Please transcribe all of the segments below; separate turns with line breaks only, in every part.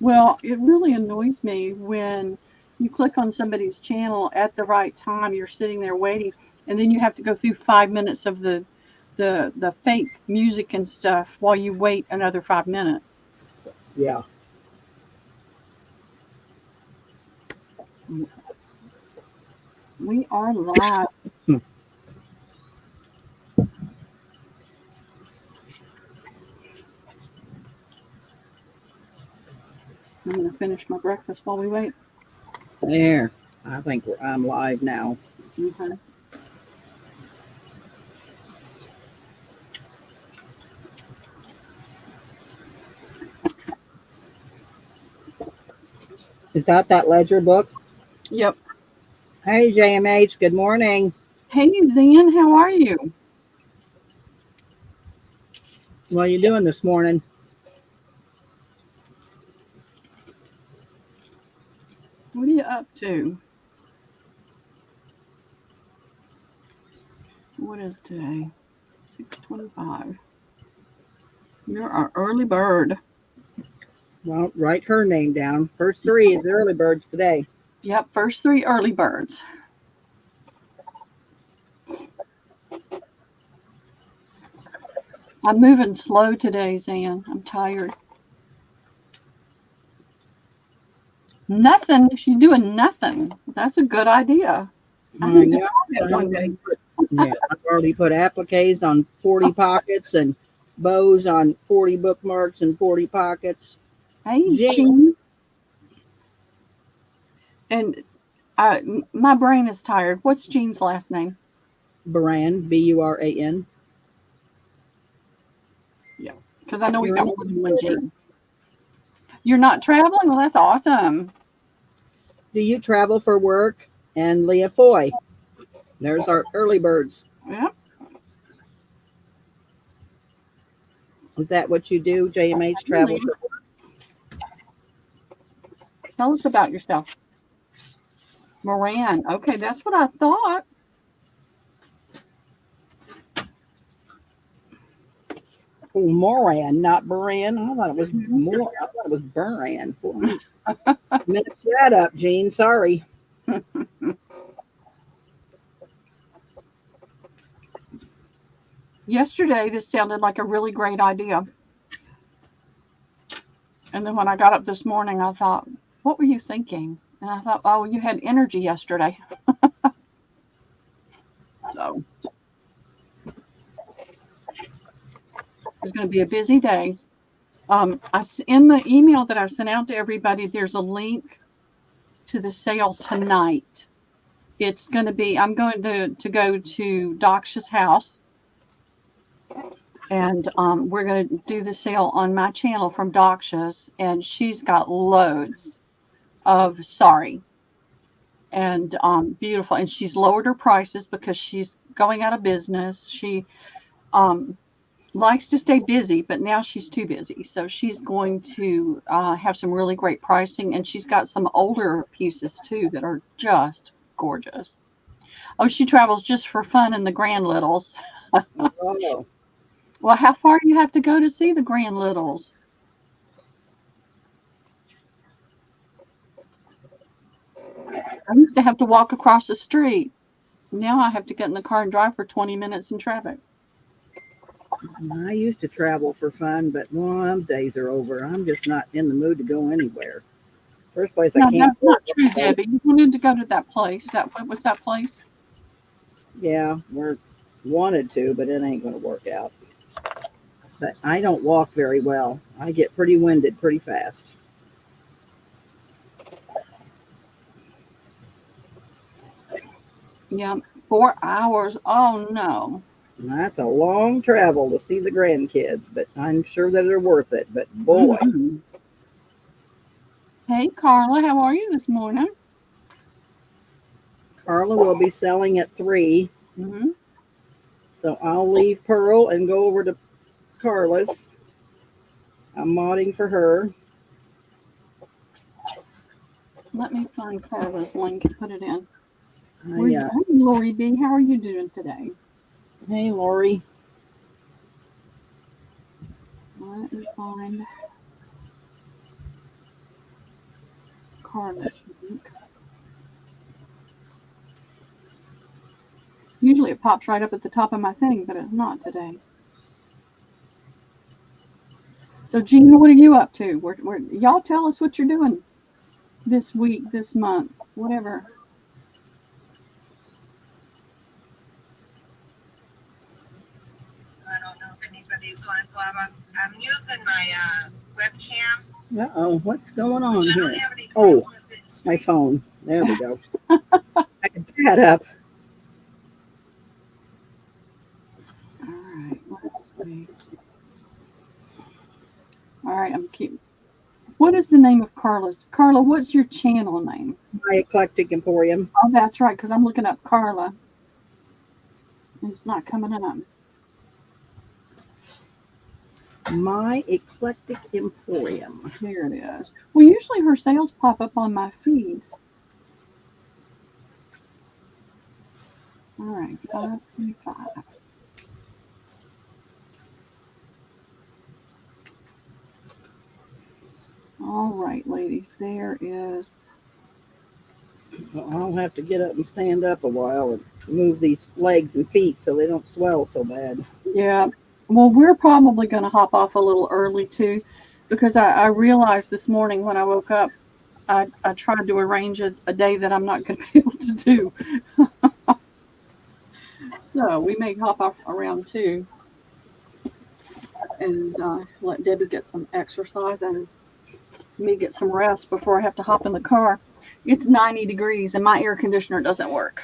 Well, it really annoys me when you click on somebody's channel at the right time, you're sitting there waiting, and then you have to go through 5 minutes of the fake music and stuff while you wait another 5 minutes.
Yeah.
We are live.
Hmm.
I'm gonna finish my breakfast while we wait.
There. I think I'm live now.
Okay.
Is that ledger book?
Yep.
Hey, JMH, good morning.
Hey, Zen, how are you?
What are you doing this morning?
What are you up to? What is today? 6:25. You're our early bird.
Well, write her name down. First three is the early birds today.
Yep, first three early birds. I'm moving slow today, Zan. I'm tired. Nothing. She's doing nothing. That's a good idea. I need to
Yeah,
try that one day.
yeah, I've already put appliques on 40 pockets and bows on 40 bookmarks and 40 pockets.
Hey,
Jean
Jean. And my brain is tired. What's Jean's last name?
Buran, Buran.
Yeah, because I know we've
You're
got
in
more than one Jean. You're not traveling? Well, that's awesome.
Do you travel for work? And Leah Foy. There's our early birds.
Yep.
Is that what you do, JMH, travel
Really.
for?
Tell us about yourself. Moran. Okay, that's what I thought.
Oh, Moran, not Buran. I thought it was
Mhm.
more. I thought it was Buran. Well, mix that up, Jean. Sorry.
Yesterday, this sounded like a really great idea. And then when I got up this morning, I thought, what were you thinking? And I thought, oh, you had energy yesterday. So it's going to be a busy day. In the email that I sent out to everybody, there's a link to the sale tonight. It's going to be, I'm going to go to Daksha's house, and we're going to do the sale on my channel from Daksha's, and she's got loads of sorry and beautiful, and she's lowered her prices because she's going out of business. She um, likes to stay busy, but now she's too busy. So she's going to have some really great pricing, and she's got some older pieces too that are just gorgeous. Oh, she travels just for fun in the Grand Littles.
Oh,
Well, how far do you have to go to see the Grand Littles? I used to have to walk across the street. Now I have to get in the car and drive for 20 minutes in traffic.
I used to travel for fun, but well, them days are over. I'm just not in the mood to go anywhere. First place I
No,
can't
that's not true,
go.
Debbie. You wanted to go to that place. What was that place?
Yeah, we're wanted to, but it ain't going to work out. But I don't walk very well. I get pretty winded pretty fast.
Yeah, 4 hours. Oh no.
And that's a long travel to see the grandkids, but I'm sure that they're worth it. But boy,
Hmm. Hey, Carla, how are you this morning?
Carla will be selling at 3,
Hmm.
so I'll leave Pearl and go over to Carla's. I'm modding for her.
Let me find Carla's link and put it in.
I,
Hey, Lori B, how are you doing today?
hey, Lori.
Let me find. Carlos. Usually it pops right up at the top of my thing, but it's not today. So, Gina, what are you up to? Y'all tell us what you're doing this week, this month, whatever.
I don't know if anybody's on, Bob. I'm using my webcam.
Uh-oh, what's going on
which I
here?
don't have any
Oh,
problem with it.
my phone. There we go. I can that up.
All right, let's see. All right, what is the name of Carla's? Carla, what's your channel name?
My Eclectic Emporium.
Oh, that's right, because I'm looking up Carla. It's not coming up.
My Eclectic Emporium.
There it is. Well, usually her sales pop up on my feed. All right, 525. All right, ladies, there is.
Well, I'll have to get up and stand up a while and move these legs and feet so they don't swell so bad.
Yeah. Well, we're probably going to hop off a little early too, because I realized this morning when I woke up, I tried to arrange a day that I'm not going to be able to do. So we may hop off around 2 and let Debbie get some exercise and me get some rest before I have to hop in the car. It's 90 degrees and my air conditioner doesn't work.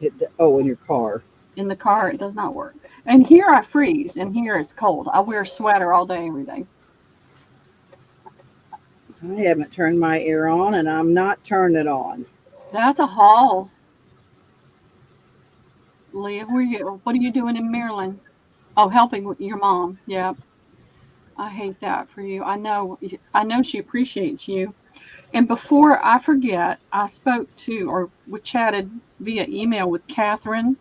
In your car.
In the car, it does not work. And here I freeze, and here it's cold. I wear a sweater all day, every day.
I haven't turned my air on, and I'm not turning it on.
That's a haul. Leah, what are you doing in Maryland? Oh, helping with your mom. Yeah. I hate that for you. I know she appreciates you. And before I forget, I spoke to, or we chatted via email with Catherine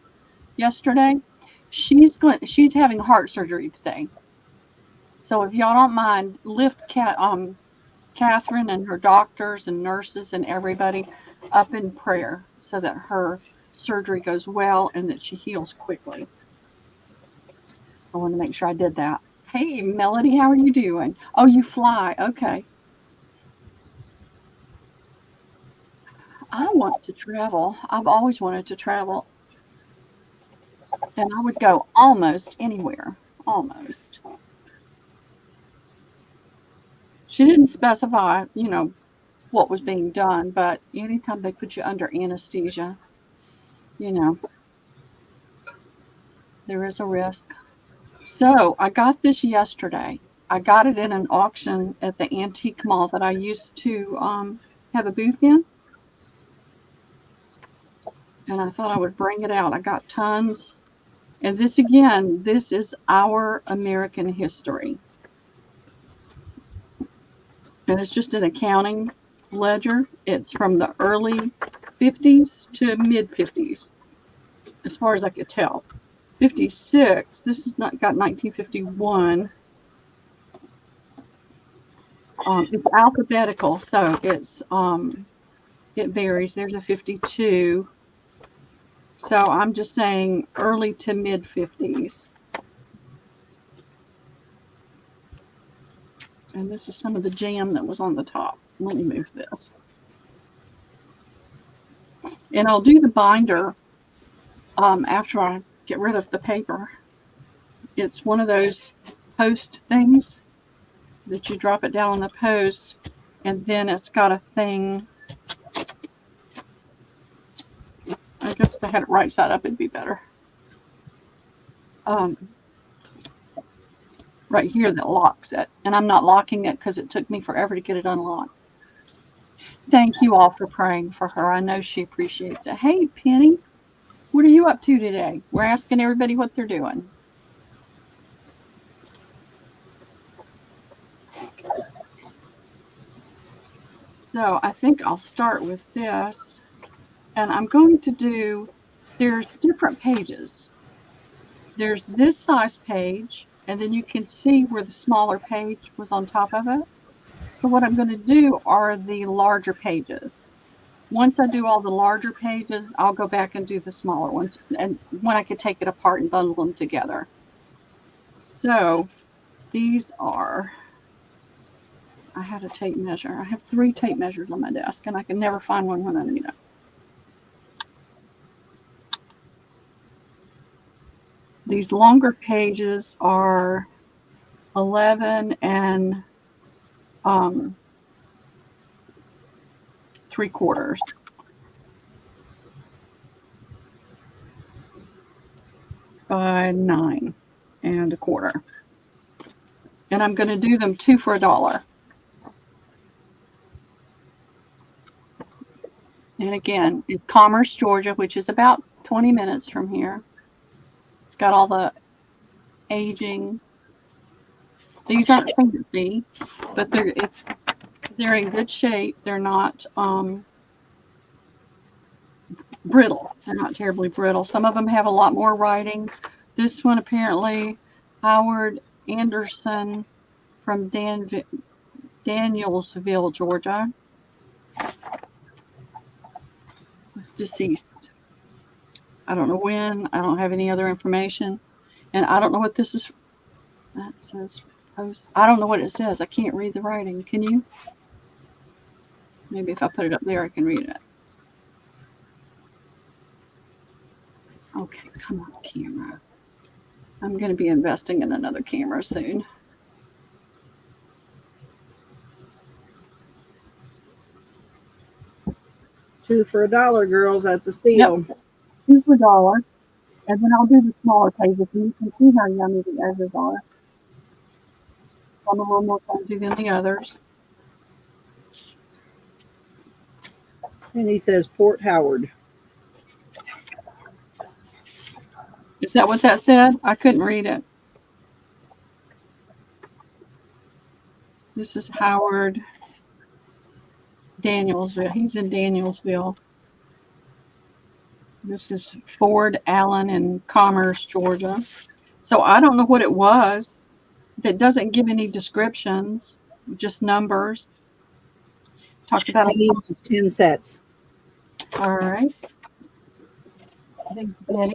yesterday. She's having heart surgery today. So if y'all don't mind, lift Catherine and her doctors and nurses and everybody up in prayer so that her surgery goes well and that she heals quickly. I want to make sure I did that. Hey, Melody, how are you doing? Oh, you fly. Okay. I want to travel. I've always wanted to travel. And I would go almost anywhere. Almost. She didn't specify, what was being done, but anytime they put you under anesthesia, there is a risk. So I got this yesterday. I got it in an auction at the antique mall that I used to have a booth in. And I thought I would bring it out. I got tons. And this is our American history. And it's just an accounting ledger. It's from the early 50s to mid 50s, as far as I could tell. 56, this has not got 1951. It's alphabetical, so it varies. There's a 52. So I'm just saying early to mid 50s. And this is some of the jam that was on the top. Let me move this. And I'll do the binder after I get rid of the paper. It's one of those post things that you drop it down on the post, and then it's got a thing. I guess if I had it right side up, it'd be better. Right here that locks it. And I'm not locking it because it took me forever to get it unlocked. Thank you all for praying for her. I know she appreciates it. Hey, Penny, what are you up to today? We're asking everybody what they're doing. So I think I'll start with this. And I'm going to do, there's different pages. There's this size page, and then you can see where the smaller page was on top of it. So what I'm going to do are the larger pages. Once I do all the larger pages, I'll go back and do the smaller ones, and when I could take it apart and bundle them together. So these are, I had a tape measure. I have 3 tape measures on my desk, and I can never find one when I need it. These longer pages are 11 and 3/4 by 9 1/4. And I'm going to do them 2 for $1. And again, it's Commerce, Georgia, which is about 20 minutes from here. It's got all the aging. These aren't fancy, but they're in good shape. They're not brittle. They're not terribly brittle. Some of them have a lot more writing. This one apparently, Howard Anderson from Danielsville, Georgia, was deceased. I don't know when. I don't have any other information. And I don't know what this is. That says post. I don't know what it says. I can't read the writing. Can you? Maybe if I put it up there, I can read it. Okay, come on, camera. I'm going to be investing in another camera soon.
$2 for $1, girls. That's a steal.
Yep. $2 for $1. And then I'll do the smaller pages, and you can see how yummy the edges are. Some a little more fuzzy than the others.
And he says Port Howard.
Is that what that said? I couldn't read it. This is Howard Danielsville. He's in Danielsville. This is Ford Allen in Commerce, Georgia. So I don't know what it was. That doesn't give any descriptions, just numbers. Talks about
10 sets.
All right. I think Betty.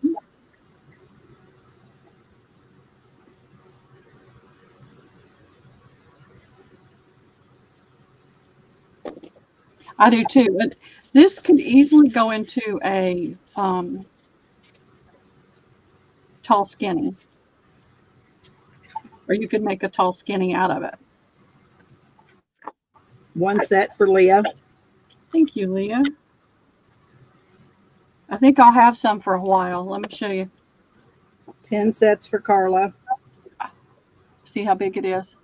I do too. But this could easily go into a tall skinny. Or you could make a tall skinny out of it.
1 set for Leah.
Thank you, Leah. I think I'll have some for a while. Let me show you.
10 sets for Carla.
See how big it is.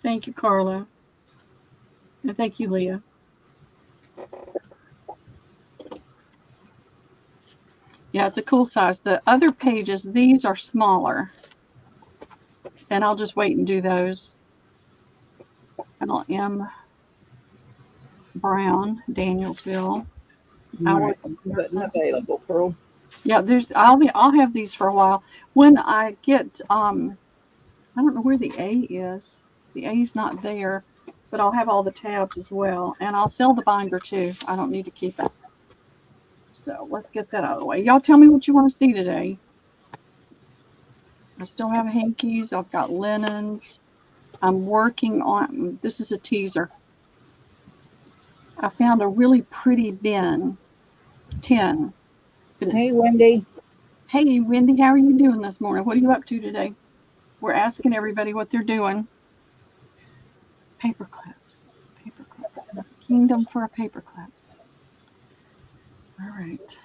Thank you, Carla. And thank you, Leah. Yeah, it's a cool size. The other pages, these are smaller. And I'll just wait and do those. M. Brown, Danielsville.
Right. Button available, Pearl.
Yeah, I'll have these for a while. When I get I don't know where the A is. The A's not there, but I'll have all the tabs as well. And I'll sell the binder too. I don't need to keep it. So let's get that out of the way. Y'all tell me what you want to see today. I still have hankies. I've got linens. I'm working on, this is a teaser. I found a really pretty tin.
Hey, Wendy.
Hey, Wendy, how are you doing this morning? What are you up to today? We're asking everybody what they're doing. Paper clips. Kingdom for a paper clip. All right.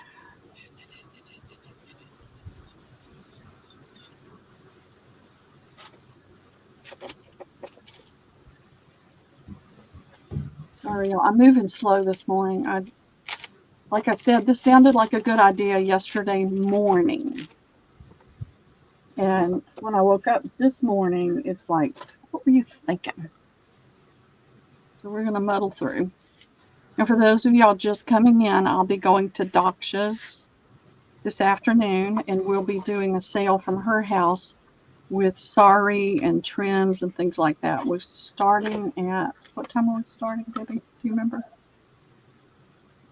Sorry, y'all. I'm moving slow this morning. Like I said, this sounded like a good idea yesterday morning. And when I woke up this morning, it's like, what were you thinking? So we're going to muddle through. And for those of y'all just coming in, I'll be going to Daksha's this afternoon, and we'll be doing a sale from her house with sari and trims and things like that. We're starting at, what time are we starting, Debbie? Do you remember?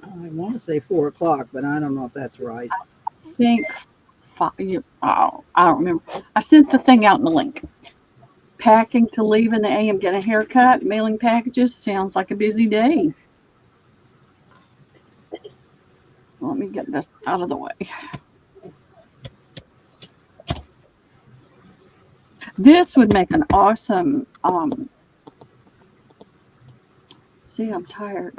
I want to say 4 o'clock, but I don't know if that's right.
I think I don't remember. I sent the thing out in the link. Packing to leave in the AM, get a haircut, mailing packages. Sounds like a busy day. Let me get this out of the way. This would make an awesome, see, I'm tired.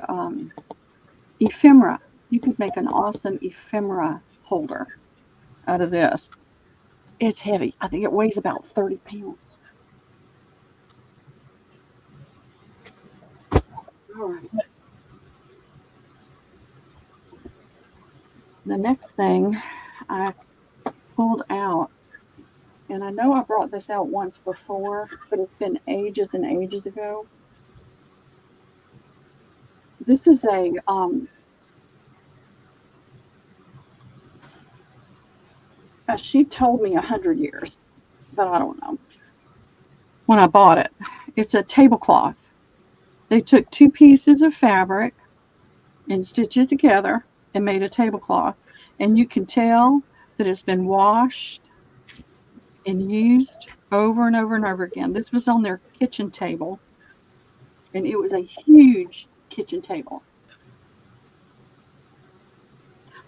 Ephemera. You could make an awesome ephemera holder out of this. It's heavy. I think it weighs about 30 pounds. All right. The next thing I pulled out, and I know I brought this out once before, but it's been ages and ages ago. This is a she told me 100 years, but I don't know. When I bought it, it's a tablecloth. They took 2 pieces of fabric and stitched it together and made a tablecloth. And you can tell that it's been washed and used over and over and over again. This was on their kitchen table, and it was a huge kitchen table.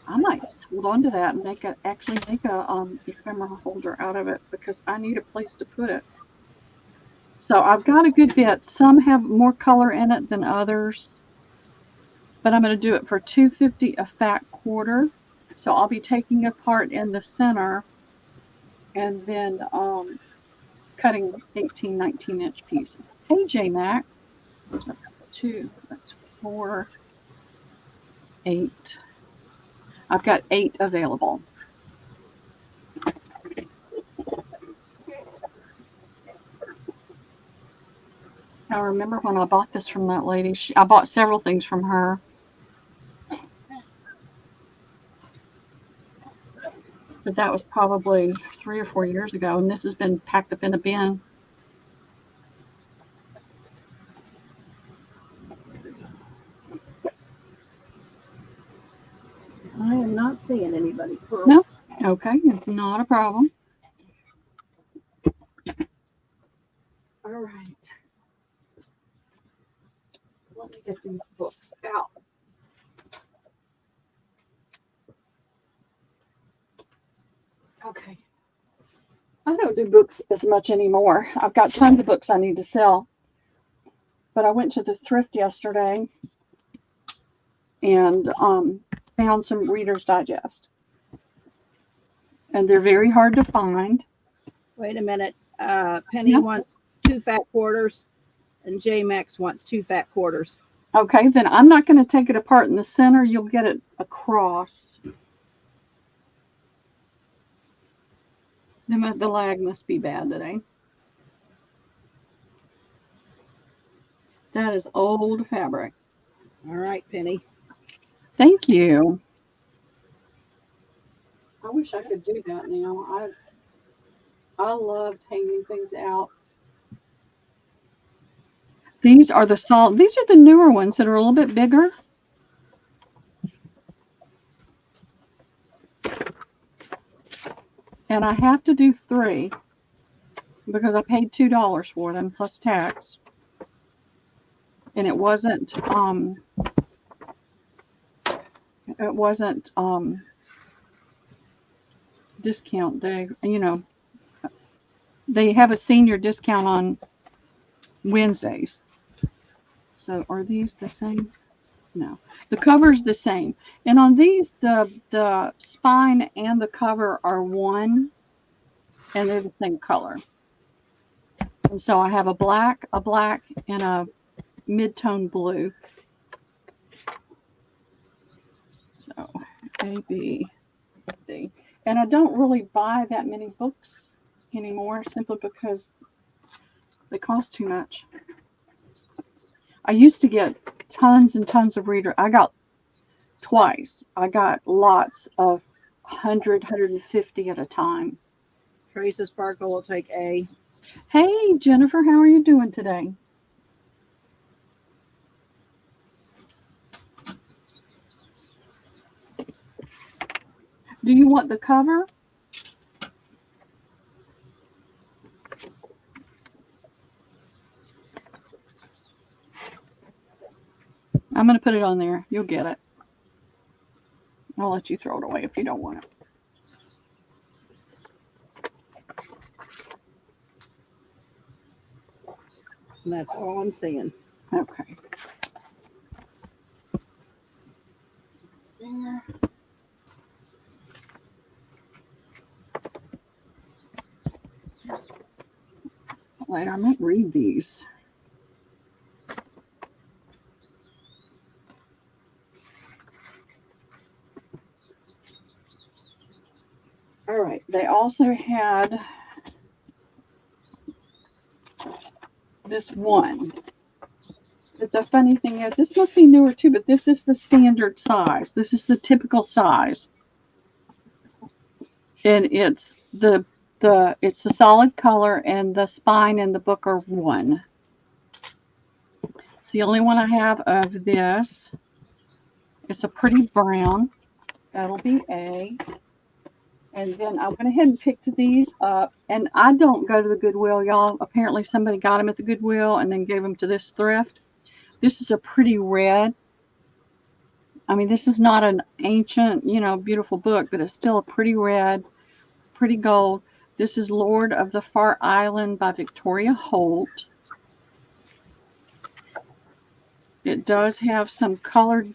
I might just hold on to that and actually make a ephemera holder out of it, because I need a place to put it. So I've got a good bit. Some have more color in it than others, but I'm going to do it for $2.50 a fat quarter. So I'll be taking apart in the center and then cutting 18, 19-inch pieces. Hey, J-Mac. I've got 2. That's 4, 8. I've got 8 available. I remember when I bought this from that lady. I bought several things from her. But that was probably 3 or 4 years ago, and this has been packed up in a bin.
I am not seeing anybody. Pearl.
No? Okay, it's not a problem. All right. Let me get these books out. Okay. I don't do books as much anymore. I've got tons of books I need to sell. But I went to the thrift yesterday and found some Reader's Digest. And they're very hard to find.
Wait a minute. Penny wants 2 fat quarters, and J Max wants 2 fat quarters.
Okay, then I'm not going to take it apart in the center. You'll get it across. The lag must be bad today. That is old fabric.
All right, Penny.
Thank you. I wish I could do that now. I loved hanging things out. These are these are the newer ones that are a little bit bigger. And I have to do 3 because I paid $2 for them plus tax. And it wasn't discount day. You know, they have a senior discount on Wednesdays. So are these the same? No, the cover's the same. And on these, the spine and the cover are one, and they're the same color. And so I have a black, and a mid-tone blue. So A, B, C. And I don't really buy that many books anymore, simply because they cost too much. I used to get tons and tons of reader. I got twice. I got lots of 100, 150 at a time.
Teresa Sparkle will take A.
Hey, Jennifer, how are you doing today? Do you want the cover? I'm going to put it on there. You'll get it. I'll let you throw it away if you don't want it.
And that's all I'm seeing.
Okay. There. Wait, I might read these. All right. They also had this one. But the funny thing is, this must be newer too, but this is the standard size. This is the typical size. And it's the solid color, and the spine and the book are one. It's the only one I have of this. It's a pretty brown. That'll be A. And then I went ahead and picked these up. And I don't go to the Goodwill, y'all. Apparently somebody got them at the Goodwill and then gave them to this thrift. This is a pretty red. I mean, this is not an ancient, beautiful book, but it's still a pretty red, pretty gold. This is Lord of the Far Island by Victoria Holt. It does have some colored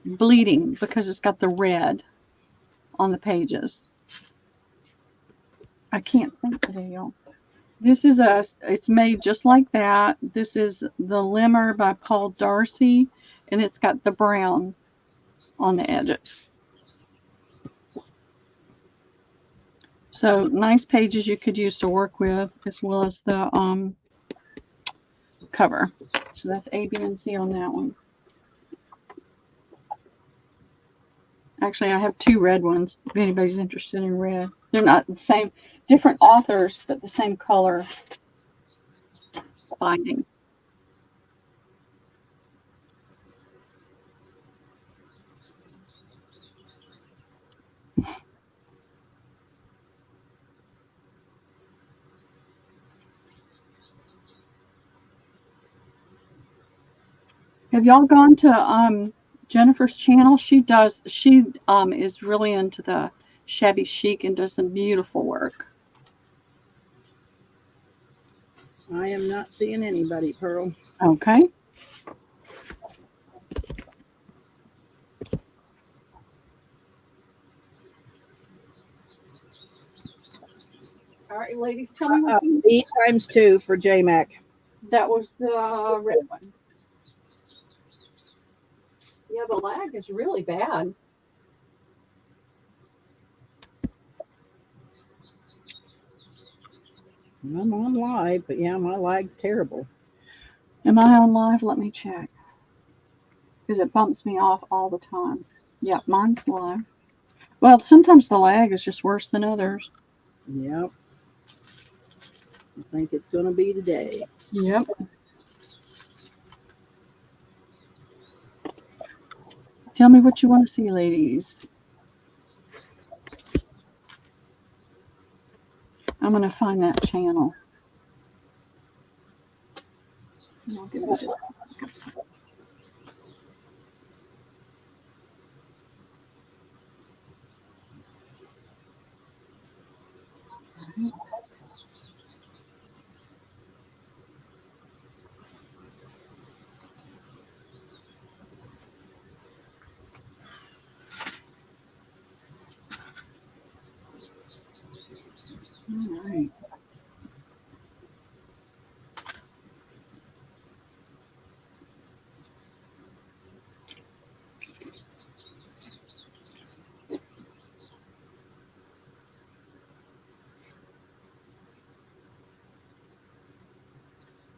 bleeding because it's got the red on the pages. I can't think today, y'all. This is it's made just like that. This is The Limmer by Paul Darcy, and it's got the brown on the edges. So nice pages you could use to work with, as well as the cover. So that's A, B, and C on that one. Actually, I have two red ones, if anybody's interested in red. They're not the same, different authors, but the same color binding. Have y'all gone to Jennifer's channel? She is really into the shabby chic and does some beautiful work.
I am not seeing anybody, Pearl.
Okay. All right, ladies, tell me what
B times 2 for JMac.
That was the red one. Yeah, the lag is really bad.
I'm on live, but yeah, my lag's terrible.
Am I on live? Let me check. Because it bumps me off all the time. Yep, mine's live. Well, sometimes the lag is just worse than others.
Yep. I think it's going to be today.
Yep. Tell me what you want to see, ladies. I'm going to find that channel. I'll give it just... All right.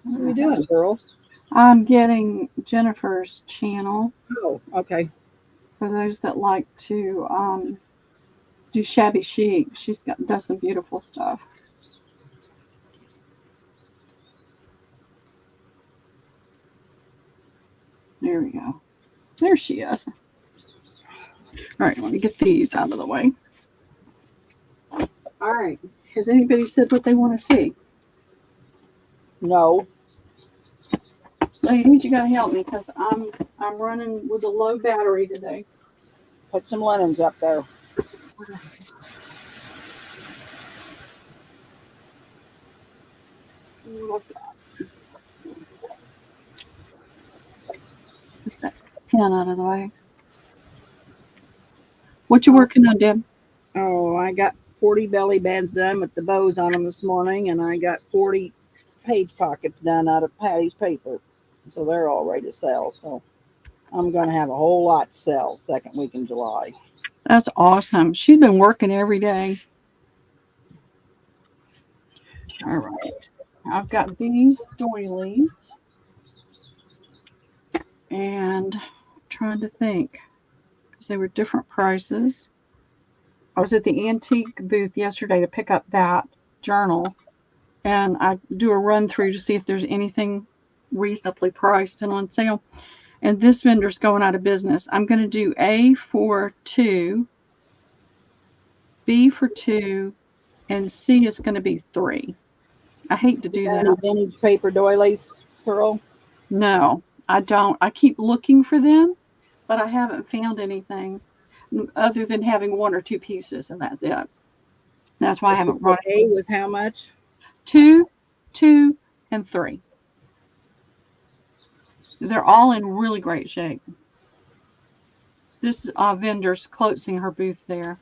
What are you doing, girl?
I'm getting Jennifer's channel.
Oh, okay.
for those that like to do shabby chic. Does some beautiful stuff. There we go. There she is. All right, let me get these out of the way. All right. Has anybody said what they want to see?
No.
Ladies, you gotta help me because I'm running with a low battery today.
Put some linens up there.
Get that pen out of the way. What you working on, Deb?
Oh, I got 40 belly bands done with the bows on them this morning, and I got 40 page pockets done out of Patty's paper. So they're all ready to sell. So I'm going to have a whole lot to sell second week in July.
That's awesome. She's been working every day. All right. I've got these doilies. And I'm trying to think because they were different prices. I was at the antique booth yesterday to pick up that journal. And I do a run through to see if there's anything reasonably priced and on sale. And this vendor's going out of business. I'm going to do A for 2, B for 2, and C is going to be 3. I hate to do
Got
that.
any vintage paper doilies, Pearl?
No, I don't. I keep looking for them, but I haven't found anything other than having 1 or 2 pieces, and that's it. That's why I haven't brought it.
A was how much?
2, 2, and 3. They're all in really great shape. This vendor's closing her booth there.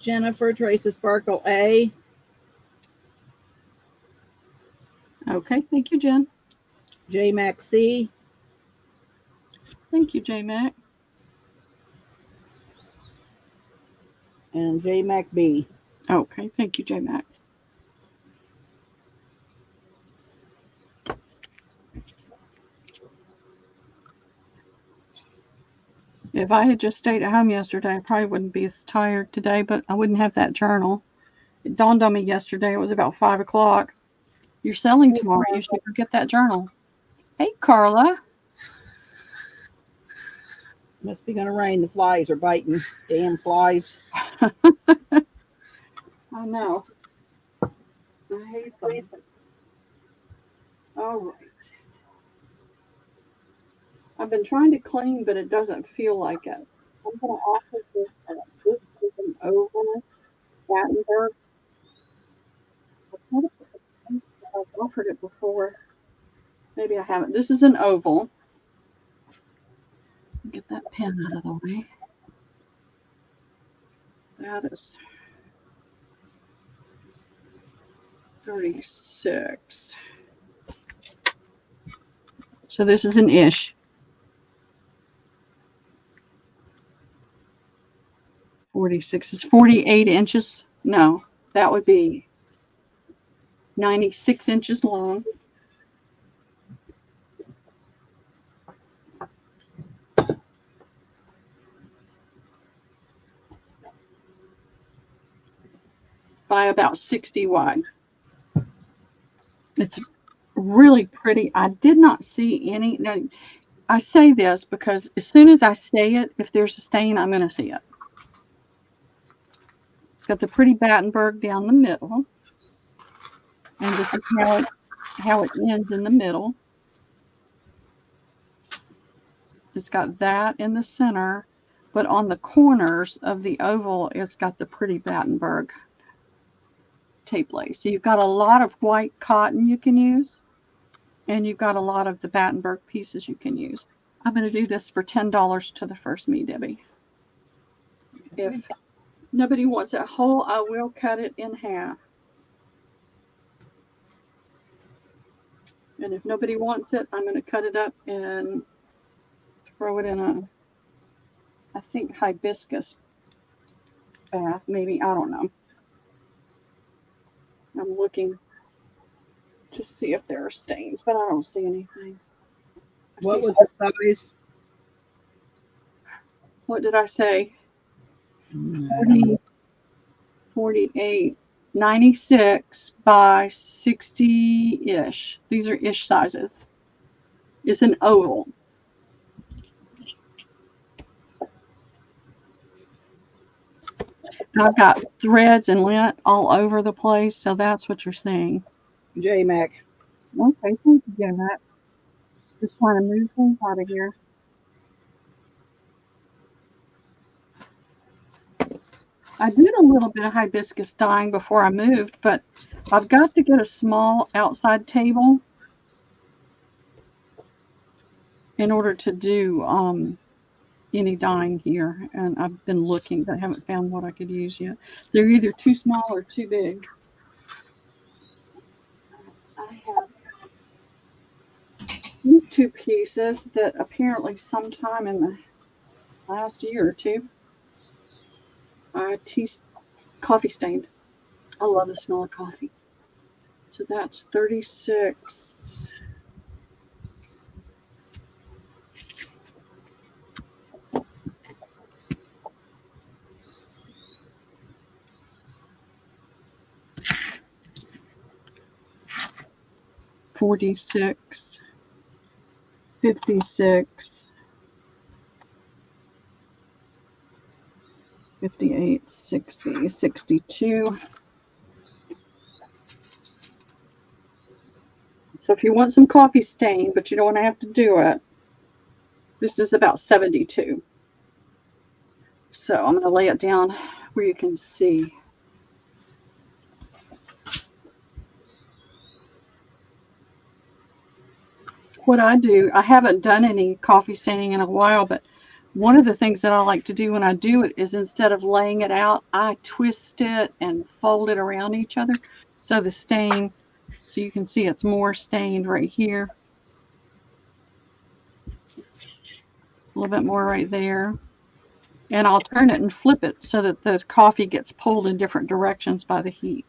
Jennifer Traces Sparkle A.
Okay, thank you, Jen.
J Mac C.
Thank you, J Mac.
And J Mac B.
Okay, thank you, J Mac. If I had just stayed at home yesterday, I probably wouldn't be as tired today, but I wouldn't have that journal. It dawned on me yesterday. It was about 5 o'clock. You're selling tomorrow. You should go get that journal. Hey, Carla.
Must be going to rain. The flies are biting. Damn flies.
I know. I hate them. All right. I've been trying to clean, but it doesn't feel like it. I'm going to offer this is an oval Battenberg. I've offered it before. Maybe I haven't. This is an oval. Get that pen out of the way. That is 36. So this is an ish. 46 is 48 inches. No, that would be 96 inches long. By about 60 wide. It's really pretty. I did not see any. Now, I say this because as soon as I say it, if there's a stain, I'm going to see it. It's got the pretty Battenberg down the middle. And this is how it ends in the middle. It's got that in the center, but on the corners of the oval, it's got the pretty Battenberg tape lace. So you've got a lot of white cotton you can use, and you've got a lot of the Battenberg pieces you can use. I'm going to do this for $10 to the first me, Debbie. If nobody wants it whole, I will cut it in half. And if nobody wants it, I'm going to cut it up and throw it in a, I think, hibiscus bath, maybe. I don't know. I'm looking to see if there are stains, but I don't see anything.
What was the size?
What did I say? 40, 48, 96 by 60-ish. These are ish sizes. It's an oval. I've got threads and lint all over the place, so that's what you're seeing.
J-Mac.
Okay, thank you, Matt. Just trying to move things out of here. I did a little bit of hibiscus dyeing before I moved, but I've got to get a small outside table in order to do any dyeing here. And I've been looking, but I haven't found what I could use yet. They're either too small or too big. I have these two pieces that apparently sometime in the last year or two, coffee stained. I love the smell of coffee. So that's 36. $46, $56, $58, $60, $62. So if you want some coffee stain, but you don't want to have to do it, this is about $72. So I'm going to lay it down where you can see. What I do, I haven't done any coffee staining in a while, but one of the things that I like to do when I do it is instead of laying it out, I twist it and fold it around each other. So the stain, so you can see it's more stained right here. A little bit more right there. And I'll turn it and flip it so that the coffee gets pulled in different directions by the heat.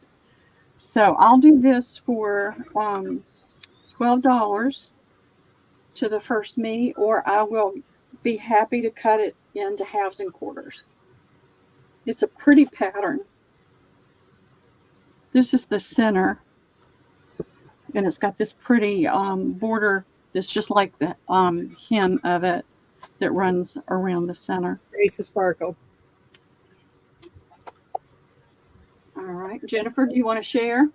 So I'll do this for $12 to the first me, or I will be happy to cut it into halves and quarters. It's a pretty pattern. This is the center, and it's got this pretty border that's just like the hem of it that runs around the center.
Trace of sparkle.
All right, Jennifer, do you want to share?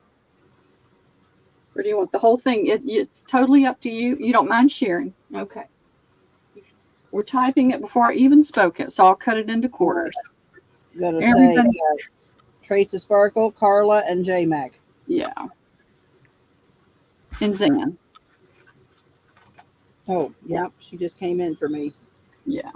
Or do you want the whole thing? It's totally up to you. You don't mind sharing? Okay. We're typing it before I even spoke it, so I'll cut it into quarters.
Gotta say, Trace of Sparkle, Carla, and J-Mac.
Yeah. And Zan.
Oh, yep. She just came in for me.
Yeah.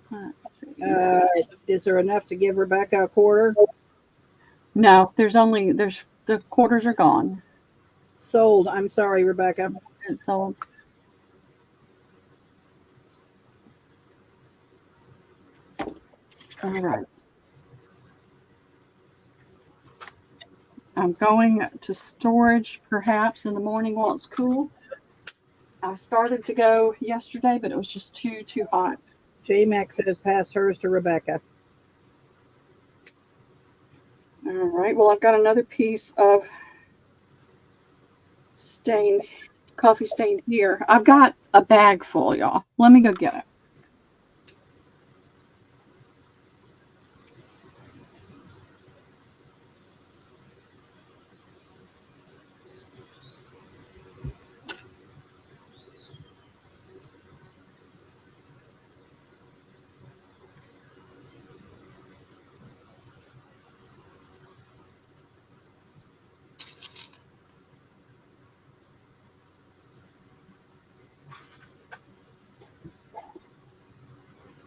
Let's see.
Is there enough to give Rebecca a quarter?
No, the quarters are gone.
Sold. I'm sorry, Rebecca.
It's sold. All right. I'm going to storage perhaps in the morning while it's cool. I started to go yesterday, but it was just too hot.
J-Mac says pass hers to Rebecca.
All right. Well, I've got another piece of coffee stain here. I've got a bag full, y'all. Let me go get it.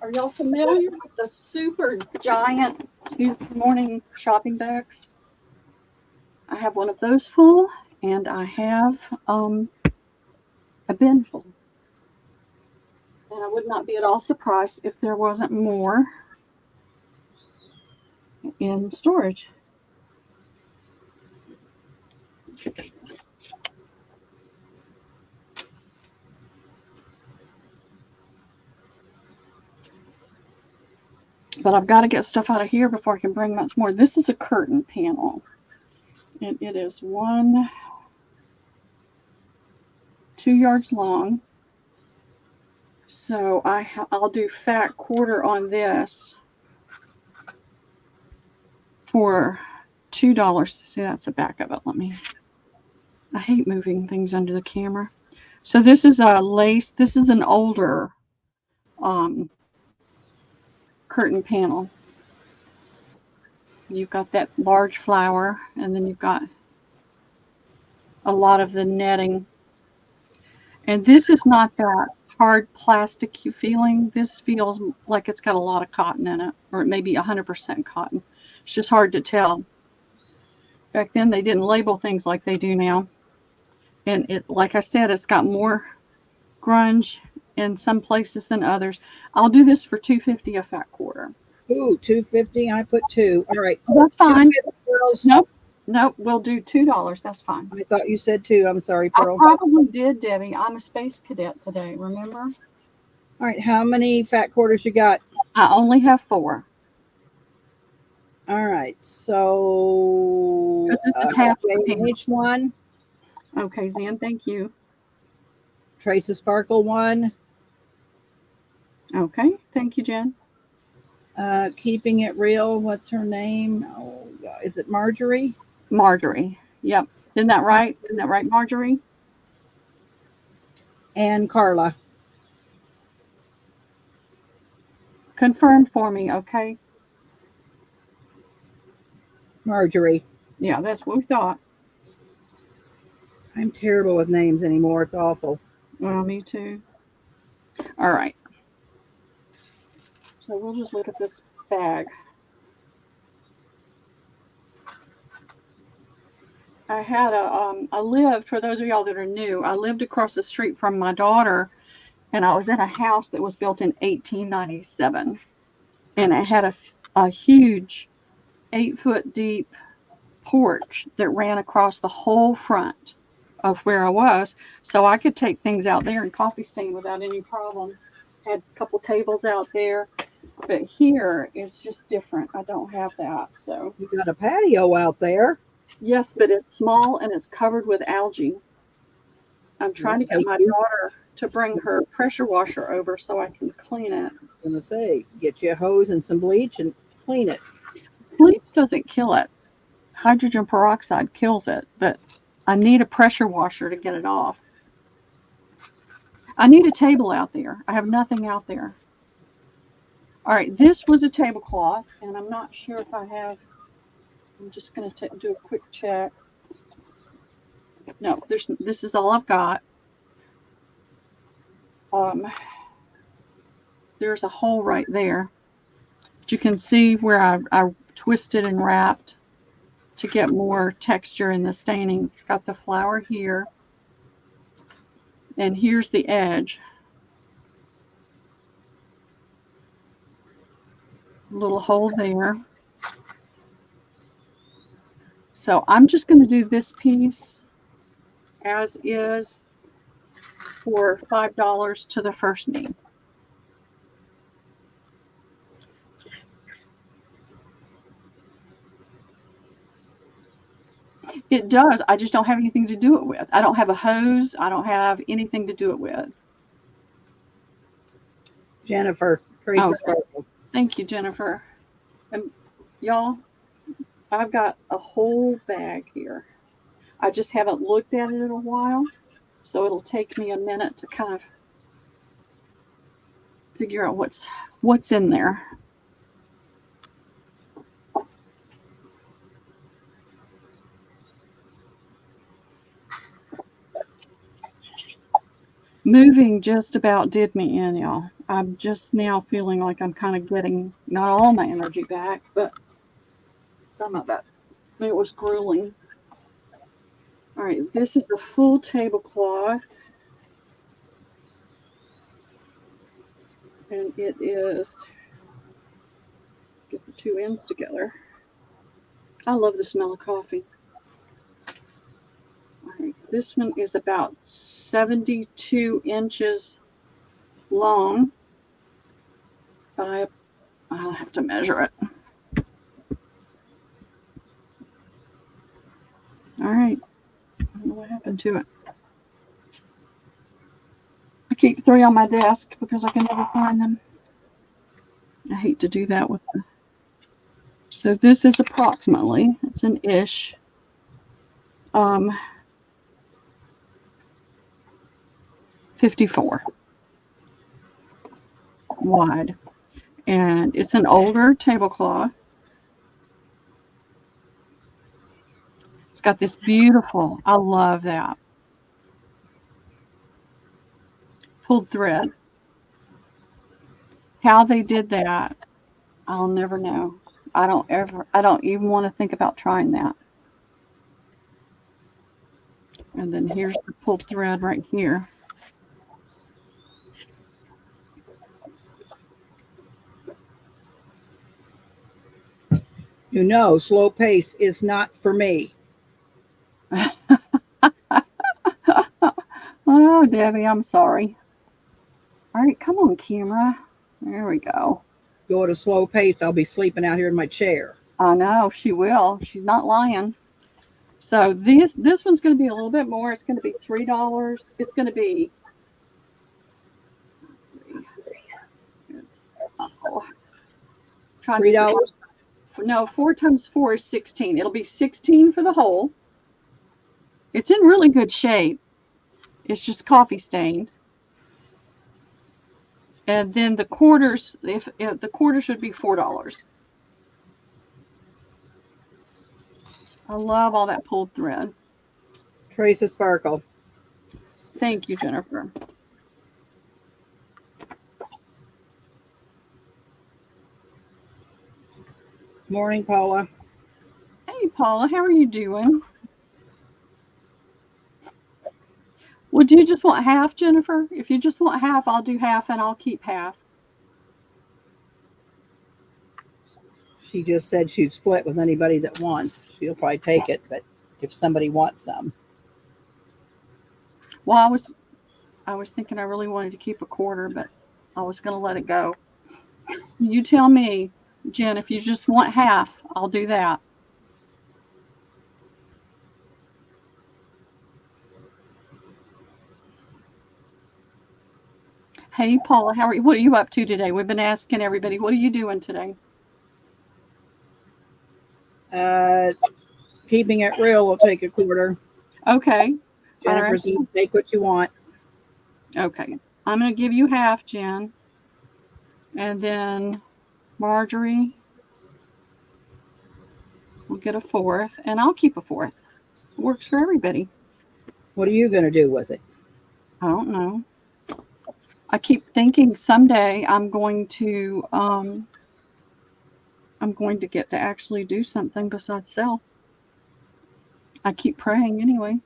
Are y'all familiar with the super giant morning shopping bags? I have one of those full, and I have a bin full. And I would not be at all surprised if there wasn't more in storage. But I've got to get stuff out of here before I can bring much more. This is a curtain panel. And it is 2 yards long. So I'll do fat quarter on this for $2. See, that's the back of it. I hate moving things under the camera. So this is a lace. This is an older curtain panel. You've got that large flower, and then you've got a lot of the netting. And this is not that hard plastic feeling. This feels like it's got a lot of cotton in it, or it may be 100% cotton. It's just hard to tell. Back then they didn't label things like they do now. And it, like I said, it's got more grunge in some places than others. I'll do this for $2.50 a fat quarter.
Ooh, $2.50. I put 2. All right.
That's fine.
Pearls.
Nope, we'll do $2. That's fine.
I thought you said 2. I'm sorry, Pearl.
I probably did, Debbie. I'm a space cadet today, remember?
All right. How many fat quarters you got?
I only have 4.
All right. So
This is a half
each one.
Okay, Zan, thank you.
Trace of Sparkle 1.
Okay, thank you, Jen.
Keeping It Real. What's her name? Oh, God. Is it Marjorie?
Marjorie. Yep. Isn't that right? Isn't that right, Marjorie?
And Carla.
Confirm for me, okay?
Marjorie.
Yeah, that's what we thought.
I'm terrible with names anymore. It's awful.
Well, me too. All right. So we'll just look at this bag. I lived, for those of y'all that are new, I lived across the street from my daughter, and I was in a house that was built in 1897. And it had a huge 8-foot deep porch that ran across the whole front of where I was. So I could take things out there and coffee stand without any problem. Had a couple tables out there. But here it's just different. I don't have that. So
You got a patio out there.
yes, but it's small and it's covered with algae. I'm trying to get my daughter to bring her pressure washer over so I can clean it.
I'm going to say, get you a hose and some bleach and clean it.
Bleach doesn't kill it. Hydrogen peroxide kills it, but I need a pressure washer to get it off. I need a table out there. I have nothing out there. All right, this was a tablecloth, and I'm not sure if I have. I'm just going to do a quick check. No, this is all I've got. There's a hole right there. But you can see where I twisted and wrapped to get more texture in the staining. It's got the flower here. And here's the edge. Little hole there. So I'm just going to do this piece as is for $5 to the first knee. It does. I just don't have anything to do it with. I don't have a hose. I don't have anything to do it with.
Jennifer, Trace of
Okay.
Sparkle.
Thank you, Jennifer. And y'all, I've got a whole bag here. I just haven't looked at it in a while, so it'll take me a minute to kind of figure out what's in there. Moving just about did me in, y'all. I'm just now feeling like I'm kind of getting not all my energy back, but some of it. It was grueling. All right, this is a full tablecloth. And it is, get the two ends together. I love the smell of coffee. All right, this one is about 72 inches long by, I'll have to measure it. All right, I don't know what happened to it. I keep 3 on my desk because I can never find them. I hate to do that with the, so this is approximately, it's an ish, 54 wide. And it's an older tablecloth. It's got this beautiful, I love that, pulled thread. How they did that, I'll never know. I don't even want to think about trying that. And then here's the pulled thread right here.
You know, slow pace is not for me.
Oh, Debbie, I'm sorry. All right, come on, camera. There we go.
Go at a slow pace, I'll be sleeping out here in my chair.
I know, she will. She's not lying. So this one's going to be a little bit more. It's going to be $3. It's going to be,
$3?
No, 4 times 4 is 16. It'll be 16 for the whole. It's in really good shape. It's just coffee stained. And then the quarters, if the quarters would be $4. I love all that pulled thread.
Trace of sparkle.
Thank you, Jennifer.
Morning, Paula.
Hey, Paula, how are you doing? Well, do you just want half, Jennifer? If you just want half, I'll do half and I'll keep half.
She just said she'd split with anybody that wants. She'll probably take it, but if somebody wants some.
Well, I was thinking I really wanted to keep a quarter, but I was going to let it go. You tell me, Jen, if you just want half, I'll do that. Hey, Paula, what are you up to today? We've been asking everybody, what are you doing today?
Keeping it real will take a quarter.
Okay.
Jennifer's, you take what you want.
Okay. I'm going to give you half, Jen. And then Marjorie will get a fourth, and I'll keep a fourth. It works for everybody.
What are you going to do with it?
I don't know. I keep thinking someday I'm going to get to actually do something besides sell. I keep praying anyway.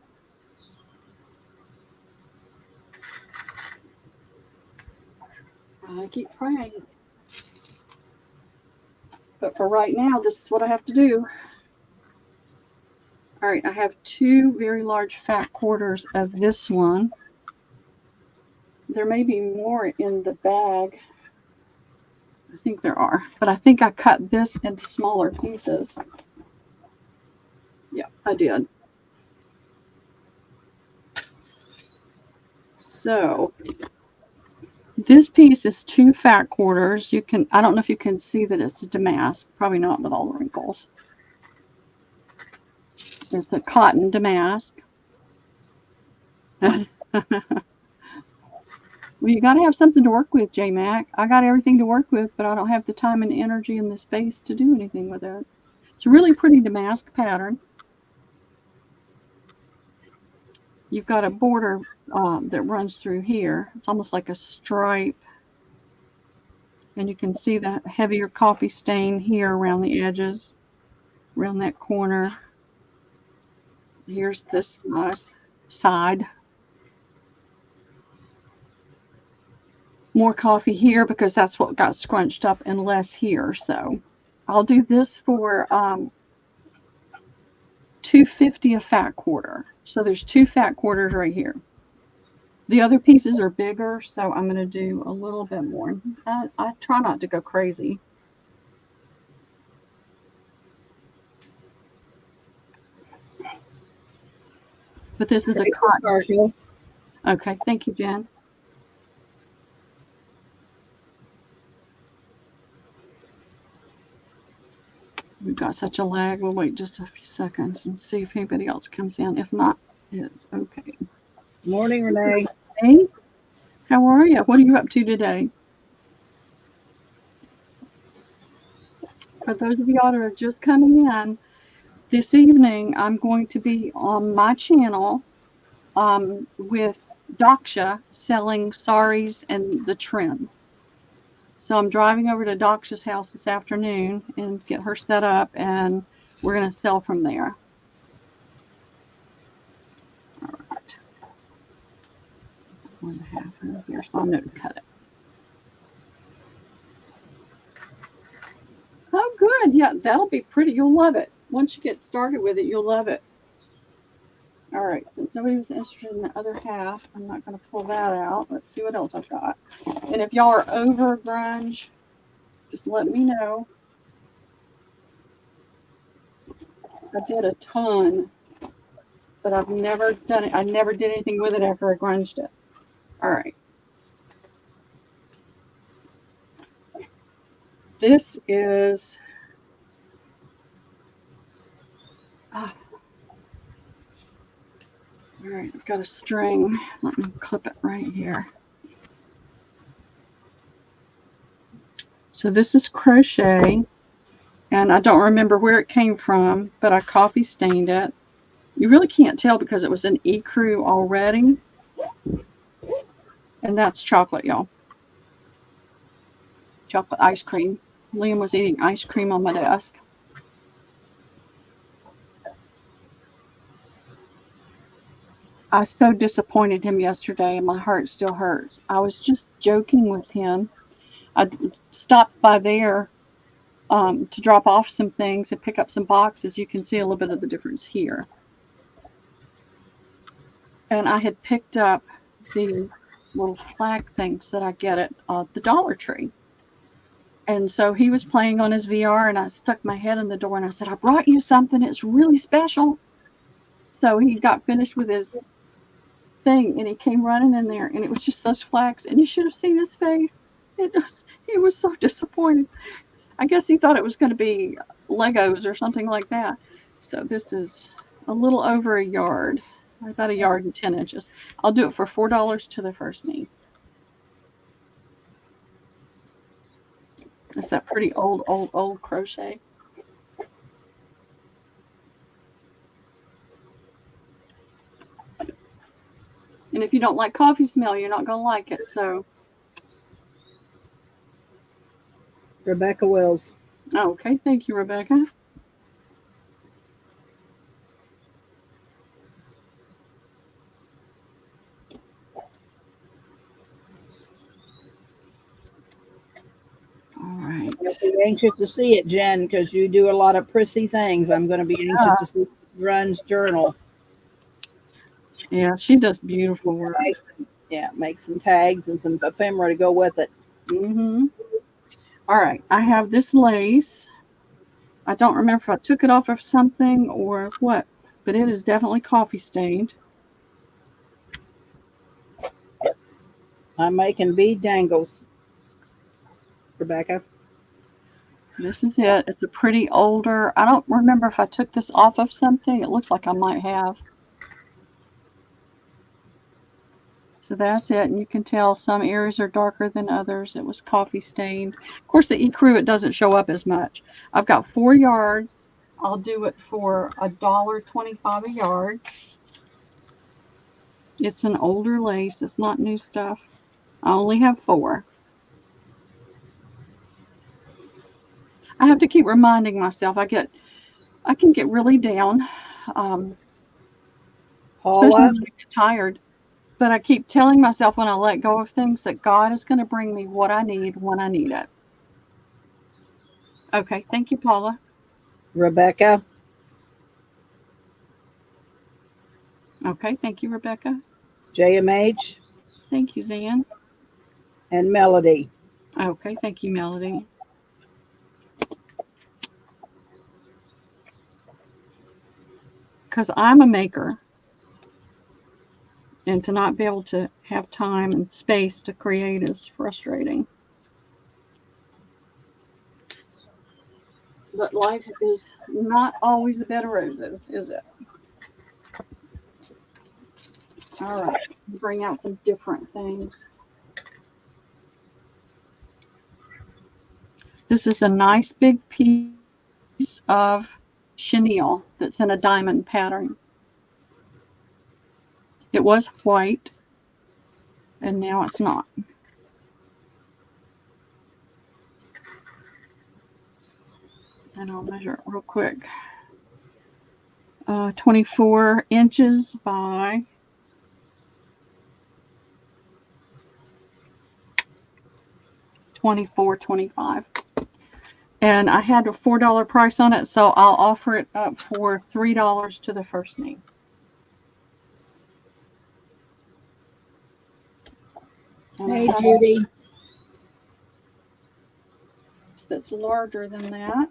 I keep praying. But for right now, this is what I have to do. All right, I have 2 very large fat quarters of this one. There may be more in the bag. I think there are, but I think I cut this into smaller pieces. Yeah, I did. So this piece is 2 fat quarters. I don't know if you can see that it's damask. Probably not with all the wrinkles. It's a cotton damask. Well, you got to have something to work with, J-Mac. I got everything to work with, but I don't have the time and energy and the space to do anything with it. It's a really pretty damask pattern. You've got a border that runs through here. It's almost like a stripe. And you can see that heavier coffee stain here around the edges, around that corner. Here's this nice side. more coffee here because that's what got scrunched up and less here. So I'll do this for $2.50 a fat quarter. So there's 2 fat quarters right here. The other pieces are bigger, so I'm going to do a little bit more. I try not to go crazy. But this is a cotton. Okay, thank you, Jen. We've got such a lag. We'll wait just a few seconds and see if anybody else comes in. If not, it's okay.
Morning, Renee.
Hey, how are you? What are you up to today? For those of y'all that are just coming in, this evening I'm going to be on my channel with Daksha selling saris and the trends. So I'm driving over to Daksha's house this afternoon and get her set up, and we're going to sell from there. All right. 1.5 in here, so I'm going to cut it. Oh, good. Yeah, that'll be pretty. You'll love it. Once you get started with it, you'll love it. All right, since nobody was interested in the other half, I'm not going to pull that out. Let's see what else I've got. And if y'all are over grunge, just let me know. I did a ton, but I've never done it. I never did anything with it after I grunged it. All right. This is all right, I've got a string. Let me clip it right here. So this is crochet, and I don't remember where it came from, but I coffee stained it. You really can't tell because it was an ecru already. And that's chocolate, y'all. Chocolate ice cream. Liam was eating ice cream on my desk. I so disappointed him yesterday, and my heart still hurts. I was just joking with him. I stopped by there to drop off some things and pick up some boxes. You can see a little bit of the difference here. And I had picked up the little flag things that I get at the Dollar Tree. And so he was playing on his VR, and I stuck my head in the door and I said, I brought you something. It's really special. So he got finished with his thing, and he came running in there, and it was just those flags, and you should have seen his face. He was so disappointed. I guess he thought it was going to be Legos or something like that. So this is a little over a yard, about 1 yard and 10 inches. I'll do it for $4 to the first me. It's that pretty old crochet. And if you don't like coffee smell, you're not going to like it. So,
Rebecca Wills.
Oh, okay. Thank you, Rebecca. All right.
I'll be anxious to see it, Jen, because you do a lot of prissy things. I'm going to be anxious to see this grunge journal.
Yeah, she does beautiful work.
Make some tags and some ephemera to go with it.
Mm-hmm. All right, I have this lace. I don't remember if I took it off of something or what, but it is definitely coffee stained.
I'm making bead dangles, Rebecca.
This is it. It's a pretty older. I don't remember if I took this off of something. It looks like I might have. So that's it. And you can tell some areas are darker than others. It was coffee stained. Of course, the ecru, it doesn't show up as much. I've got 4 yards. I'll do it for $1.25 a yard. It's an older lace. It's not new stuff. I only have 4. I have to keep reminding myself. I can get really down.
Paula,
Especially when I get tired. But I keep telling myself when I let go of things that God is going to bring me what I need when I need it. Okay, thank you, Paula.
Rebecca,
Okay, thank you, Rebecca.
JMH,
Thank you, Zan.
and Melody.
Okay, thank you, Melody. Because I'm a maker, and to not be able to have time and space to create is frustrating. But life is not always a bed of roses, is it? All right, bring out some different things. This is a nice big piece of chenille that's in a diamond pattern. It was white, and now it's not. And I'll measure it real quick. 24 inches by 24.25. And I had a $4 price on it, so I'll offer it up for $3 to the first name. And
Hey, Judy.
That's larger than that.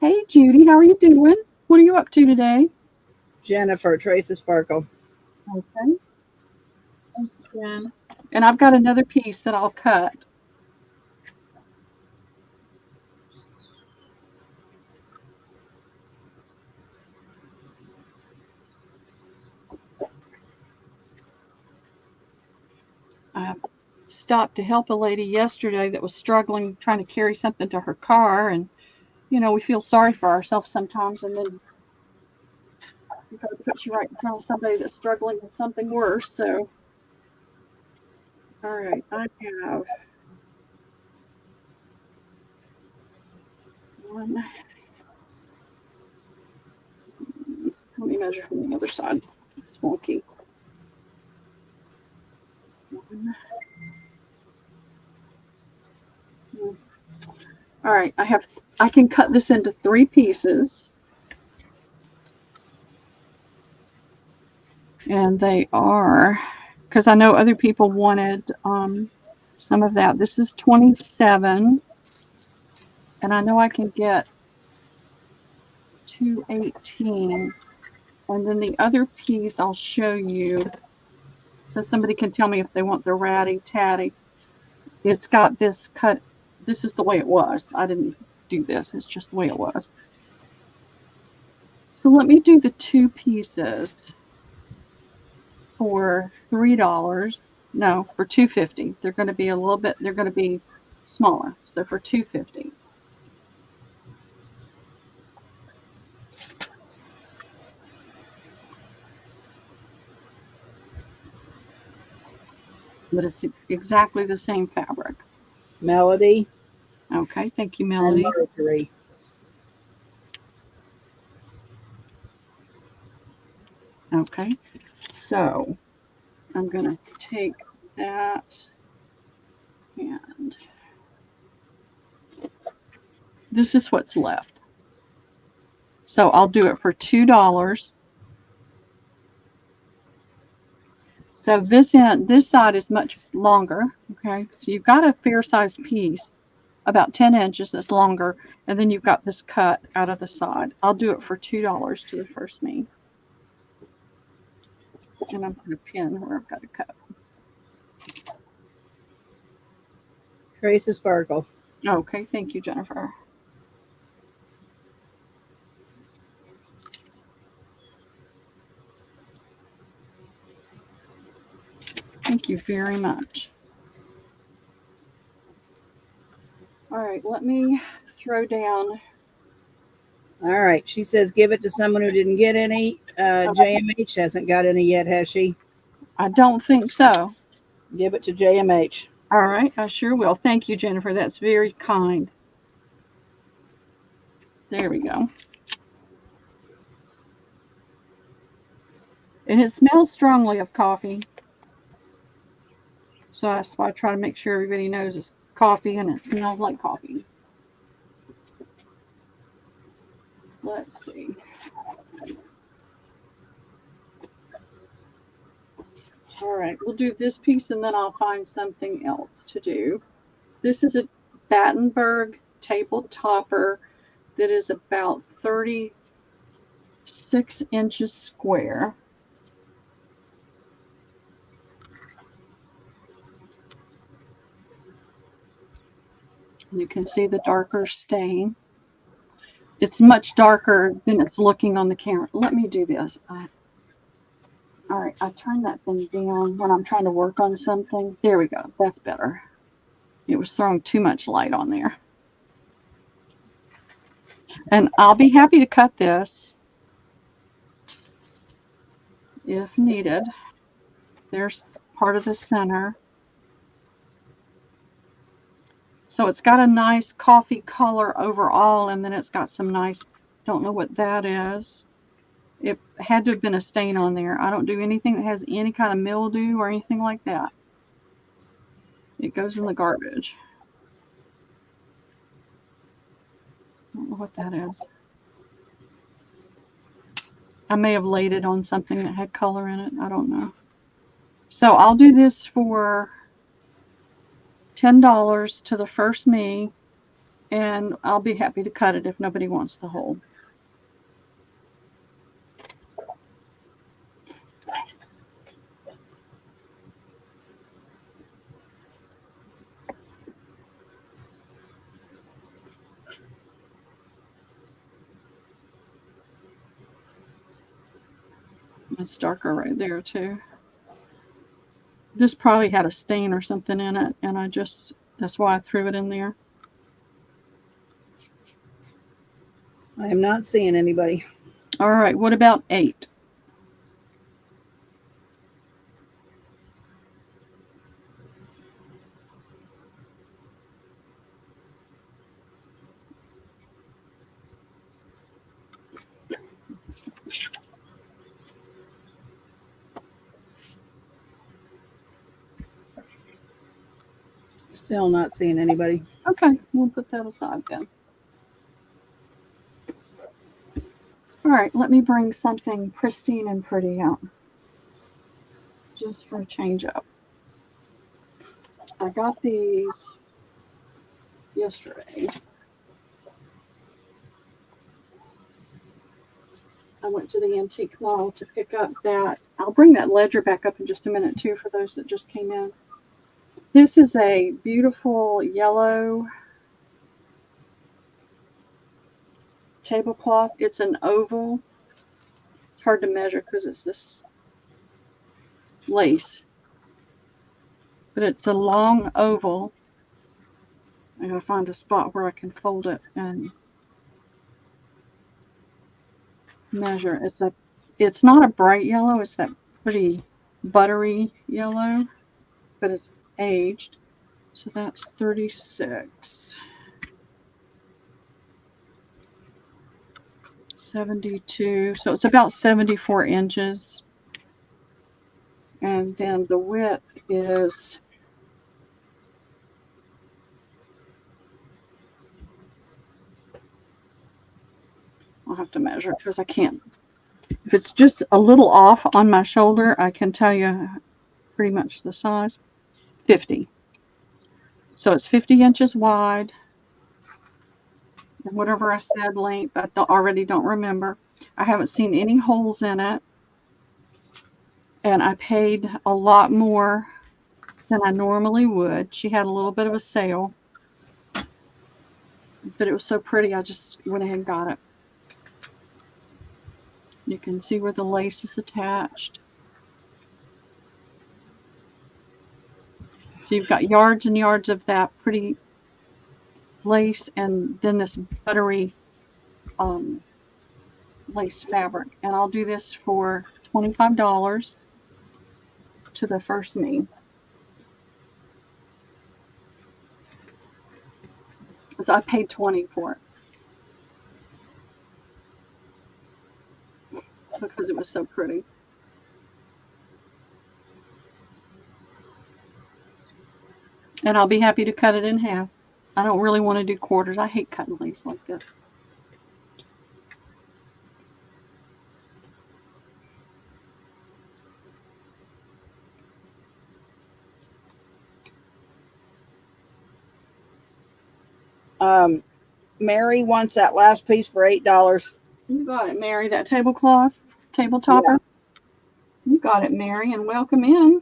Hey, Judy, how are you doing? What are you up to today?
Jennifer, Trace of Sparkle.
Okay. Thank you, Jen. And I've got another piece that I'll cut. I stopped to help a lady yesterday that was struggling trying to carry something to her car, and you know, we feel sorry for ourselves sometimes, and then it puts you right in front of somebody that's struggling with something worse. So, all right, I have one. Let me measure from the other side. It's wonky. One. All right, I can cut this into 3 pieces. And they are, because I know other people wanted some of that. This is 27, and I know I can get 218. And then the other piece I'll show you, so somebody can tell me if they want the ratty tatty. It's got this cut. This is the way it was. I didn't do this. It's just the way it was. So let me do the 2 pieces for $3. No, for $2.50. They're going to be a little bit. They're going to be smaller. So for $2.50. But it's exactly the same fabric.
Melody.
Okay, thank you, Melody.
And Mercury.
Okay, so I'm going to take that, and this is what's left. So I'll do it for $2. So this side is much longer. Okay, so you've got a fair sized piece, about 10 inches that's longer, and then you've got this cut out of the side. I'll do it for $2 to the first me. And I'm going to pin where I've got a cut.
Trace of Sparkle.
Okay, thank you, Jennifer. Thank you very much. All right, let me throw down.
All right. She says give it to someone who didn't get any. JMH hasn't got any yet, has she?
I don't think so.
Give it to JMH.
All right, I sure will. Thank you, Jennifer. That's very kind. There we go. And it smells strongly of coffee. So that's why I try to make sure everybody knows it's coffee and it smells like coffee. Let's see. All right, we'll do this piece and then I'll find something else to do. This is a Battenberg table topper that is about 36 inches square. You can see the darker stain. It's much darker than it's looking on the camera. Let me do this. All right, I turned that thing down when I'm trying to work on something. There we go. That's better. It was throwing too much light on there. And I'll be happy to cut this if needed. There's part of the center. So it's got a nice coffee color overall, and then it's got some nice, don't know what that is. It had to have been a stain on there. I don't do anything that has any kind of mildew or anything like that. It goes in the garbage. I don't know what that is. I may have laid it on something that had color in it. I don't know. So I'll do this for $10 to the first me, and I'll be happy to cut it if nobody wants the whole. It's darker right there too. This probably had a stain or something in it, and that's why I threw it in there.
I am not seeing anybody.
All right, what about 8?
Still not seeing anybody.
Okay, we'll put that aside then. All right, let me bring something pristine and pretty out, just for a change up. I got these yesterday. I went to the antique mall to pick up that. I'll bring that ledger back up in just a minute too for those that just came in. This is a beautiful yellow tablecloth. It's an oval. It's hard to measure because it's this lace. But it's a long oval. I gotta find a spot where I can fold it and measure. It's not a bright yellow, it's that pretty buttery yellow, but it's aged. So that's 36. 72. So it's about 74 inches. And then the width is I'll have to measure because I can't. If it's just a little off on my shoulder, I can tell you pretty much the size. 50. So it's 50 inches wide. And whatever I said length, I already don't remember. I haven't seen any holes in it. And I paid a lot more than I normally would. She had a little bit of a sale. But it was so pretty, I just went ahead and got it. You can see where the lace is attached. So you've got yards and yards of that pretty lace and then this buttery lace fabric. And I'll do this for $25 to the first me. Because I paid $20 for it. Because it was so pretty. And I'll be happy to cut it in half. I don't really want to do quarters. I hate cutting lace like this.
Mary wants that last piece for $8.
You got it, Mary. That tablecloth, table topper. Yeah. You got it, Mary, and welcome in.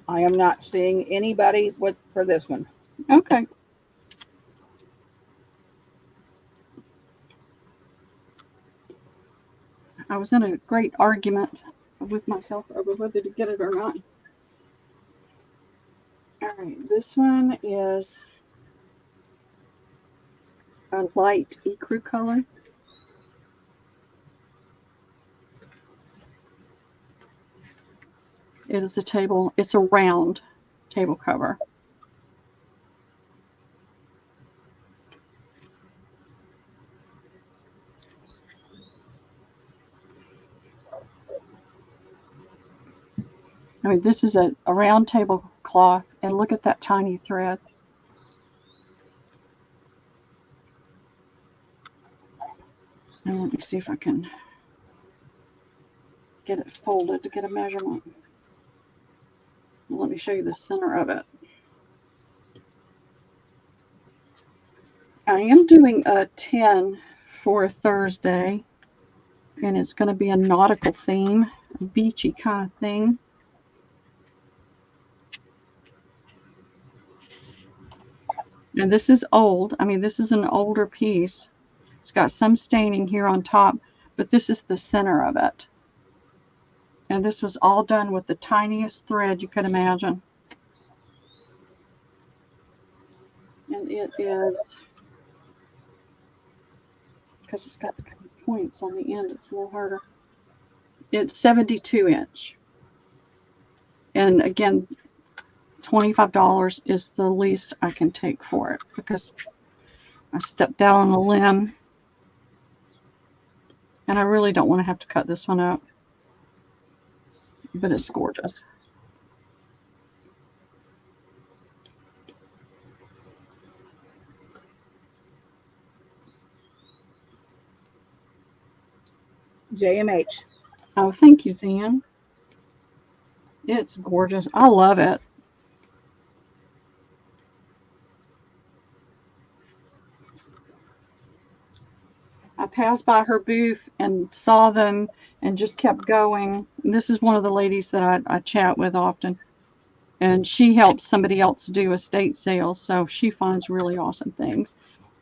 I am not seeing anybody for this one.
Okay. I was in a great argument with myself over whether to get it or not. All right, this one is a light ecru color. It is a table, it's a round table cover. I mean, this is a round tablecloth, and look at that tiny thread. And let me see if I can get it folded to get a measurement. Let me show you the center of it. I am doing a 10 for Thursday, and it's going to be a nautical theme, a beachy kind of thing. And this is old. I mean, this is an older piece. It's got some staining here on top, but this is the center of it. And this was all done with the tiniest thread you could imagine. And it is, because it's got points on the end, it's a little harder. It's 72 inch. And again, $25 is the least I can take for it because I stepped down on a limb. And I really don't want to have to cut this one up. But it's gorgeous.
JMH.
Oh, thank you, Zan. It's gorgeous. I love it. I passed by her booth and saw them and just kept going. And this is one of the ladies that I chat with often. And she helps somebody else do estate sales, so she finds really awesome things.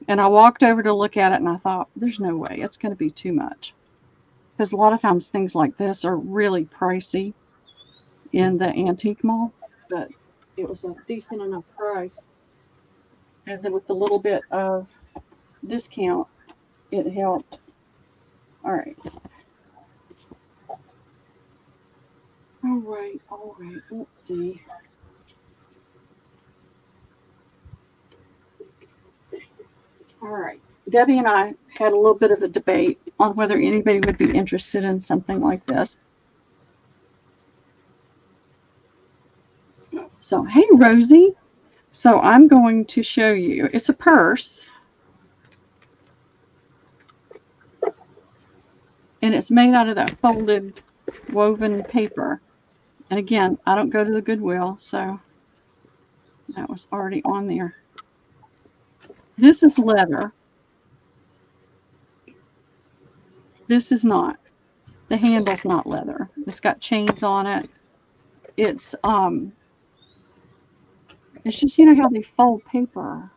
And I walked over to look at it, and I thought, there's no way. It's going to be too much. Because a lot of times things like this are really pricey in the antique mall. But it was a decent enough price. And then with a little bit of discount, it helped. All right. All right. Let's see. All right. Debbie and I had a little bit of a debate on whether anybody would be interested in something like this. So, hey, Rosie. So I'm going to show you. It's a purse. And it's made out of that folded woven paper. And again, I don't go to the Goodwill, so that was already on there. This is leather. This is not. The handle's not leather. It's got chains on it. It's just, you know how they fold paper.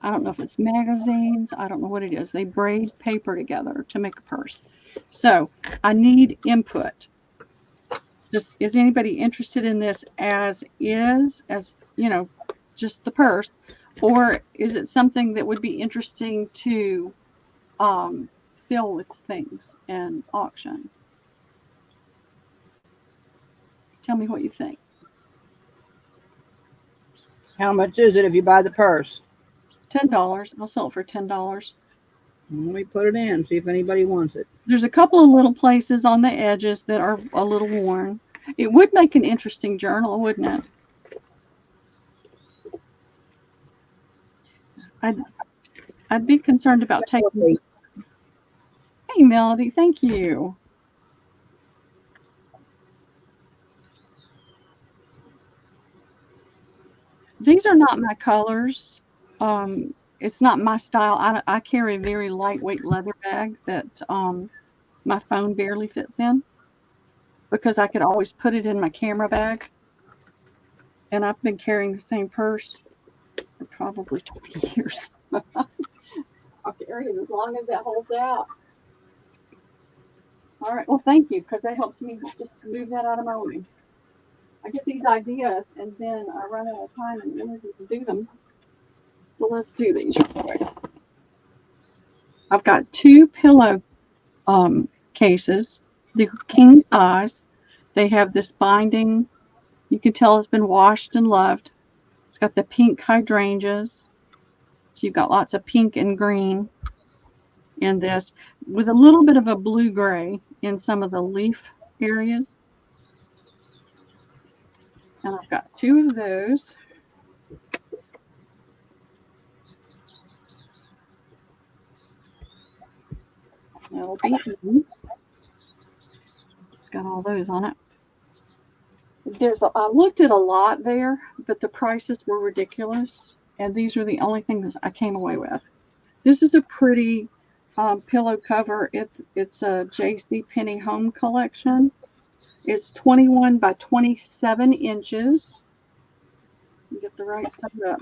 I don't know if it's magazines. I don't know what it is. They braid paper together to make a purse. So I need input. Just, is anybody interested in this as is, as, you know, just the purse? Or is it something that would be interesting to fill with things and auction? Tell me what you think.
How much is it if you buy the purse?
$10. I'll sell it for $10.
Let me put it in, see if anybody wants it.
There's a couple of little places on the edges that are a little worn. It would make an interesting journal, wouldn't it? I'd be concerned about taking. Hey, Melody, thank you. These are not my colors. It's not my style. I carry a very lightweight leather bag that my phone barely fits in because I could always put it in my camera bag. And I've been carrying the same purse for probably 20 years. I'll carry it as long as that holds out. All right. Well, thank you, because that helps me just move that out of my way. I get these ideas, and then I run out of time and energy to do them. So let's do these real quick. I've got 2 pillow cases. They're king size. They have this binding. You can tell it's been washed and loved. It's got the pink hydrangeas. So you've got lots of pink and green in this, with a little bit of a blue-gray in some of the leaf areas. And I've got 2 of those. That'll be easy. It's got all those on it. I looked at a lot there, but the prices were ridiculous. And these are the only things I came away with. This is a pretty pillow cover. It's a J.C. Penney Home Collection. It's 21 by 27 inches. Get the right side up.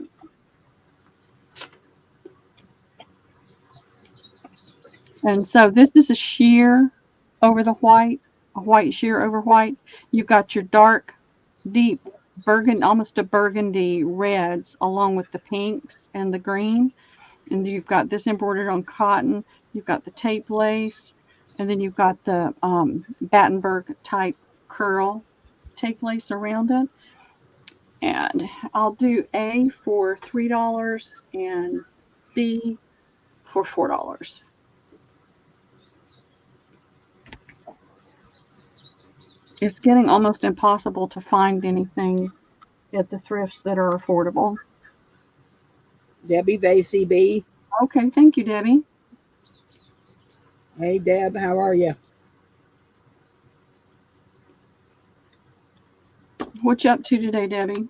And so this is a sheer over the white, a white sheer over white. You've got your dark, deep burgundy, almost a burgundy reds, along with the pinks and the green. And you've got this embroidered on cotton. You've got the tape lace, and then you've got the Battenberg type curl tape lace around it. And I'll do A for $3 and B for $4. It's getting almost impossible to find anything at the thrifts that are affordable.
Debbie Vasey B.
Okay, thank you, Debbie.
Hey, Deb, how are you?
What you up to today, Debbie?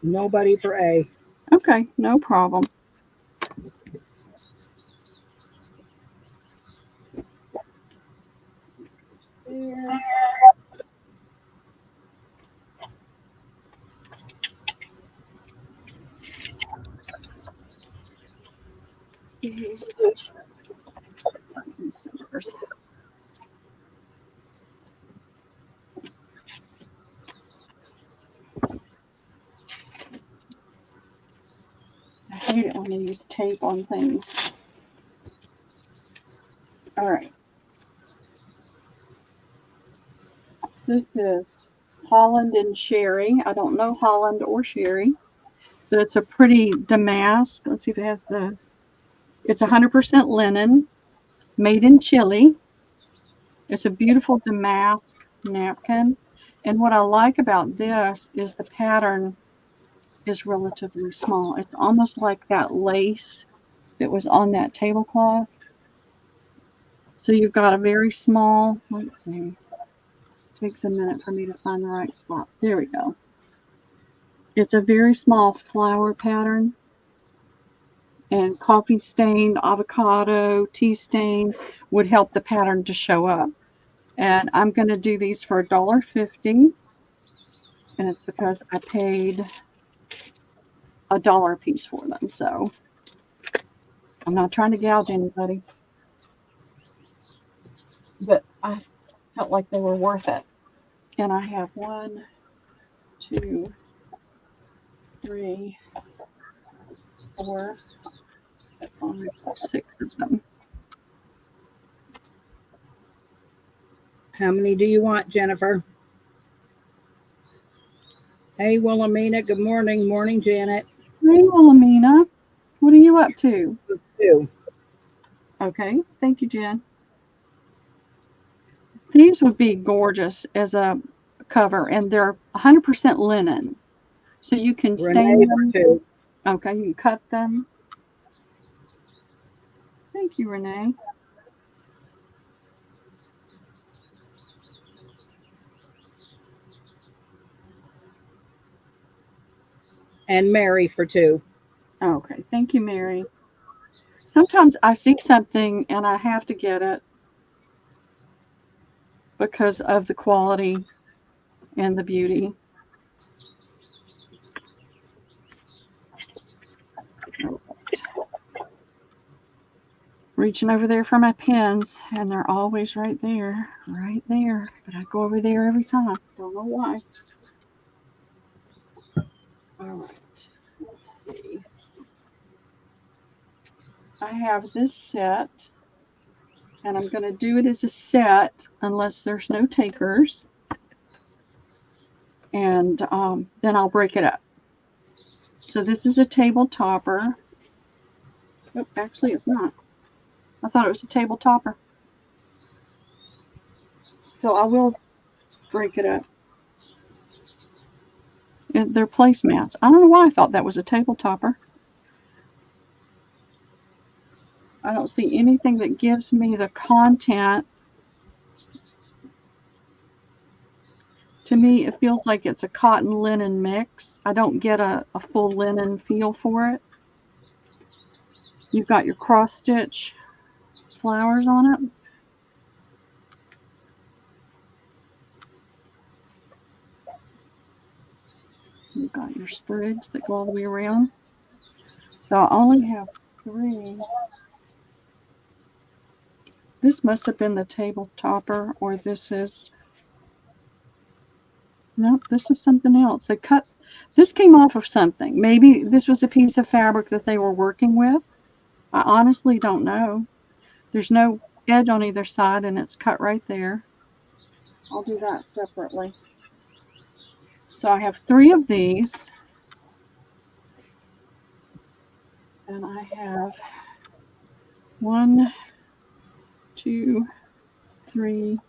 Nobody for A.
Okay, no problem. There. I hate it when they use tape on things. All right. This is Holland and Sherry. I don't know Holland or Sherry, but it's a pretty damask. Let's see if it has it's 100% linen, made in Chile. It's a beautiful damask napkin. And what I like about this is the pattern is relatively small. It's almost like that lace that was on that tablecloth. So you've got a very small, let's see, it takes a minute for me to find the right spot. There we go. It's a very small flower pattern. And coffee stain, avocado, tea stain would help the pattern to show up. And I'm going to do these for $1.50. And it's because I paid $1 a piece for them. So I'm not trying to gouge anybody. But I felt like they were worth it. And I have 1, 2, 3, 4, 5, 6 of them.
How many do you want, Jennifer? Hey, Wilhelmina. Good morning. Morning, Janet.
Hey, Wilhelmina. What are you up to?
2.
Okay. Thank you, Jen. These would be gorgeous as a cover, and they're 100% linen. So you can stain
Renee
them.
for 2.
Okay, you can cut them. Thank you, Renee.
And Mary for 2.
Okay, thank you, Mary. Sometimes I see something and I have to get it because of the quality and the beauty. Reaching over there for my pens, and they're always right there. But I go over there every time. Don't know why. All right, let's see. I have this set, and I'm going to do it as a set unless there's no takers. And then I'll break it up. So this is a table topper. Oh, actually, it's not. I thought it was a table topper. So I will break it up. And they're placemats. I don't know why I thought that was a table topper. I don't see anything that gives me the content. To me, it feels like it's a cotton linen mix. I don't get a full linen feel for it. You've got your cross stitch flowers on it. You've got your sprigs that go all the way around. So I only have 3. This must have been the table topper, or this is, nope, this is something else. They cut, this came off of something. Maybe this was a piece of fabric that they were working with. I honestly don't know. There's no edge on either side, and it's cut right there. I'll do that separately. So I have 3 of these, and I have 1, 2, 3,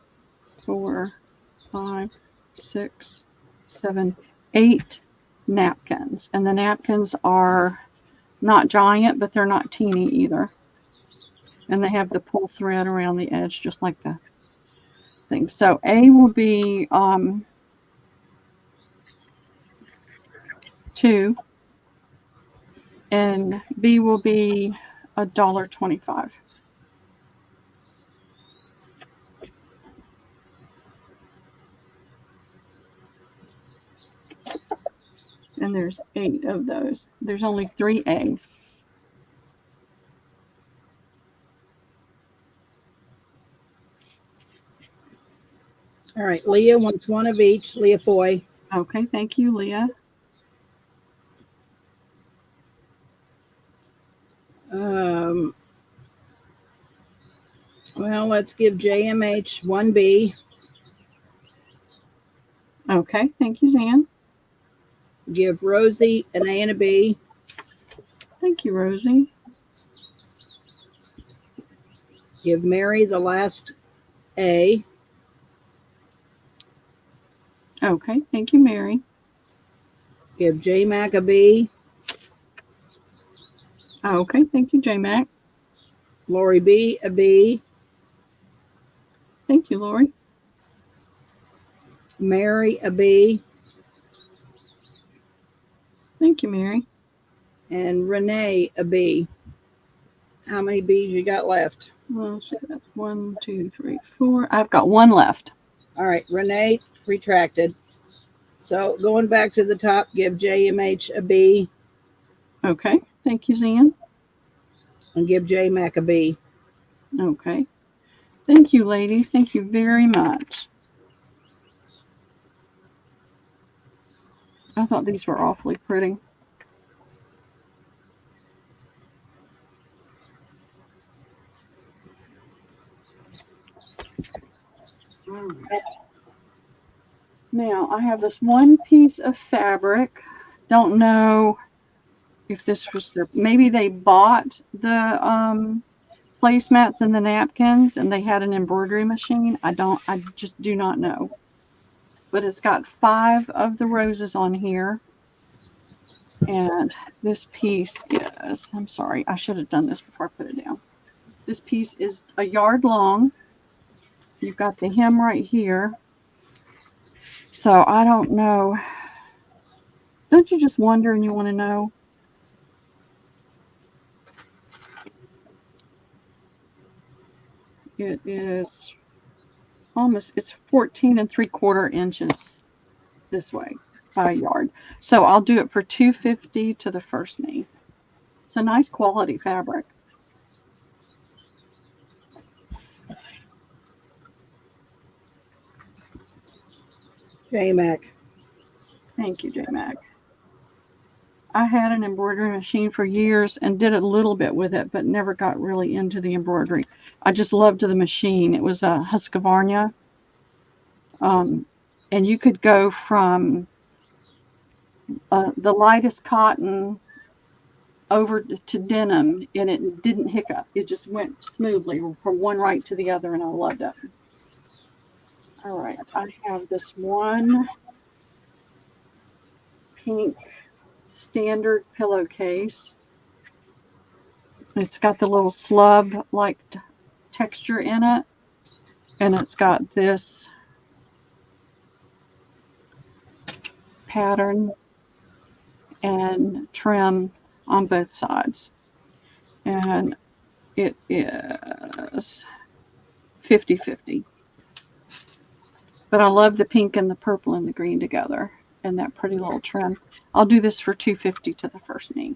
4, 5, 6, 7, 8 napkins. And the napkins are not giant, but they're not teeny either. And they have the pull thread around the edge, just like the thing. So A will be 2, and B will be $1.25. And there's 8 of those. There's only 3A.
All right, Leah wants 1 of each. Leah Foy.
Okay, thank you, Leah.
Well, let's give JMH 1B.
Okay, thank you, Zan.
Give Rosie an A and a B.
Thank you, Rosie.
Give Mary the last A.
Okay, thank you, Mary.
Give J Mac a B.
Okay, thank you, J Mac.
Lori B a B.
Thank you, Lori.
Mary a B.
Thank you, Mary.
And Renee a B. How many B's you got left?
Well, so that's 1, 2, 3, 4. I've got 1 left.
All right, Renee retracted. So going back to the top, give JMH a B.
Okay, thank you, Zan.
And give J Mac a B.
Okay. Thank you, ladies. Thank you very much. I thought these were awfully pretty. Now, I have this one piece of fabric. Don't know if this was their, maybe they bought the placemats in the napkins, and they had an embroidery machine. I just do not know. But it's got 5 of the roses on here. And this piece is, I'm sorry, I should have done this before I put it down. This piece is a yard long. You've got the hem right here. So I don't know. Don't you just wonder and you want to know? It is almost, it's 14 3/4 inches this way by a yard. So I'll do it for $250 to the first knee. It's a nice quality fabric.
J-Mac.
Thank you, J-Mac. I had an embroidery machine for years and did a little bit with it, but never got really into the embroidery. I just loved the machine. It was a Husqvarna. And you could go from the lightest cotton over to denim, and it didn't hiccup. It just went smoothly from one right to the other, and I loved it. All right, I have this one pink standard pillowcase. It's got the little slub-like texture in it, and it's got this pattern and trim on both sides, and it is 50-50. But I love the pink and the purple and the green together and that pretty little trim. I'll do this for $250 to the first knee.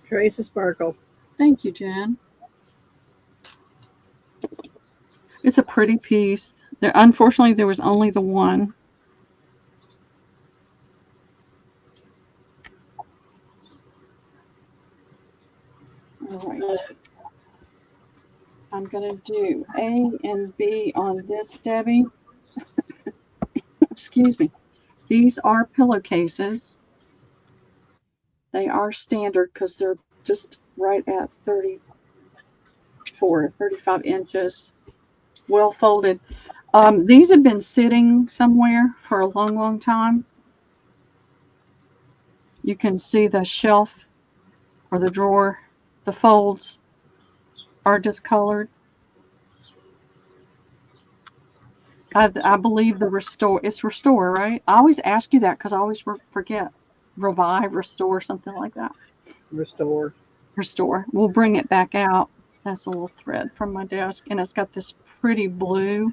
Trace of sparkle.
Thank you, Jen. It's a pretty piece. Unfortunately, there was only the one. All right. I'm going to do A and B on this, Debbie. Excuse me. These are pillowcases. They are standard because they're just right at 35 inches. Well folded. These have been sitting somewhere for a long, long time. You can see the shelf or the drawer. The folds are discolored. I believe the it's restore, right? I always ask you that because I always forget. Revive, restore, something like that.
Restore.
We'll bring it back out. That's a little thread from my desk, and it's got this pretty blue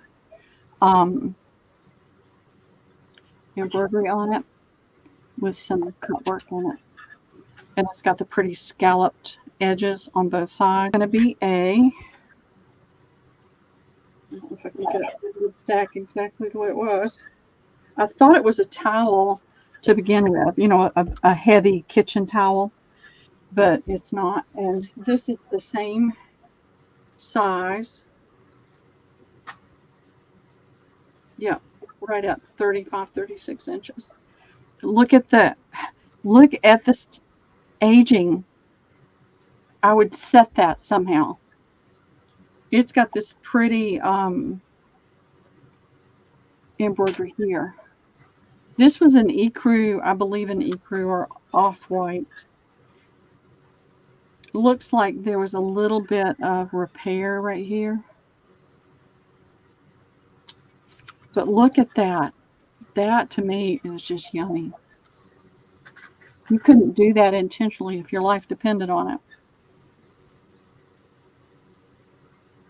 embroidery on it with some cut work in it, and it's got the pretty scalloped edges on both sides. It's going to be A. I don't know if I can get it exactly the way it was. I thought it was a towel to begin with, a heavy kitchen towel, but it's not. And this is the same size. Yeah, right at 35-36 inches. Look at this aging. I would set that somehow. It's got this pretty embroidery here. This was an ecru, I believe an ecru or off-white. Looks like there was a little bit of repair right here. But look at that. That to me is just yummy. You couldn't do that intentionally if your life depended on it.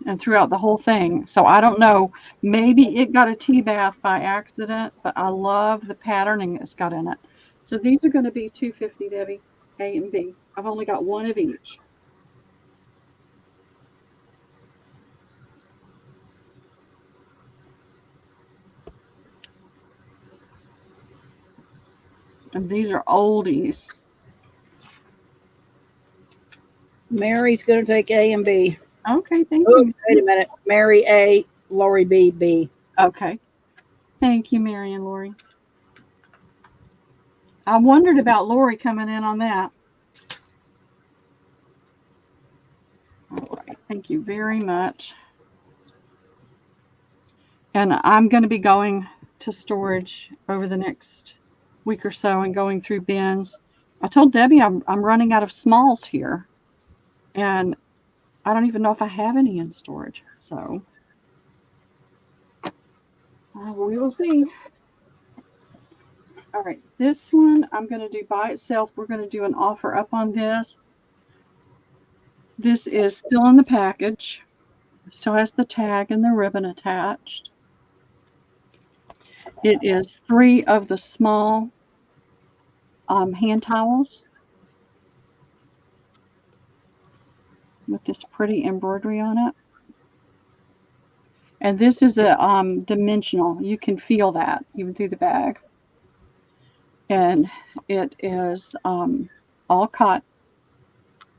And throughout the whole thing. So I don't know. Maybe it got a tea bath by accident, but I love the patterning it's got in it. So these are going to be $250, Debbie, A and B. I've only got one of each. And these are oldies.
Mary's going to take A and B.
Okay, thank you.
Wait a minute. Mary A, Lori B, B.
Okay. Thank you, Mary and Lori. I wondered about Lori coming in on that. All right. Thank you very much. And I'm going to be going to storage over the next week or so and going through bins. I told Debbie I'm running out of smalls here. And I don't even know if I have any in storage. So we will see. All right, this one I'm going to do by itself. We're going to do an offer up on this. This is still in the package. It still has the tag and the ribbon attached. It is 3 of the small hand towels with this pretty embroidery on it. And this is a dimensional. You can feel that even through the bag. And it is all cotton,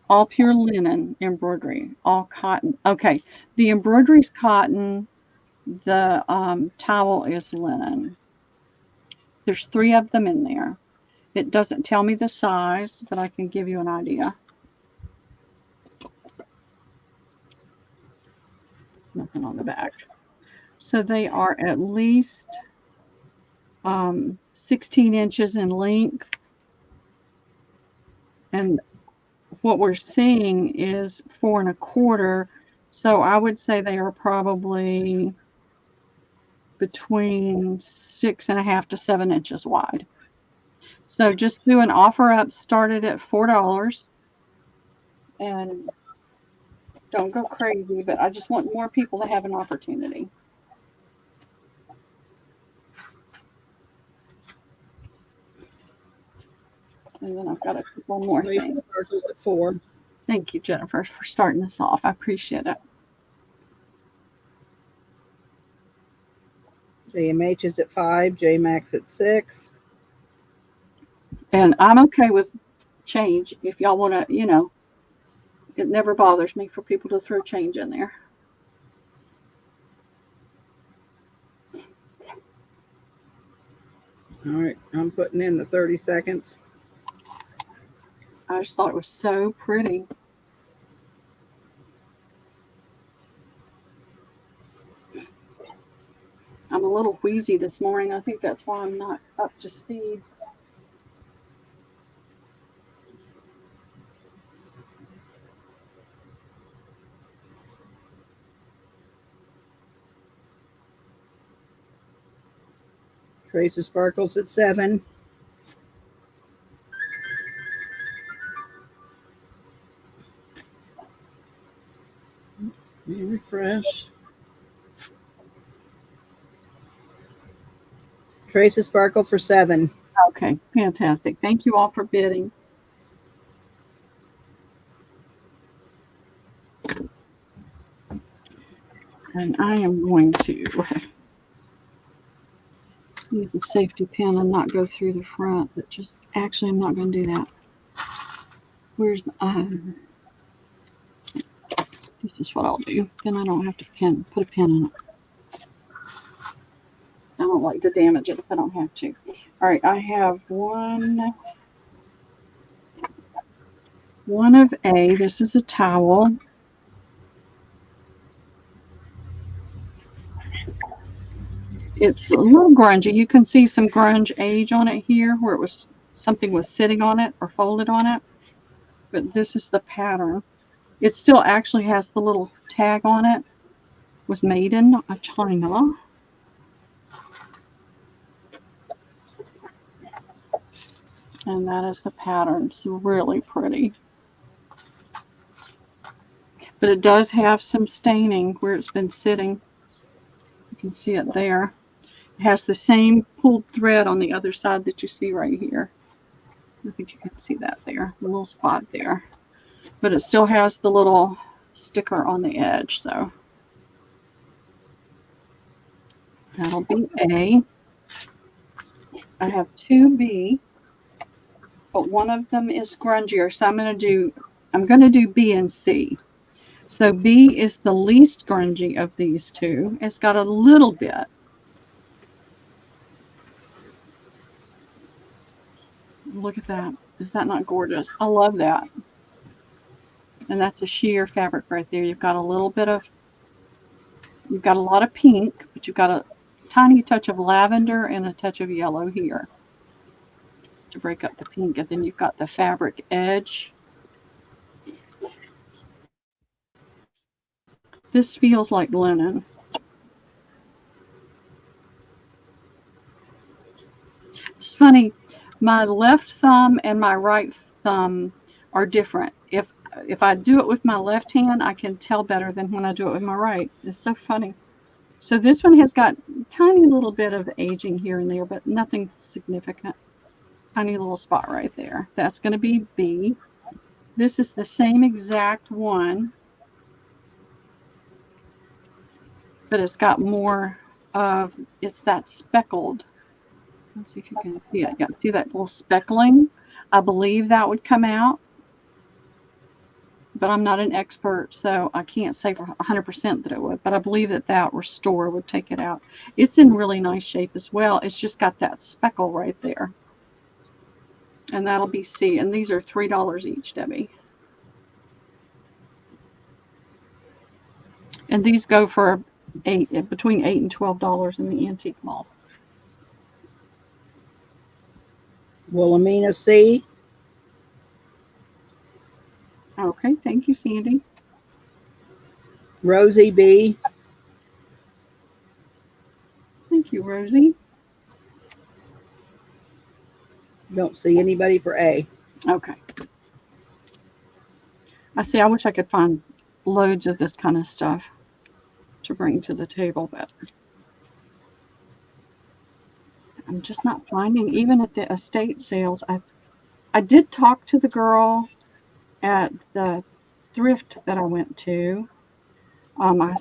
all pure linen embroidery, all cotton. Okay, the embroidery's cotton, the towel is linen. There's 3 of them in there. It doesn't tell me the size, but I can give you an idea. Nothing on the back. So they are at least 16 inches in length. And what we're seeing is 4 1/4. So I would say they are probably between 6.5 to 7 inches wide. So just do an offer up, started at $4. And don't go crazy, but I just want more people to have an opportunity. And then I've got a couple more things.
At 4.
Thank you, Jennifer, for starting this off. I appreciate it.
JMH is at 5, JMax at 6.
And I'm okay with change if y'all want to, you know, it never bothers me for people to throw change in there.
All right, I'm putting in the 30 seconds.
I just thought it was so pretty. I'm a little wheezy this morning. I think that's why I'm not up to speed.
Trace of Sparkles at 7. Let me refresh. Trace of Sparkle for 7.
Okay, fantastic. Thank you all for bidding. And I am going to use the safety pin and not go through the front, but just actually I'm not going to do that. Where's this is what I'll do. Then I don't have to put a pin in it. I don't like to damage it if I don't have to. All right, I have one of A. This is a towel. It's a little grungy. You can see some grunge age on it here where it was something was sitting on it or folded on it. But this is the pattern. It still actually has the little tag on it. Was made in China. And that is the pattern. It's really pretty. But it does have some staining where it's been sitting. You can see it there. It has the same pulled thread on the other side that you see right here. I think you can see that there, the little spot there. But it still has the little sticker on the edge, so that'll be A. I have 2B, but one of them is grungier, so I'm gonna do B and C. So B is the least grungy of these two. It's got a little bit Look at that. Is that not gorgeous? I love that. And that's a sheer fabric right there. You've got a lot of pink, but you've got a tiny touch of lavender and a touch of yellow here to break up the pink. And then you've got the fabric edge. This feels like linen. It's funny, my left thumb and my right thumb are different. If I do it with my left hand, I can tell better than when I do it with my right. It's so funny. So this one has got a tiny little bit of aging here and there, but nothing significant. Tiny little spot right there. That's going to be B. This is the same exact one, but it's got more of, it's that speckled. Let's see if you can see it. Yeah, see that little speckling? I believe that would come out, but I'm not an expert, so I can't say for 100% that it would, but I believe that restore would take it out. It's in really nice shape as well. It's just got that speckle right there. And that'll be C. And these are $3 each, Debbie. And these go for between $8 and $12 in the antique mall.
Wilhelmina C.
Okay, thank you, Sandy.
Rosie B.
Thank you, Rosie.
Don't see anybody for A.
Okay. I wish I could find loads of this kind of stuff to bring to the table, but I'm just not finding, even at the estate sales. I did talk to the girl at the thrift that I went to. I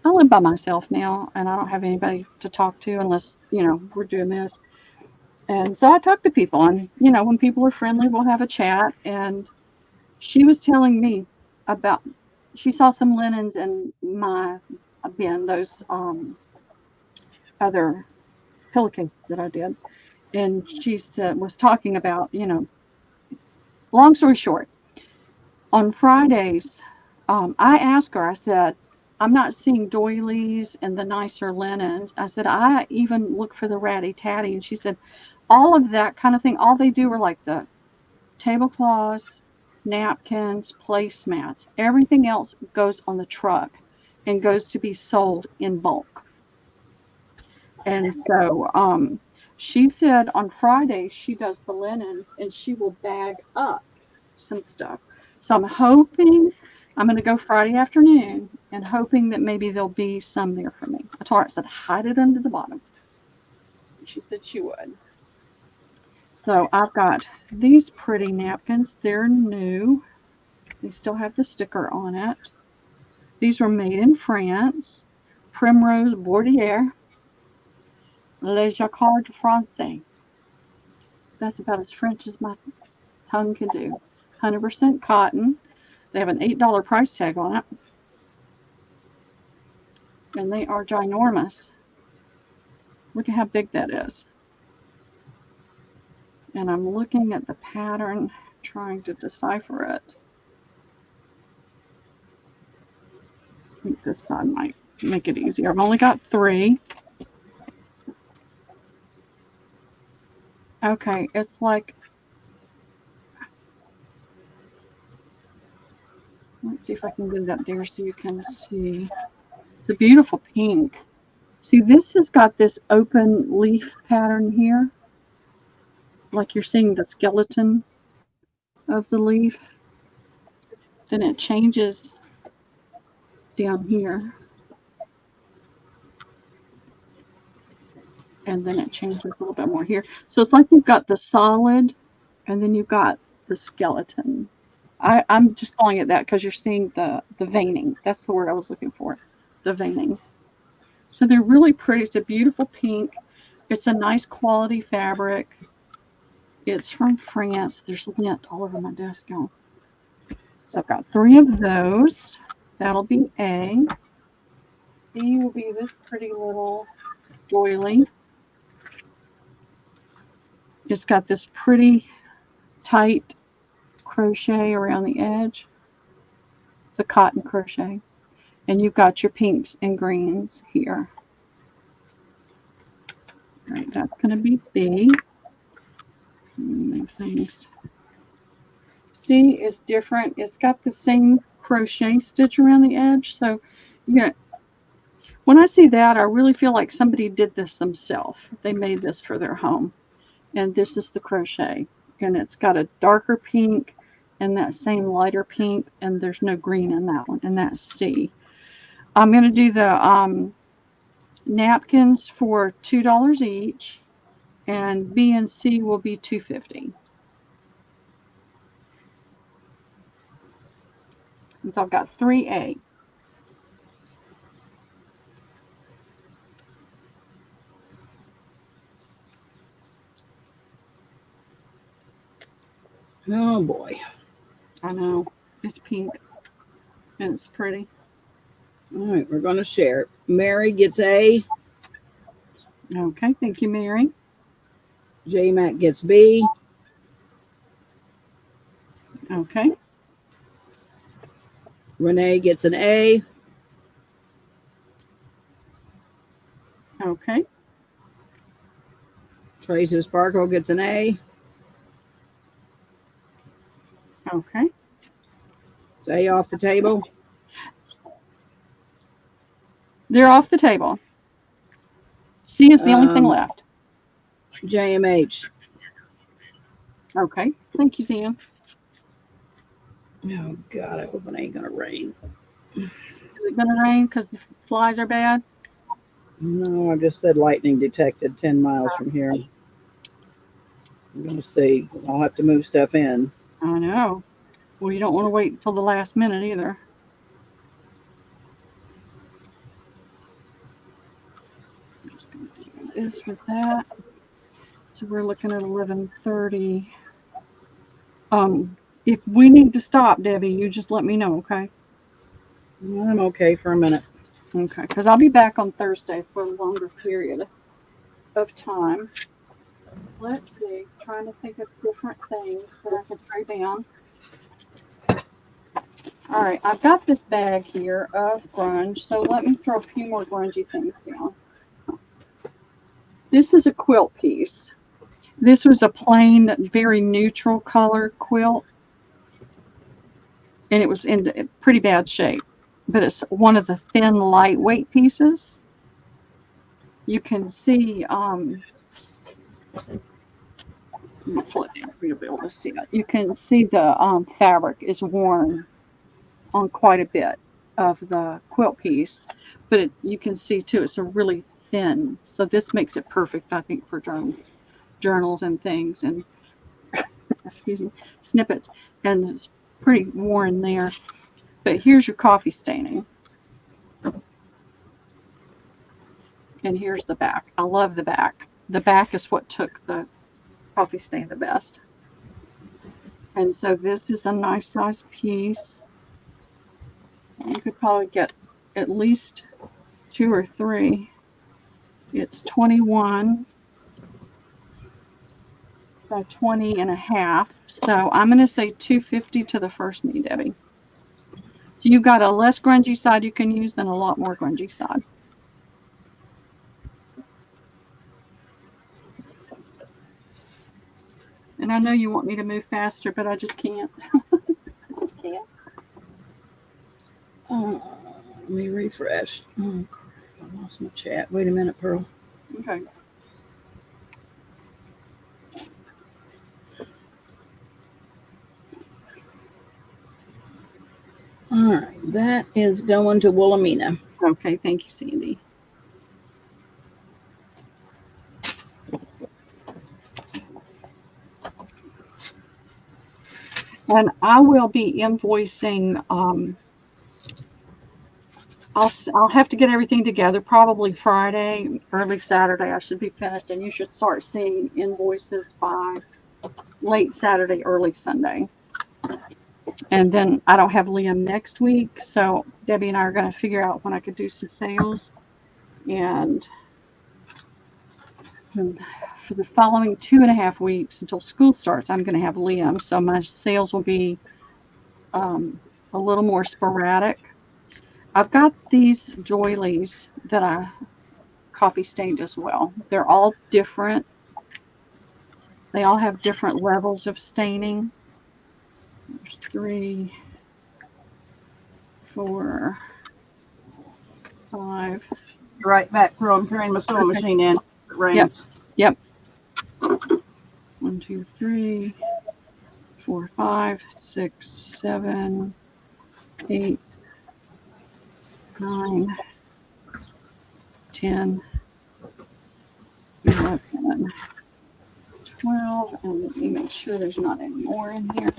live by myself now, and I don't have anybody to talk to unless, we're doing this. And so I talk to people, and, when people are friendly, we'll have a chat. And she was telling me about, she saw some linens in my bin, those other pillowcases that I did. And she was talking about, long story short, on Fridays, I asked her, I said, I'm not seeing doilies and the nicer linens. I said, I even look for the ratty tatty. And she said, all of that kind of thing, all they do are like the tablecloths, napkins, placemats. Everything else goes on the truck and goes to be sold in bulk. And so she said on Friday she does the linens and she will bag up some stuff. So I'm hoping I'm going to go Friday afternoon and hoping that maybe there'll be some there for me. I told her, I said, hide it under the bottom. She said she would. So I've got these pretty napkins. They're new. They still have the sticker on it. These were made in France. Primrose Bordier. Les Jacquard Francais. That's about as French as my tongue can do. 100% cotton. They have an $8 price tag on it. And they are ginormous. Look at how big that is. And I'm looking at the pattern, trying to decipher it. I think this side might make it easier. I've only got 3. Okay, it's like, let's see if I can get it up there so you can see. It's a beautiful pink. See, this has got this open leaf pattern here. Like you're seeing the skeleton of the leaf. Then it changes down here. And then it changes a little bit more here. So it's like you've got the solid and then you've got the skeleton. I'm just calling it that because you're seeing the veining. That's the word I was looking for, the veining. So they're really pretty. It's a beautiful pink. It's a nice quality fabric. It's from France. There's lint all over my desk now. So I've got 3 of those. That'll be A. B will be this pretty little doily. It's got this pretty tight crochet around the edge. It's a cotton crochet. And you've got your pinks and greens here. All right, that's going to be B. Move things. C is different. It's got the same crochet stitch around the edge. So, yeah, when I see that, I really feel like somebody did this themselves. They made this for their home. And this is the crochet. And it's got a darker pink and that same lighter pink. And there's no green in that one. And that's C. I'm going to do the napkins for $2 each. And B and C will be $2.50. And so I've got 3A.
Oh boy.
I know. It's pink. And it's pretty.
All right, we're going to share. Mary gets A.
Okay, thank you, Mary.
J Mac gets B.
Okay.
Renee gets an A.
Okay.
Tracy Sparkle gets an A.
Okay.
Is A off the table?
They're off the table. C is the only thing left.
JMH.
Okay. Thank you, Zan.
Oh, God, I hope it ain't going to rain.
Is it going to rain because the flies are bad?
No, I just said lightning detected 10 miles from here. I'm going to see. I'll have to move stuff in.
I know. Well, you don't want to wait until the last minute either. I'm just going to do this with that. So we're looking at 11:30. If we need to stop, Debbie, you just let me know, okay?
I'm okay for a minute.
Okay, because I'll be back on Thursday for a longer period of time. Let's see, trying to think of different things that I could throw down. All right, I've got this bag here of grunge, so let me throw a few more grungy things down. This is a quilt piece. This was a plain, very neutral color quilt, and it was in pretty bad shape, but it's one of the thin, lightweight pieces. You can see, let me pull it down for you to be able to see it. You can see the fabric is worn on quite a bit of the quilt piece, but you can see too it's a really thin, so this makes it perfect, I think, for journals and things, and excuse me, snippets, and it's pretty worn there. But here's your coffee staining, and here's the back. I love the back. The back is what took the coffee stain the best. And so this is a nice size piece. You could probably get at least 2 or 3. It's 21 by 20 and a half. So I'm going to say $2.50 to the first me, Debbie. So you've got a less grungy side you can use and a lot more grungy side. And I know you want me to move faster, but I just can't. I just can't.
Let me refresh. Oh, crap, I lost my chat. Wait a minute, Pearl.
Okay.
All right, that is going to Wilhelmina.
Okay, thank you, Sandy. And I will be invoicing. I'll have to get everything together. Probably Friday, early Saturday. I should be finished, and you should start seeing invoices by late Saturday, early Sunday. And then I don't have Liam next week, so Debbie and I are going to figure out when I could do some sales. And for the following 2.5 weeks until school starts, I'm going to have Liam. So my sales will be a little more sporadic. I've got these doilies that I coffee stained as well. They're all different. They all have different levels of staining. There's 3, 4, 5.
Right back, Pearl. I'm carrying my sewing machine in. It rains.
Yep. 1, 2, 3, 4, 5, 6, 7, 8, 9, 10, 11, 12, and let me make sure there's not any more in here.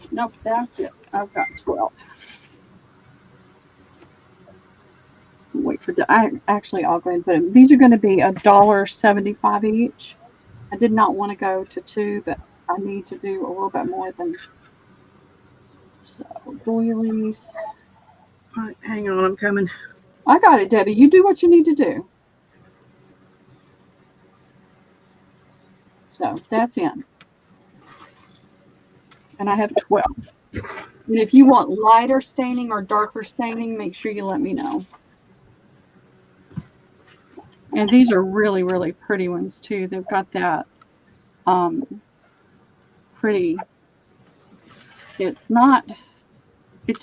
Nope, that's it. I've got 12. Wait for the. I'll go ahead and put them. These are going to be $1.75 each. I did not want to go to 2, but I need to do a little bit more than. So doilies.
All right, hang on, I'm coming.
I got it, Debbie. You do what you need to do. So that's in. And I have 12. And if you want lighter staining or darker staining, make sure you let me know. And these are really, really pretty ones too. They've got that pretty, it's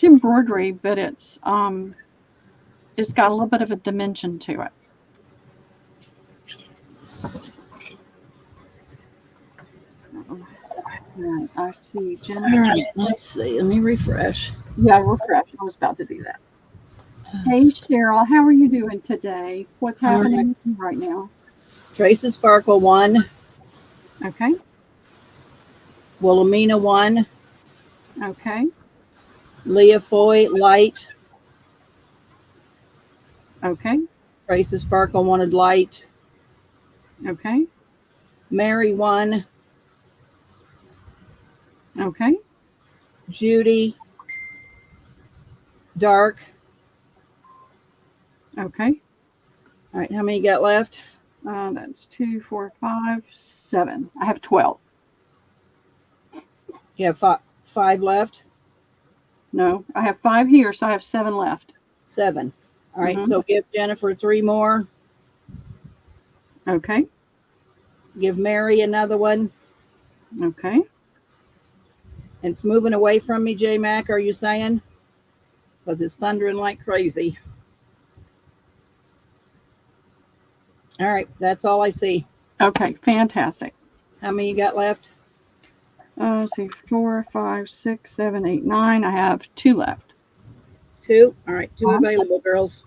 embroidery, but it's got a little bit of a dimension to it. Right, I see.
All right, let's see. Let me refresh.
Yeah, refresh. I was about to do that. Hey, Cheryl, how are you doing today? What's happening right now?
Trace and Sparkle 1.
Okay.
Wilhelmina 1.
Okay.
Leah Foy Light.
Okay.
Trace and Sparkle wanted light.
Okay.
Mary 1.
Okay.
Judy Dark.
Okay.
All right, how many you got left?
That's 2, 4, 5, 7. I have 12.
You have 5 left?
No, I have 5 here, so I have 7 left.
7. All right, so give Jennifer 3 more.
Okay.
Give Mary another one.
Okay.
It's moving away from me, J Mac, are you saying? Because it's thundering like crazy. All right, that's all I see.
Okay, fantastic.
How many you got left?
Let's see, 4, 5, 6, 7, 8, 9. I have 2 left.
2? All right, 2 available, girls.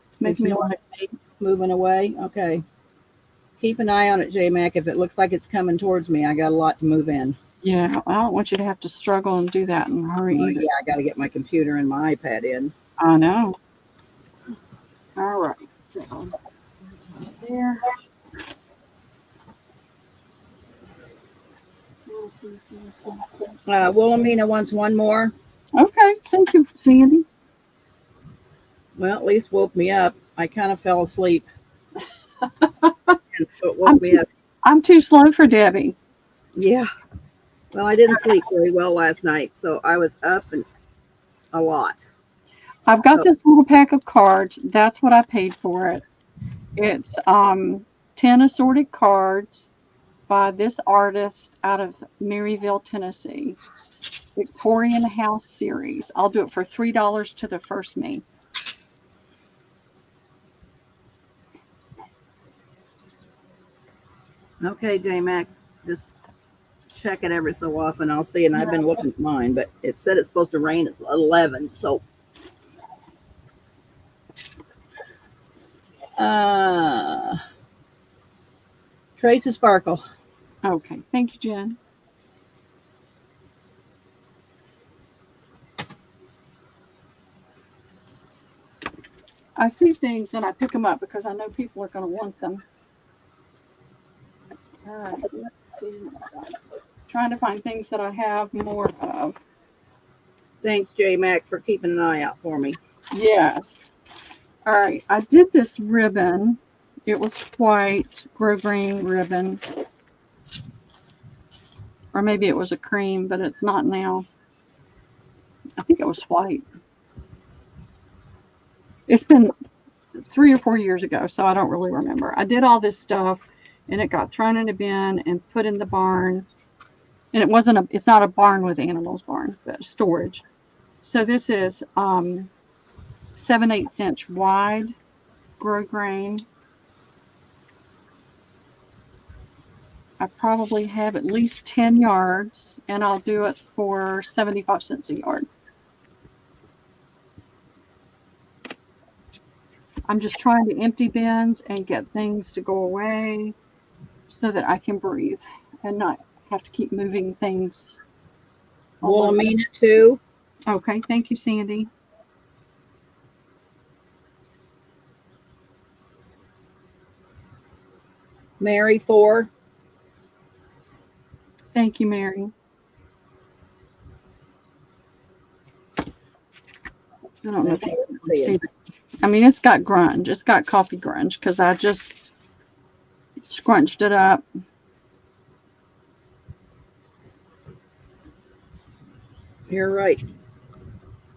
It's making me like
moving away. Okay. Keep an eye on it, J Mac. If it looks like it's coming towards me, I got a lot to move in.
Yeah, I don't want you to have to struggle and do that in a hurry either.
Yeah, I got to get my computer and my iPad in.
I know. All right. So there.
Wilhelmina wants 1 more.
Okay. Thank you, Sandy.
Well, at least woke me up. I kind of fell asleep. It woke me up.
I'm too slow for Debbie.
Yeah. Well, I didn't sleep very well last night, so I was up and a lot.
I've got this little pack of cards. That's what I paid for it. It's 10 assorted cards by this artist out of Maryville, Tennessee. Victorian House series. I'll do it for $3 to the first me.
Okay, J Mac, just check it every so often. I'll see, and I've been looking at mine, but it said it's supposed to rain at 11, so. Trace and Sparkle.
Okay, thank you, Jen. I see things and I pick them up because I know people are going to want them. All right, let's see. Trying to find things that I have more of.
Thanks, J Mac, for keeping an eye out for me.
Yes. All right, I did this ribbon. It was white, grosgrain ribbon. Or maybe it was a cream, but it's not now. I think it was white. It's been 3 or 4 years ago, so I don't really remember. I did all this stuff, and it got thrown in a bin and put in the barn. And it's not a barn with animals barn, but storage. So this is 7/8 inch wide grosgrain. I probably have at least 10 yards, and I'll do it for 75 cents a yard. I'm just trying to empty bins and get things to go away so that I can breathe and not have to keep moving things.
Wilhelmina too.
Okay, thank you, Sandy.
Mary 4.
Thank you, Mary. I don't know if you can see that. I mean, it's got grunge. It's got coffee grunge because I just scrunched it up.
You're right.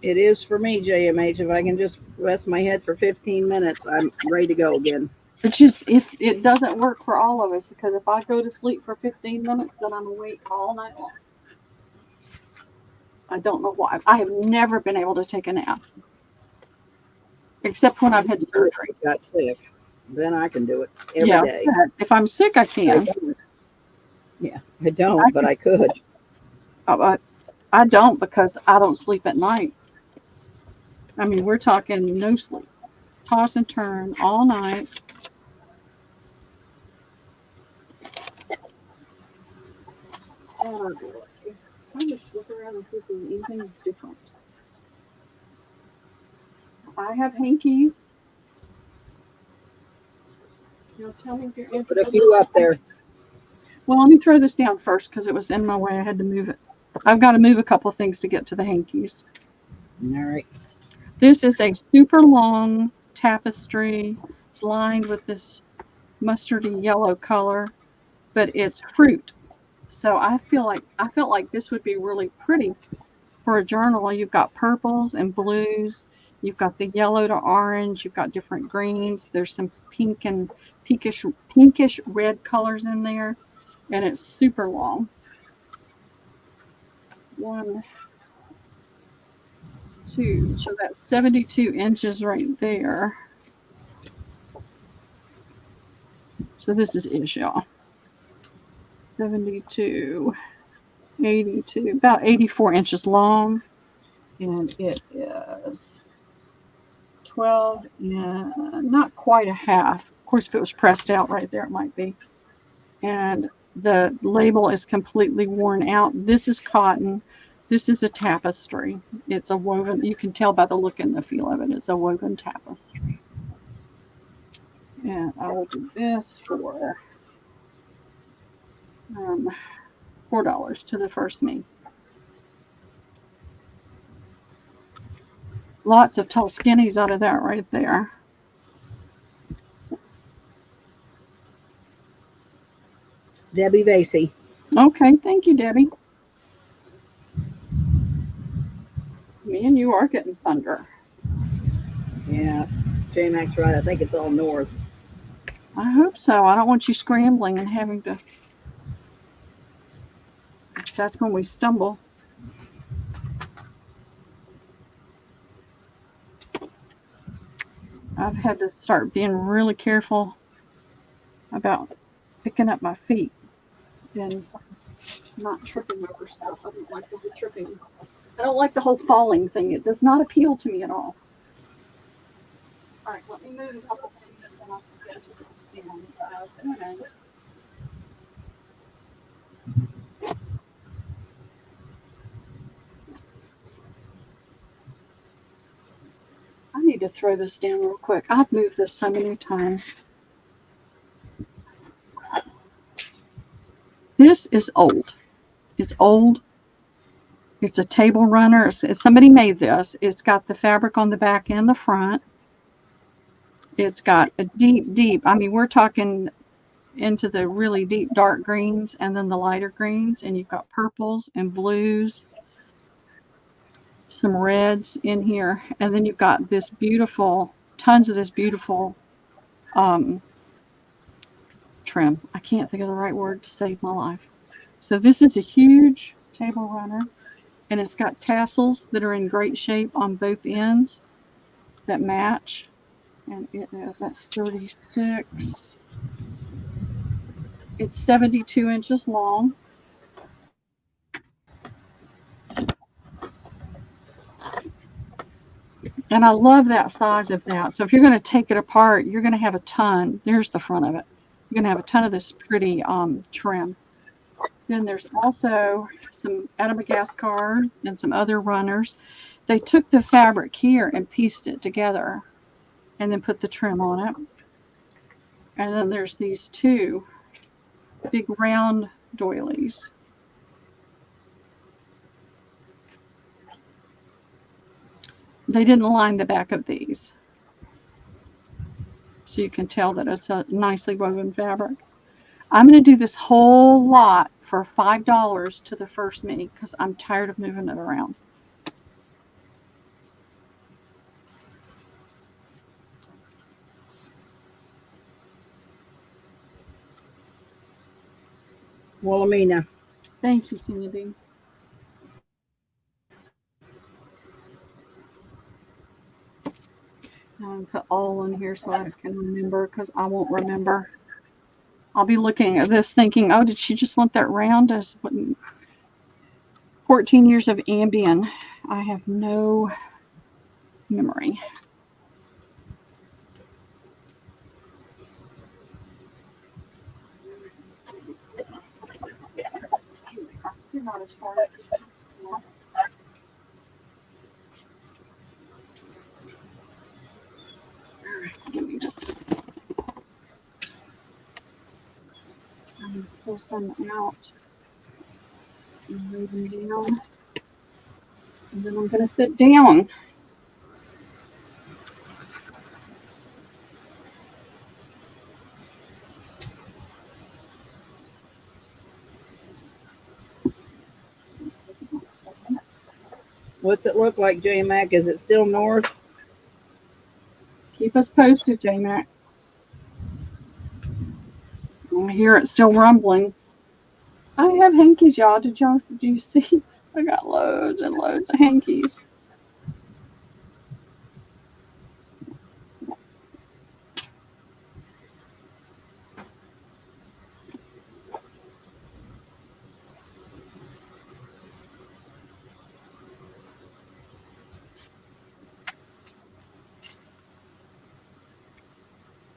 It is for me, JMH. If I can just rest my head for 15 minutes, I'm ready to go again.
It's just, if it doesn't work for all of us, because if I go to sleep for 15 minutes, then I'm awake all night long. I don't know why. I have never been able to take a nap, except when I've had surgery.
Got sick. Then I can do it every day.
If I'm sick, I can.
I don't, but I could.
I don't because I don't sleep at night. I mean, we're talking no sleep. Toss and turn all night. I'm just look around and see if there's anything different. I have hankies. You know, tell me if you're
Put a few up there.
Well, let me throw this down first because it was in my way. I had to move it. I've got to move a couple of things to get to the hankies.
All right.
This is a super long tapestry. It's lined with this mustardy yellow color, but it's fruit. So I felt like this would be really pretty for a journal. You've got purples and blues. You've got the yellow to orange. You've got different greens. There's some pink and pinkish red colors in there, and it's super long. 1, 2, so that's 72 inches right there. So this is ish, y'all. 72, 82, about 84 inches long, and it is 12 and not quite a half. Of course, if it was pressed out right there, it might be. And the label is completely worn out. This is cotton. This is a tapestry. It's a woven, you can tell by the look and the feel of it. It's a woven tapestry. And I will do this for $4 to the first me. Lots of tall skinnies out of that right there.
Debbie Vasey.
Okay, thank you, Debbie. Me and you are getting thunder.
Yeah, J-Mac's right. I think it's all north.
I hope so. I don't want you scrambling and having to. That's when we stumble. I've had to start being really careful about picking up my feet and not tripping over stuff. I don't like the whole tripping. I don't like the whole falling thing. It does not appeal to me at all. All right, let me move a couple things and I'll get to the I need to to throw this down real quick. I've moved this so many times. This is old. It's old. It's a table runner. Somebody made this. It's got the fabric on the back and the front. It's got a deep, I mean, we're talking into the really deep dark greens and then the lighter greens. And you've got purples and blues, some reds in here. And then you've got this beautiful, tons of this beautiful trim. I can't think of the right word to save my life. So this is a huge table runner, and it's got tassels that are in great shape on both ends that match. And that's 36. It's 72 inches long. And I love that size of that. So if you're going to take it apart, you're going to have a ton. There's the front of it. You're going to have a ton of this pretty trim. Then there's also some out of Madagascar and some other runners. They took the fabric here and pieced it together and then put the trim on it. And then there's these two big round doilies. They didn't line the back of these, so you can tell that it's a nicely woven fabric. I'm going to do this whole lot for $5 to the first me because I'm tired of moving it around.
Wilhelmina.
Thank you, Sandy. I'm going to put all in here so I can remember because I won't remember. I'll be looking at this thinking, oh, did she just want that round? 14 years of Ambien. I have no memory. You're not as far as all right, give me just pull some out and lay them down. And then I'm going to sit down.
What's it look like, J Mac? Is it still north?
Keep us posted, J Mac. I hear it still rumbling. I have hankies, y'all. Do you see? I got loads and loads of hankies.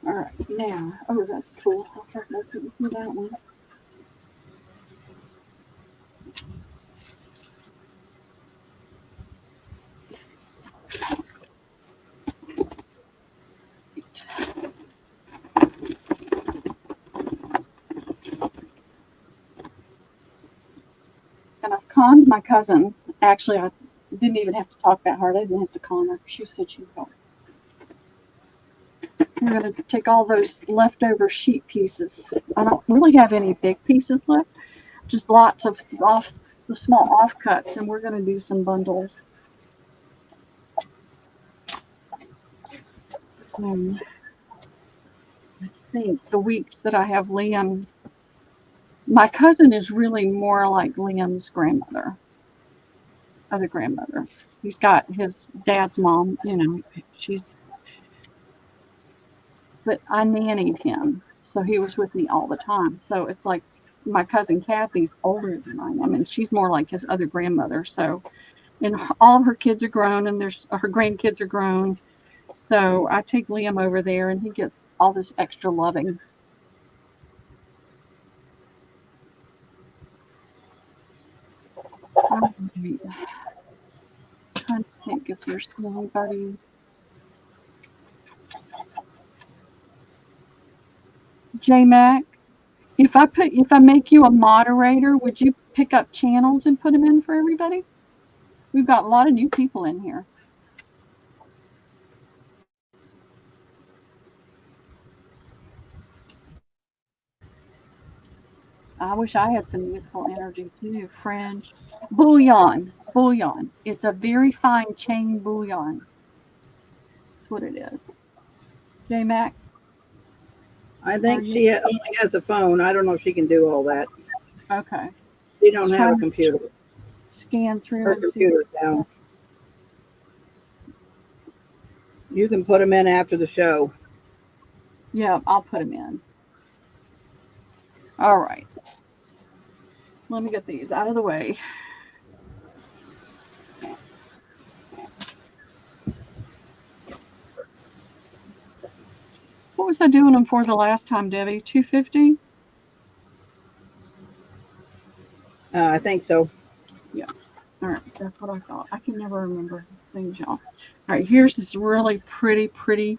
All right, now, oh, that's cool. I couldn't see that one. And I've conned my cousin. Actually, I didn't even have to talk that hard. I didn't have to con her. She said she'd help. We're going to take all those leftover sheet pieces. I don't really have any big pieces left, just lots of the small offcuts, and we're going to do some bundles. So I think the weeks that I have Liam, my cousin is really more like Liam's grandmother, other grandmother. He's got his dad's mom, but I nannied him, so he was with me all the time. So it's like my cousin Kathy's older than I am, and she's more like his other grandmother. So, and all of her kids are grown, and her grandkids are grown. So I take Liam over there, and he gets all this extra loving. I'm trying to think if there's anybody. J Mac, if I make you a moderator, would you pick up channels and put them in for everybody? We've got a lot of new people in here. I wish I had some youthful energy too. Fringe. Bouillon. Bouillon. It's a very fine chain bouillon. That's what it is. J Mac.
I think she only has a phone. I don't know if she can do all that.
Okay.
She don't have a computer.
Scan through
Her
and
computer's down. You can put them in after the show.
Yeah, I'll put them in. All right. Let me get these out of the way. What was I doing them for the last time, Debbie? $250?
I think so.
Yeah. All right. That's what I thought. I can never remember things, y'all. All right. Here's this really pretty.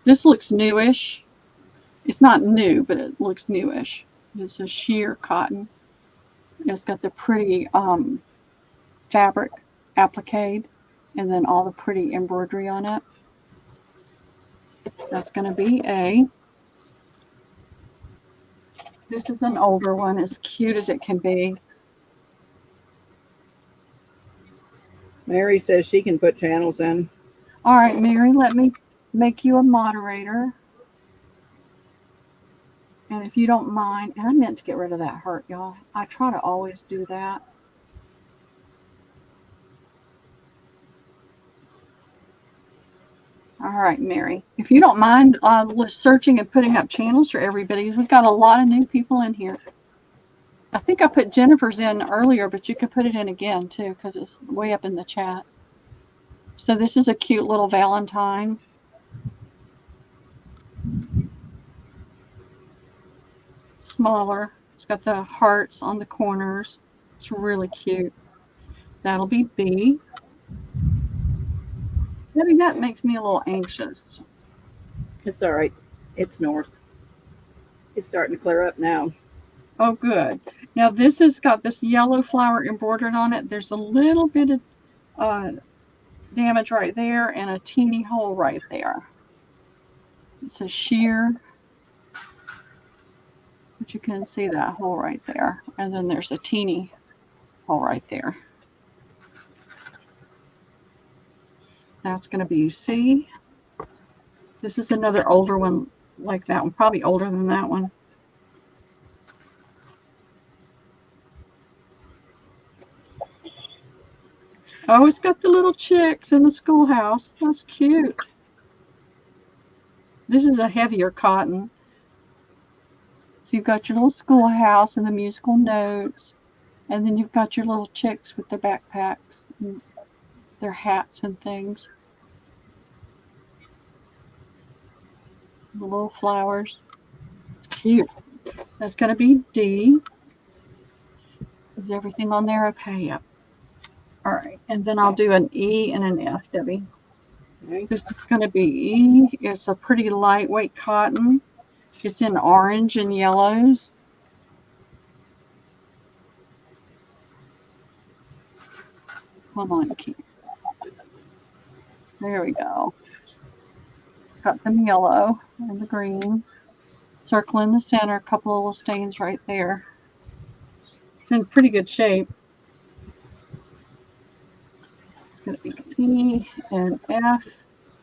This looks newish. It's not new, but it looks newish. It's a sheer cotton. It's got the pretty fabric applique and then all the pretty embroidery on it. That's going to be A. This is an older one, as cute as it can be.
Mary says she can put channels in.
All right, Mary, let me make you a moderator. And if you don't mind, and I meant to get rid of that hurt, y'all. I try to always do that. All right, Mary, if you don't mind searching and putting up channels for everybody, we've got a lot of new people in here. I think I put Jennifer's in earlier, but you could put it in again too, because it's way up in the chat. So this is a cute little Valentine. Smaller. It's got the hearts on the corners. It's really cute. That'll be B. Maybe that makes me a little anxious.
It's all right. It's north. It's starting to clear up now.
Oh, good. Now this has got this yellow flower embroidered on it. There's a little bit of damage right there and a teeny hole right there. It's a sheer, but you can see that hole right there. And then there's a teeny hole right there. That's going to be C. This is another older one like that one, probably older than that one. Oh, it's got the little chicks in the schoolhouse. That's cute. This is a heavier cotton. So you've got your little schoolhouse and the musical notes. And then you've got your little chicks with their backpacks and their hats and things. The little flowers. It's cute. That's going to be D. Is everything on there okay? Yep. All right. And then I'll do an E and an F, Debbie.
Okay.
This is going to be E. It's a pretty lightweight cotton. It's in orange and yellows. Come on, Keith. There we go. Got some yellow and the green. Circle in the center, a couple of little stains right there. It's in pretty good shape. It's going to be P and F.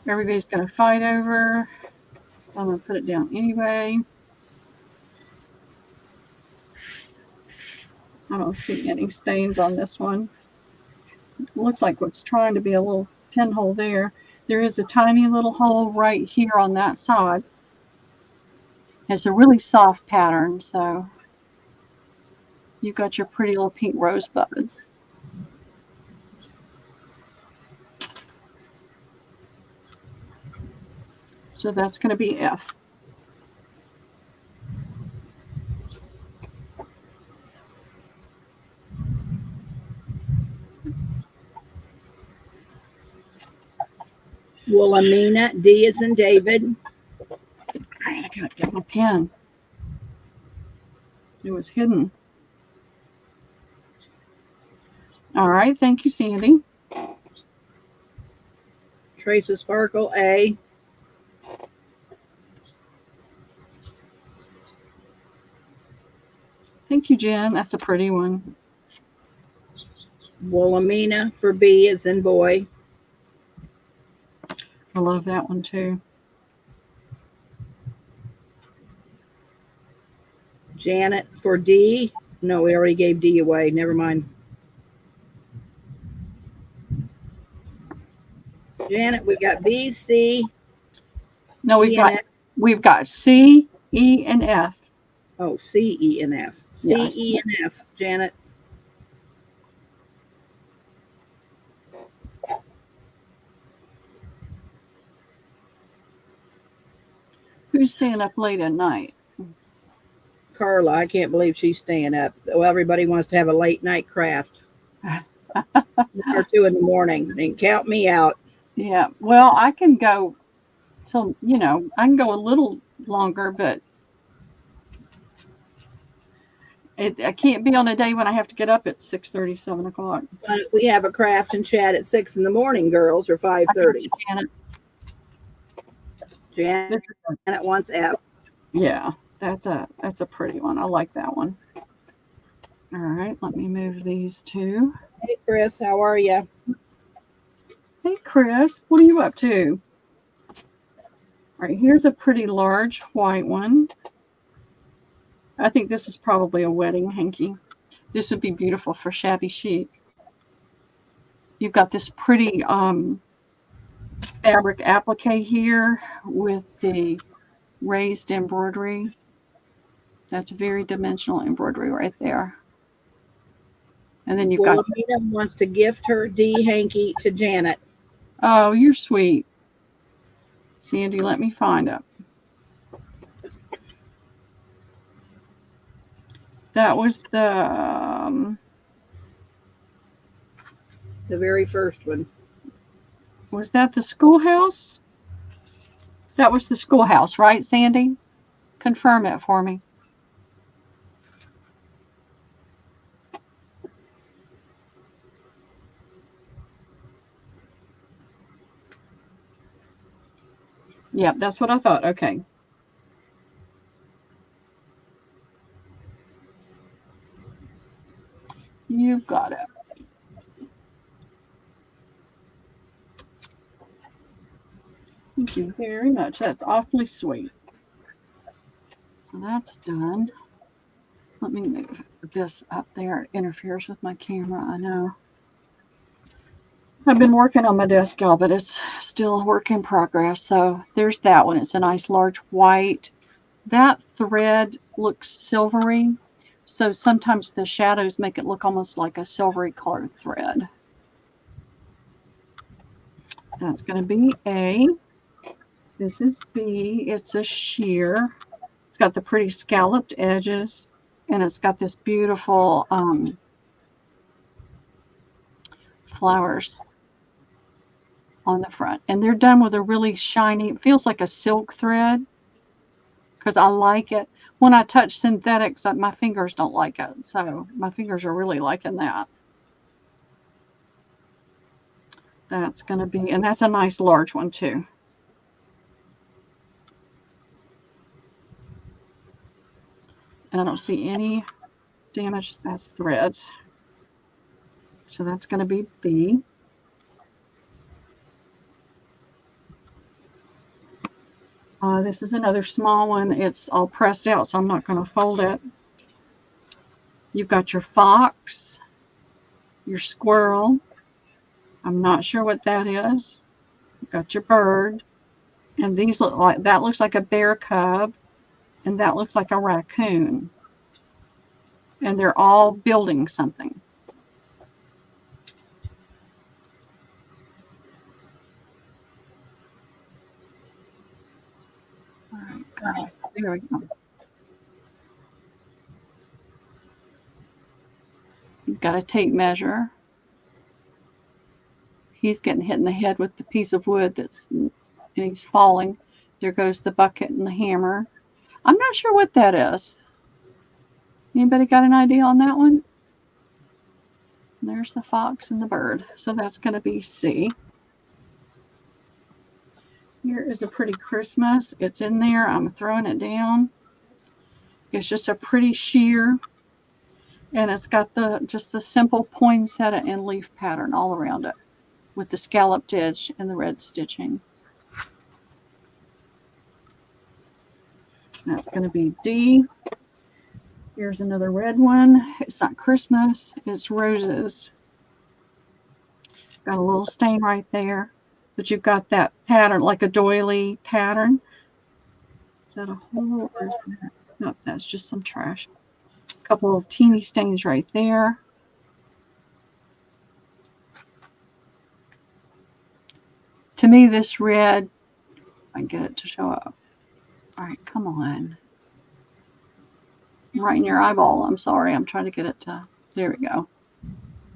Everybody's going to fight over. I'm going to put it down anyway. I don't see any stains on this one. It looks like what's trying to be a little pinhole there. There is a tiny little hole right here on that side. It's a really soft pattern, so you've got your pretty little pink rosebuds. So that's going to be F.
Wilhelmina, D is in David.
I gotta get my pen. It was hidden. All right. Thank you, Sandy.
Trace of Sparkle, A.
Thank you, Jen. That's a pretty one.
Wilhelmina for B as in boy.
I love that one too.
Janet for D. No, we already gave D away. Never mind. Janet, we got B, C.
No,
we've
got C, E, and F.
Oh, C, E, and F. C,
Yes.
E, and F. Janet.
Who's staying up late at night?
Carla, I can't believe she's staying up. Well, everybody wants to have a late night craft. 1 or 2 in the morning. And count me out.
Yeah. Well, I can go till, I can go a little longer, but I can't be on a day when I have to get up at 6:30, 7 o'clock.
We have a craft and chat at 6 in the morning, girls, or 5:30. Janet wants F.
Yeah, that's a pretty one. I like that one. All right, let me move these two.
Hey, Chris, how are you?
Hey, Chris, what are you up to? All right, here's a pretty large white one. I think this is probably a wedding hanky. This would be beautiful for shabby chic. You've got this pretty fabric applique here with the raised embroidery. That's very dimensional embroidery right there. And then you've got...
Wilhelmina wants to gift her D hanky to Janet.
Oh, you're sweet. Sandy, let me find it. That was the
very first one.
Was that the schoolhouse? That was the schoolhouse, right, Sandy? Confirm it for me. Yep, that's what I thought. Okay. You've got it. Thank you very much. That's awfully sweet. So that's done. Let me move this up there. It interferes with my camera, I know. I've been working on my desk, y'all, but it's still a work in progress. So there's that one. It's a nice large white. That thread looks silvery. So sometimes the shadows make it look almost like a silvery colored thread. That's going to be A. This is B. It's a sheer. It's got the pretty scalloped edges, and it's got this beautiful flowers on the front. And they're done with a really shiny, it feels like a silk thread, because I like it. When I touch synthetics, my fingers don't like it. So my fingers are really liking that. That's going to be, and that's a nice large one too. And I don't see any damage. That's threads. So that's going to be B. This is another small one. It's all pressed out, so I'm not going to fold it. You've got your fox, your squirrel. I'm not sure what that is. You've got your bird. And these look like, that looks like a bear cub. And that looks like a raccoon. And they're all building something. All right, there we go. He's got a tape measure. He's getting hit in the head with the piece of wood and he's falling. There goes the bucket and the hammer. I'm not sure what that is. Anybody got an idea on that one? There's the fox and the bird. So that's going to be C. Here is a pretty Christmas. It's in there. I'm throwing it down. It's just a pretty sheer. And it's got just the simple poinsettia and leaf pattern all around it with the scalloped edge and the red stitching. That's going to be D. Here's another red one. It's not Christmas, it's roses. Got a little stain right there, but you've got that pattern, like a doily pattern. Is that a hole or is that? No, that's just some trash. A couple of teeny stains right there. To me, this red, I can get it to show up. All right, come on. Right in your eyeball. I'm sorry. I'm trying to get it to, there we go.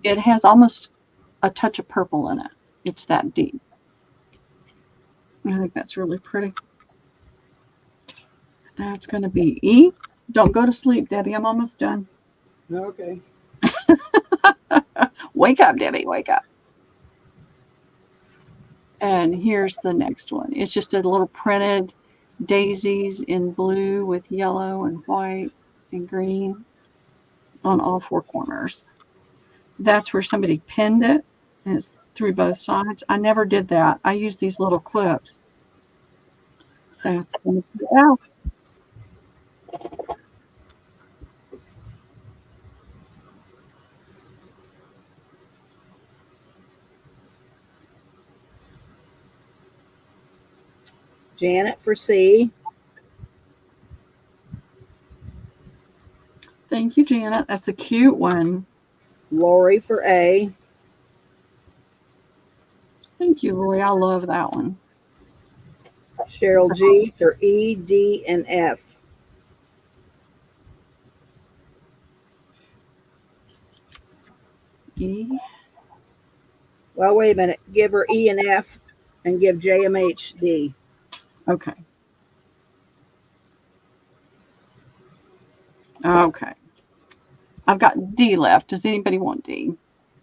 It has almost a touch of purple in it. It's that deep. I think that's really pretty. That's going to be E. Don't go to sleep, Debbie. I'm almost done.
Okay.
Wake up, Debbie. Wake up. And here's the next one. It's just a little printed daisies in blue with yellow and white and green on all four corners. That's where somebody pinned it, and it's through both sides. I never did that. I used these little clips. That's going to be out.
Janet for C.
Thank you, Janet. That's a cute one.
Lori for A.
Thank you, Lori. I love that one.
Cheryl G for E, D, and F.
E.
Well, wait a minute. Give her E and F and give JMH D.
Okay. Okay. I've got D left. Does anybody want D?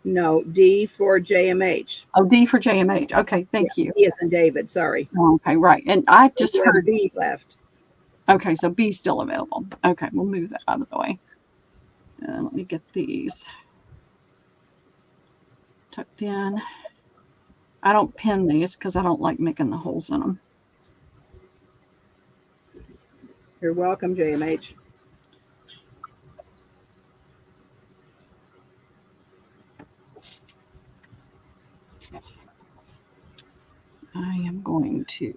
No, D for JMH.
Oh, D for JMH. Okay, thank you.
D as in David, sorry.
Okay, right. And I just
You have
heard
B left.
Okay, so B's still available. Okay, we'll move that out of the way. And let me get these tucked in. I don't pin these because I don't like making the holes in them.
You're welcome, JMH.
I am going to,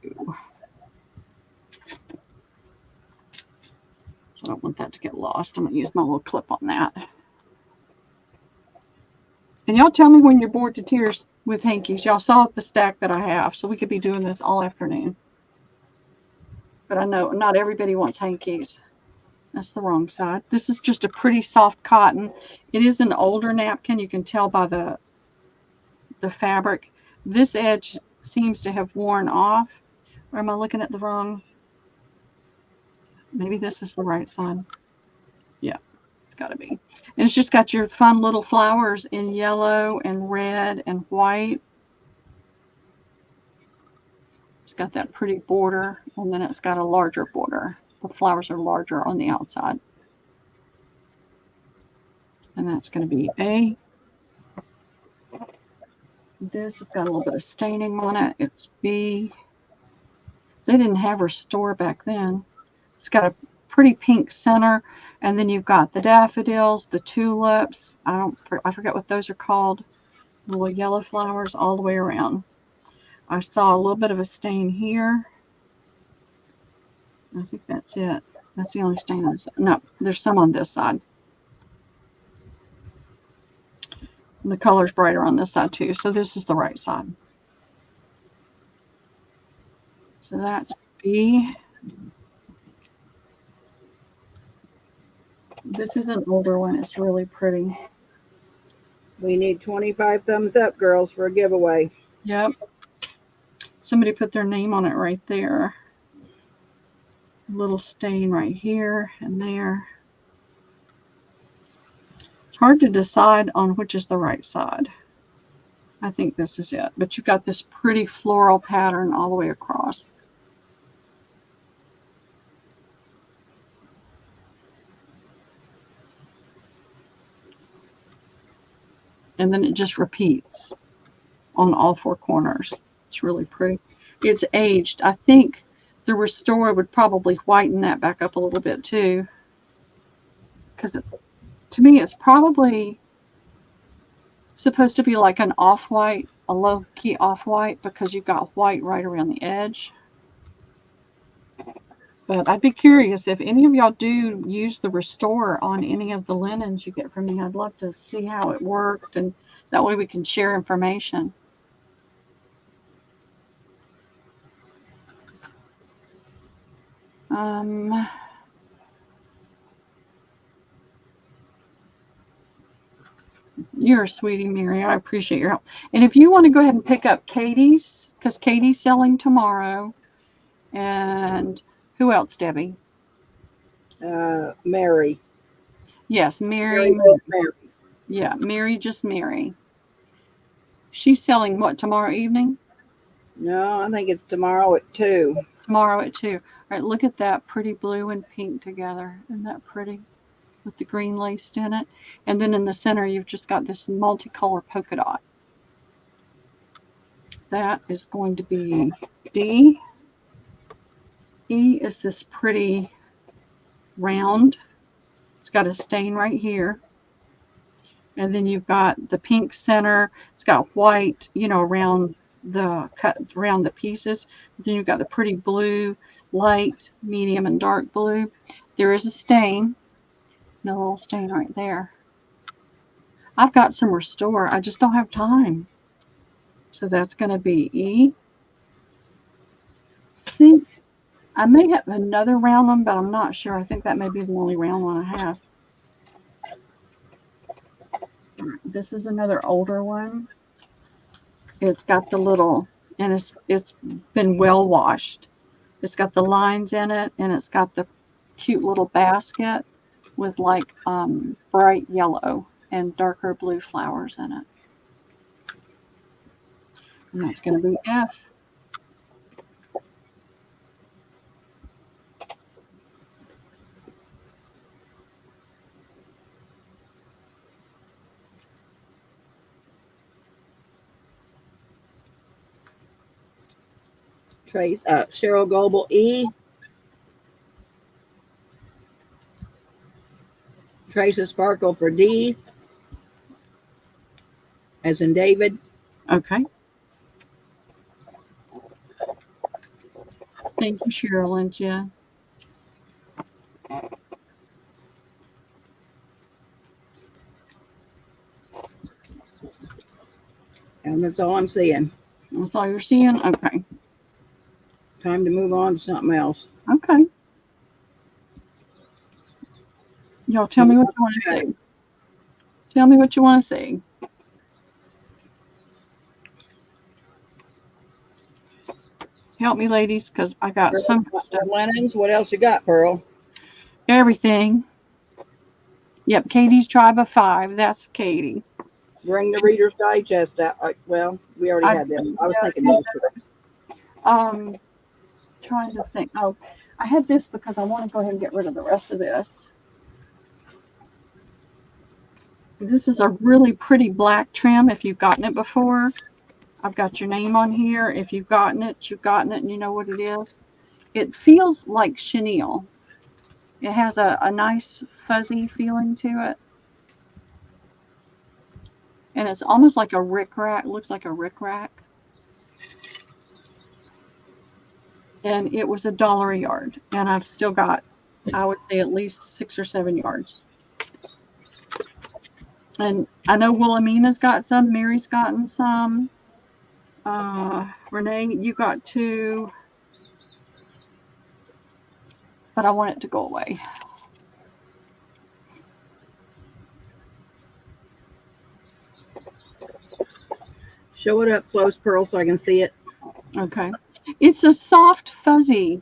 so I don't want that to get lost. I'm going to use my little clip on that. And y'all tell me when you're bored to tears with hankies. Y'all saw the stack that I have, so we could be doing this all afternoon. But I know not everybody wants hankies. That's the wrong side. This is just a pretty soft cotton. It is an older napkin. You can tell by the fabric. This edge seems to have worn off. Or am I looking at the wrong? Maybe this is the right side. Yeah, it's got to be. And it's just got your fun little flowers in yellow and red and white. It's got that pretty border, and then it's got a larger border. The flowers are larger on the outside. And that's going to be A. This has got a little bit of staining on it. It's B. They didn't have Restore back then. It's got a pretty pink center, and then you've got the daffodils, the tulips. I forget what those are called. Little yellow flowers all the way around. I saw a little bit of a stain here. I think that's it. That's the only stain on this side. No, there's some on this side. And the color's brighter on this side too. So this is the right side. So that's B. This is an older one. It's really pretty.
We need 25 thumbs up, girls, for a giveaway.
Yep. Somebody put their name on it right there. A little stain right here and there. It's hard to decide on which is the right side. I think this is it. But you've got this pretty floral pattern all the way across. And then it just repeats on all four corners. It's really pretty. It's aged. I think the Restore would probably whiten that back up a little bit too. Because to me, it's probably supposed to be like an off-white, a low-key off-white, because you've got white right around the edge. But I'd be curious if any of y'all do use the Restore on any of the linens you get from me. I'd love to see how it worked, and that way we can share information. You're a sweetie, Mary. I appreciate your help. And if you want to go ahead and pick up Katie's, because Katie's selling tomorrow. And who else, Debbie?
Mary.
Yes, Mary.
Mary.
Yeah, Mary, just Mary. She's selling what, tomorrow evening?
No, I think it's tomorrow at 2.
Tomorrow at 2. All right, look at that pretty blue and pink together. Isn't that pretty? With the green laced in it. And then in the center, you've just got this multicolor polka dot. That is going to be D. E is this pretty round. It's got a stain right here. And then you've got the pink center. It's got white, around the pieces. Then you've got the pretty blue, light, medium, and dark blue. There is a stain. No little stain right there. I've got some Restore. I just don't have time. So that's going to be E. I think I may have another round one, but I'm not sure. I think that may be the only round one I have. This is another older one. It's got the little, and it's been well washed. It's got the lines in it, and it's got the cute little basket with like bright yellow and darker blue flowers in it. And that's going to be F.
Trace, Cheryl Goebel, E. Trace Sparkle for D. As in David.
Okay. Thank you, Cheryl and Jen.
And that's all I'm seeing.
That's all you're seeing? Okay.
Time to move on to something else.
Okay. Y'all tell me what you want to see. Tell me what you want to see. Help me, ladies, because I got some stuff.
Linens. What else you got, Pearl?
Everything. Yep, Katie's Tribe of 5. That's Katie.
Bring the Reader's Digest out. Well, we already had them. I was thinking those two.
Trying to think. Oh, I had this because I want to go ahead and get rid of the rest of this. This is a really pretty black trim if you've gotten it before. I've got your name on here. If you've gotten it, you've gotten it and you know what it is. It feels like chenille. It has a nice fuzzy feeling to it. And it's almost like a rickrack. It looks like a rickrack. And it was $1 a yard. And I've still got, I would say, at least 6 or 7 yards. And I know Wilhelmina's got some. Mary's gotten some. Renee, you got 2. But I want it to go away.
Show it up close, Pearl, so I can see it.
Okay. It's a soft, fuzzy.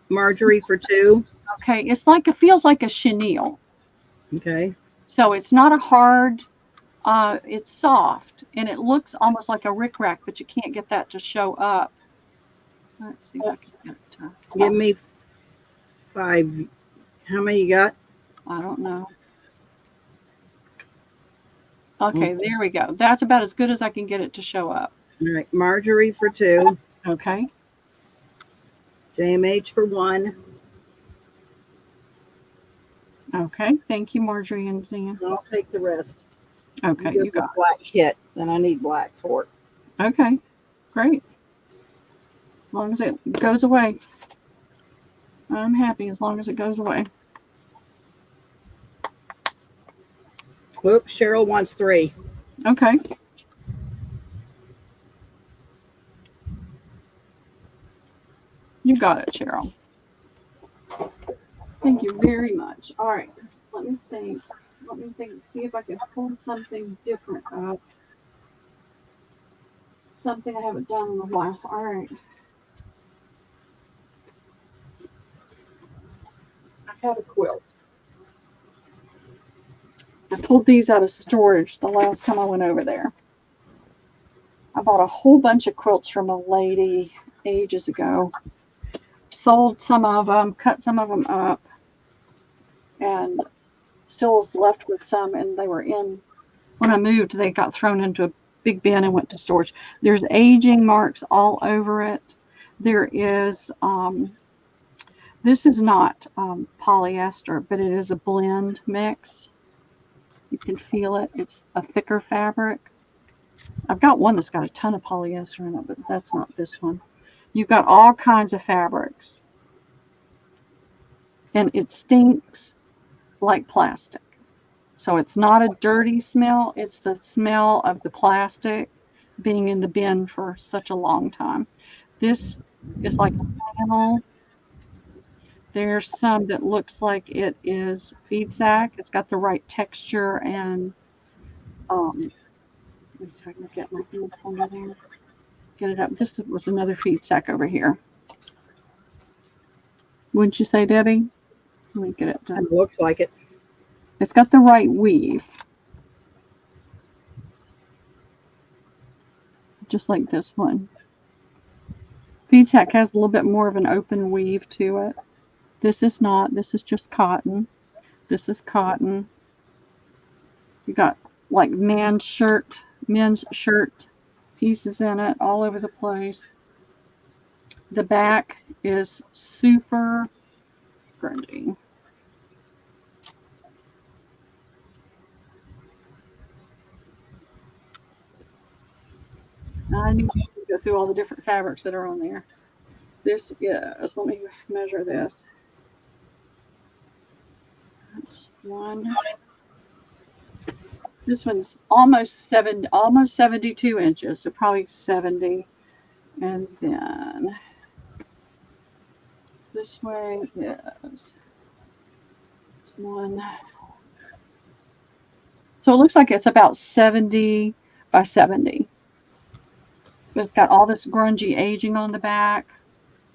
Marjorie for 2.
Okay. It's like, it feels like a chenille.
Okay.
So it's not a hard, it's soft, and it looks almost like a rickrack, but you can't get that to show up. Let's see if I can get it to,
Give me 5. How many you got?
I don't know. Okay, there we go. That's about as good as I can get it to show up.
All right. Marjorie for 2.
Okay.
JMH for 1.
Okay. Thank you, Marjorie and Zan.
I'll take the rest.
Okay,
Get
you
this
got
black kit, and I need black for it.
it. Okay, great. As long as it goes away. I'm happy as long as it goes away.
Whoops, Cheryl wants 3.
Okay. You got it, Cheryl. Thank you very much. All right. Let me think. See if I can pull something different up. Something I haven't done in a while. All right. I have a quilt. I pulled these out of storage the last time I went over there. I bought a whole bunch of quilts from a lady ages ago. Sold some of them, cut some of them up, and still was left with some. And they were in, when I moved, they got thrown into a big bin and went to storage. There's aging marks all over it. There is, this is not polyester, but it is a blend mix. You can feel it. It's a thicker fabric. I've got one that's got a ton of polyester in it, but that's not this one. You've got all kinds of fabrics. And it stinks like plastic. So it's not a dirty smell. It's the smell of the plastic being in the bin for such a long time. This is like a flannel. There's some that looks like it is feed sack. It's got the right texture and let me see if I can get my hand under there. Get it up. This was another feed sack over here. Wouldn't you say, Debbie? Let me get it done.
It looks like it.
It's got the right weave. Just like this one. Feed sack has a little bit more of an open weave to it. This is not. This is just cotton. This is cotton. You got like men's shirt pieces in it all over the place. The back is super grungy. I need to go through all the different fabrics that are on there. This is, let me measure this. That's one. This one's almost 72 inches, so probably 70. And then this way is one. So it looks like it's about 70 by 70. But it's got all this grungy aging on the back.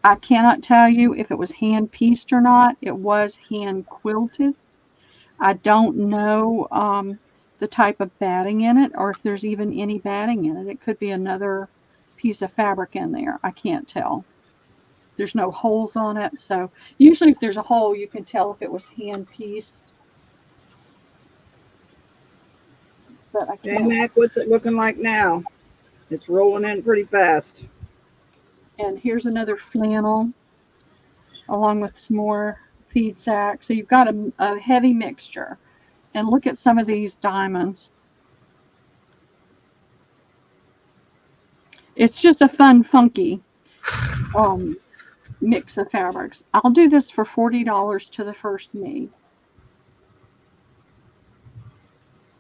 I cannot tell you if it was hand pieced or not. It was hand quilted. I don't know the type of batting in it, or if there's even any batting in it. It could be another piece of fabric in there. I can't tell. There's no holes on it, so usually if there's a hole, you can tell if it was hand pieced. But I
Hey,
can't.
Mac, what's it looking like now? It's rolling in pretty fast.
And here's another flannel, along with some more feed sack. So you've got a heavy mixture. And look at some of these diamonds. It's just a fun, funky mix of fabrics. I'll do this for $40 to the first me.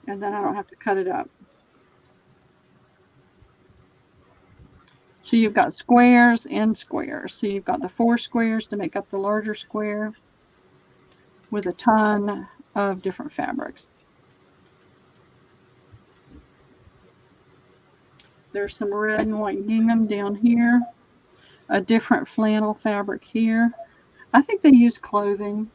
And then I don't have to cut it up. So you've got squares and squares. So you've got the 4 squares to make up the larger square with a ton of different fabrics. There's some red and white gingham down here. A different flannel fabric here. I think they use clothing.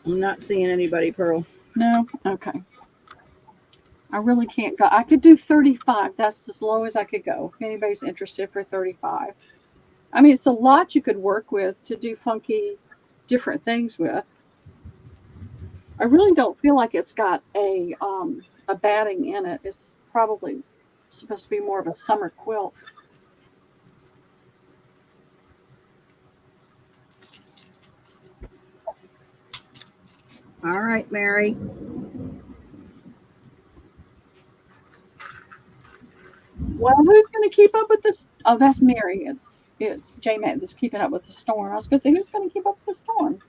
I'm not seeing anybody, Pearl.
No? Okay. I really can't go. I could do 35. That's as low as I could go. If anybody's interested for 35. I mean, it's a lot you could work with to do funky, different things with. I really don't feel like it's got a batting in it. It's probably supposed to be more of a summer quilt.
All right, Mary.
Well, who's going to keep up with this? Oh, that's Mary. It's J-Mac that's keeping up with the storm. I was going to say, who's going to keep up with the storm?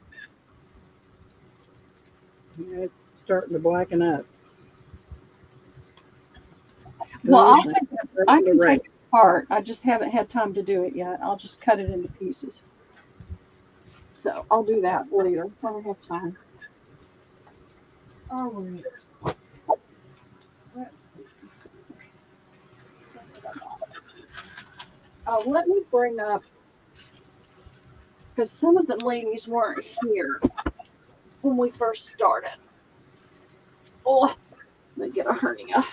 Yeah, it's starting to blacken up.
Well,
Good.
I can take it apart. I just haven't had time to do it yet. I'll just cut it into pieces. So I'll do that later when I have time. All right. Let's see. Let me bring up, because some of the ladies weren't here when we first started. Oh, let me get a hernia.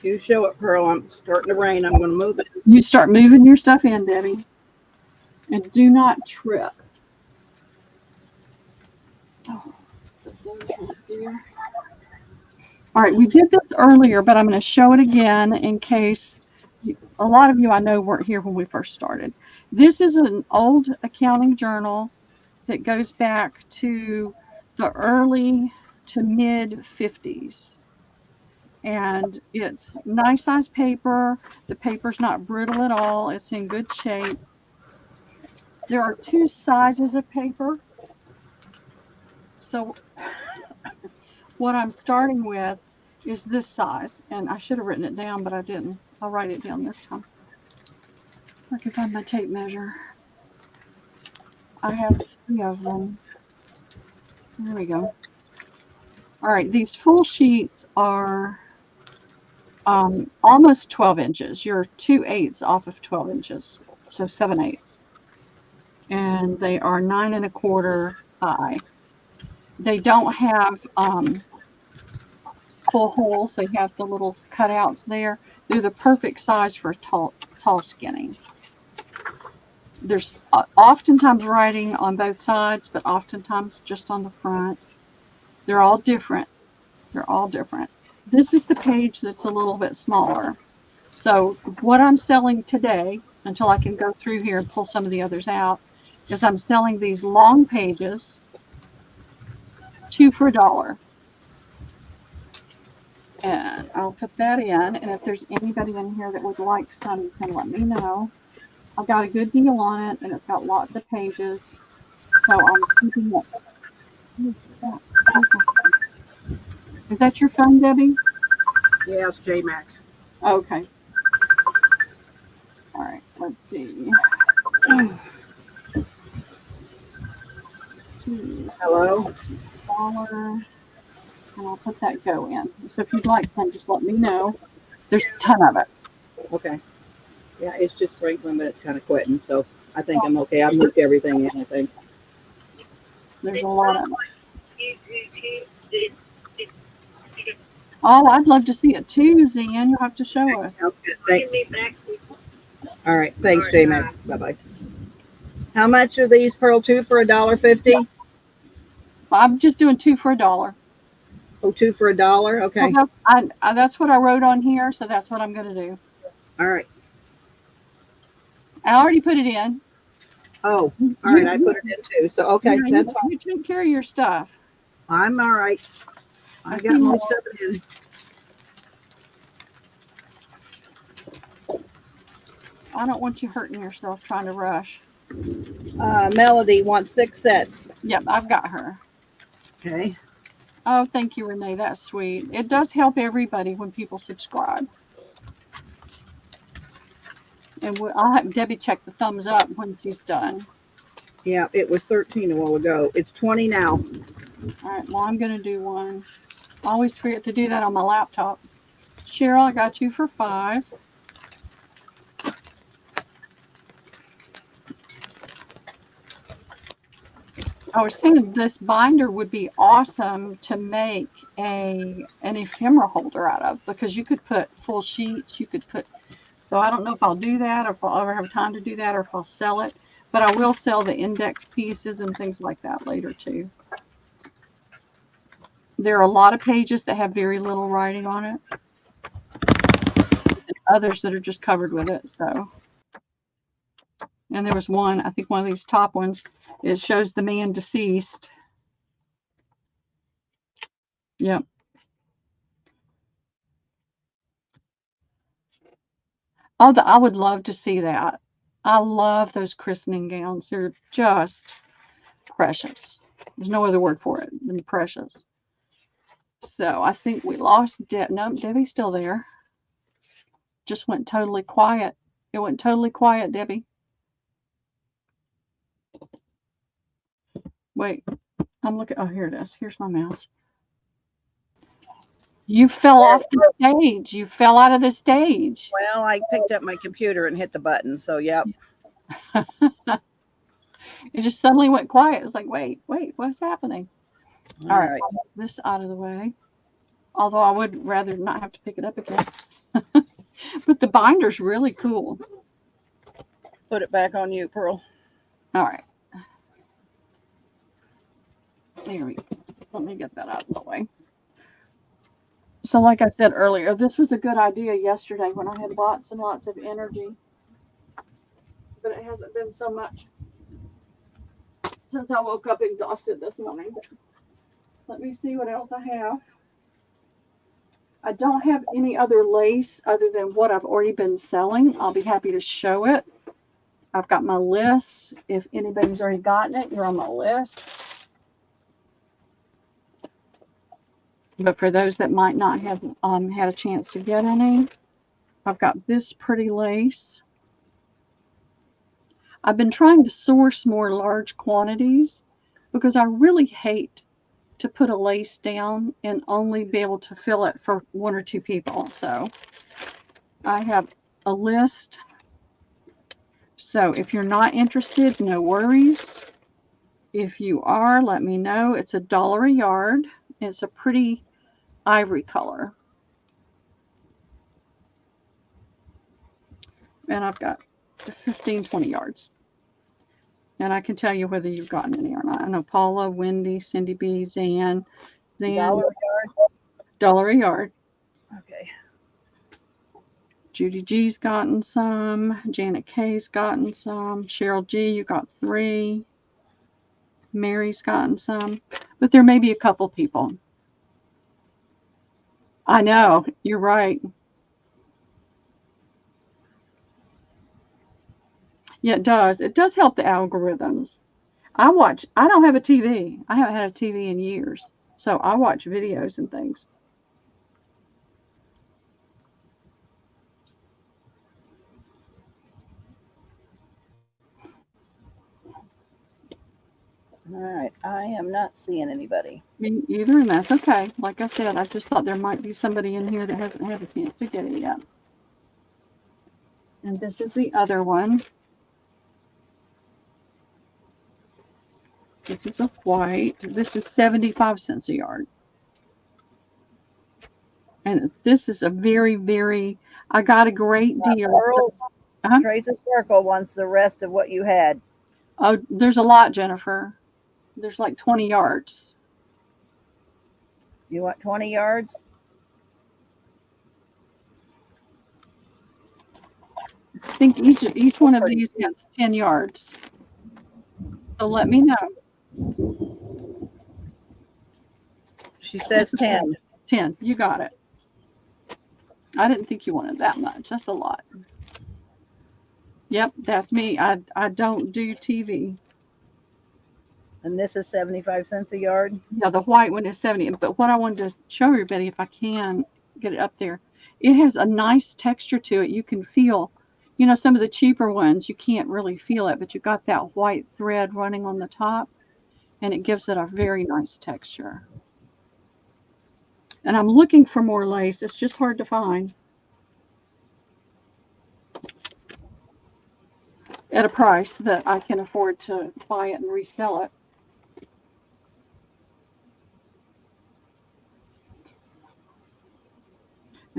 You show it, Pearl. I'm starting to rain. I'm going to move it.
You start moving your stuff in, Debbie. And do not trip. Oh, all right, we did this earlier, but I'm going to show it again in case a lot of you I know weren't here when we first started. This is an old accounting journal that goes back to the early to mid 50s. And it's nice size paper. The paper's not brittle at all. It's in good shape. There are two sizes of paper. So what I'm starting with is this size. And I should have written it down, but I didn't. I'll write it down this time. I can find my tape measure. I have 3 of them. There we go. All right, these full sheets are almost 12 inches. You're 2/8 off of 12 inches, so 7/8. And they are 9 1/4 high. They don't have full holes. They have the little cutouts there. They're the perfect size for tall skinning. There's oftentimes writing on both sides, but oftentimes just on the front. They're all different. They're all different. This is the page that's a little bit smaller. So what I'm selling today, until I can go through here and pull some of the others out, is I'm selling these long pages, 2 for $1. And I'll put that in. And if there's anybody in here that would like some, you can let me know. I've got a good deal on it, and it's got lots of pages. So I'm keeping it. Is that your phone, Debbie?
Yeah, it's J-Mac.
Okay. All right, let's see.
Hello?
$1, and I'll put that go in. So if you'd like some, just let me know. There's a ton of it.
Okay. Yeah, it's just sprinkling, but it's kind of quitting, so I think I'm okay. I've moved everything in, I think.
There's a lot of it. Oh, I'd love to see it too, Zen. You'll have to show us.
Thanks. All right. Thanks, J-Mac. Bye-bye. How much are these, Pearl? 2 for $1.50?
I'm just doing 2 for $1.
Oh, 2 for $1? Okay.
Well, that's what I wrote on here, so that's what I'm going to do.
All right.
I already put it in.
Oh, all right. I put it in too. So, okay.
Yeah,
That's fine.
you take care of your stuff.
I'm all right. I got my stuff in.
I don't want you hurting yourself trying to rush.
Melody wants 6 sets.
Yep, I've got her.
Okay.
Oh, thank you, Renee. That's sweet. It does help everybody when people subscribe. And I'll have Debbie check the thumbs up when she's done.
Yeah, it was 13 a while ago. It's 20 now.
All right, well, I'm going to do one. I always forget to do that on my laptop. Cheryl, I got you for 5. I was thinking this binder would be awesome to make an ephemera holder out of, because you could put full sheets. You could put. So I don't know if I'll do that, or if I'll ever have time to do that, or if I'll sell it. But I will sell the index pieces and things like that later too. There are a lot of pages that have very little writing on it, and others that are just covered with it. So, and there was one, I think one of these top ones, it shows the man deceased. Yep. Oh, I would love to see that. I love those christening gowns. They're just precious. There's no other word for it than precious. So I think we lost Deb. No, Debbie's still there. Just went totally quiet. It went totally quiet, Debbie. Wait, I'm looking. Oh, here it is. Here's my mouse. You fell off the stage. You fell out of the stage.
Well, I picked up my computer and hit the button. So, yep.
It just suddenly went quiet. It's like, wait, what's happening? All right.
right.
I'll move this out of the way. Although I would rather not have to pick it up again. But the binder's really cool.
Put it back on you, Pearl.
All right. There we go. Let me get that out of the way. So like I said earlier, this was a good idea yesterday when I had lots and lots of energy. But it hasn't been so much since I woke up exhausted this morning. Let me see what else I have. I don't have any other lace other than what I've already been selling. I'll be happy to show it. I've got my list. If anybody's already gotten it, you're on my list. But for those that might not have had a chance to get any, I've got this pretty lace. I've been trying to source more large quantities because I really hate to put a lace down and only be able to fill it for one or two people. So I have a list. So if you're not interested, no worries. If you are, let me know. It's $1 a yard. It's a pretty ivory color. And I've got 15, 20 yards. And I can tell you whether you've gotten any or not. I know Paula, Wendy, Cindy B, Zan.
$1 a yard?
$1 a yard.
Okay.
Judy G's gotten some. Janet K's gotten some. Cheryl G, you got 3. Mary's gotten some. But there may be a couple people. I know, you're right. Yeah, it does. It does help the algorithms. I don't have a TV. I haven't had a TV in years. So I watch videos and things.
All right. I am not seeing anybody.
Me either, and that's okay. Like I said, I just thought there might be somebody in here that hasn't had a chance to get it yet. And this is the other one. This is a white. This is 75 cents a yard. And this is a very, very, I got a great deal.
Pearl, Trace Sparkle wants the rest of what you had.
Oh, there's a lot, Jennifer. There's like 20 yards.
You want 20 yards?
I think each one of these has 10 yards. So let me know.
She says 10.
10. You got it. I didn't think you wanted that much. That's a lot. Yep, that's me. I don't do TV.
And this is 75 cents a yard?
Yeah, the white one is 70. But what I wanted to show everybody, if I can get it up there, it has a nice texture to it. You can feel, you know, some of the cheaper ones, you can't really feel it, but you got that white thread running on the top, and it gives it a very nice texture. And I'm looking for more lace. It's just hard to find at a price that I can afford to buy it and resell it.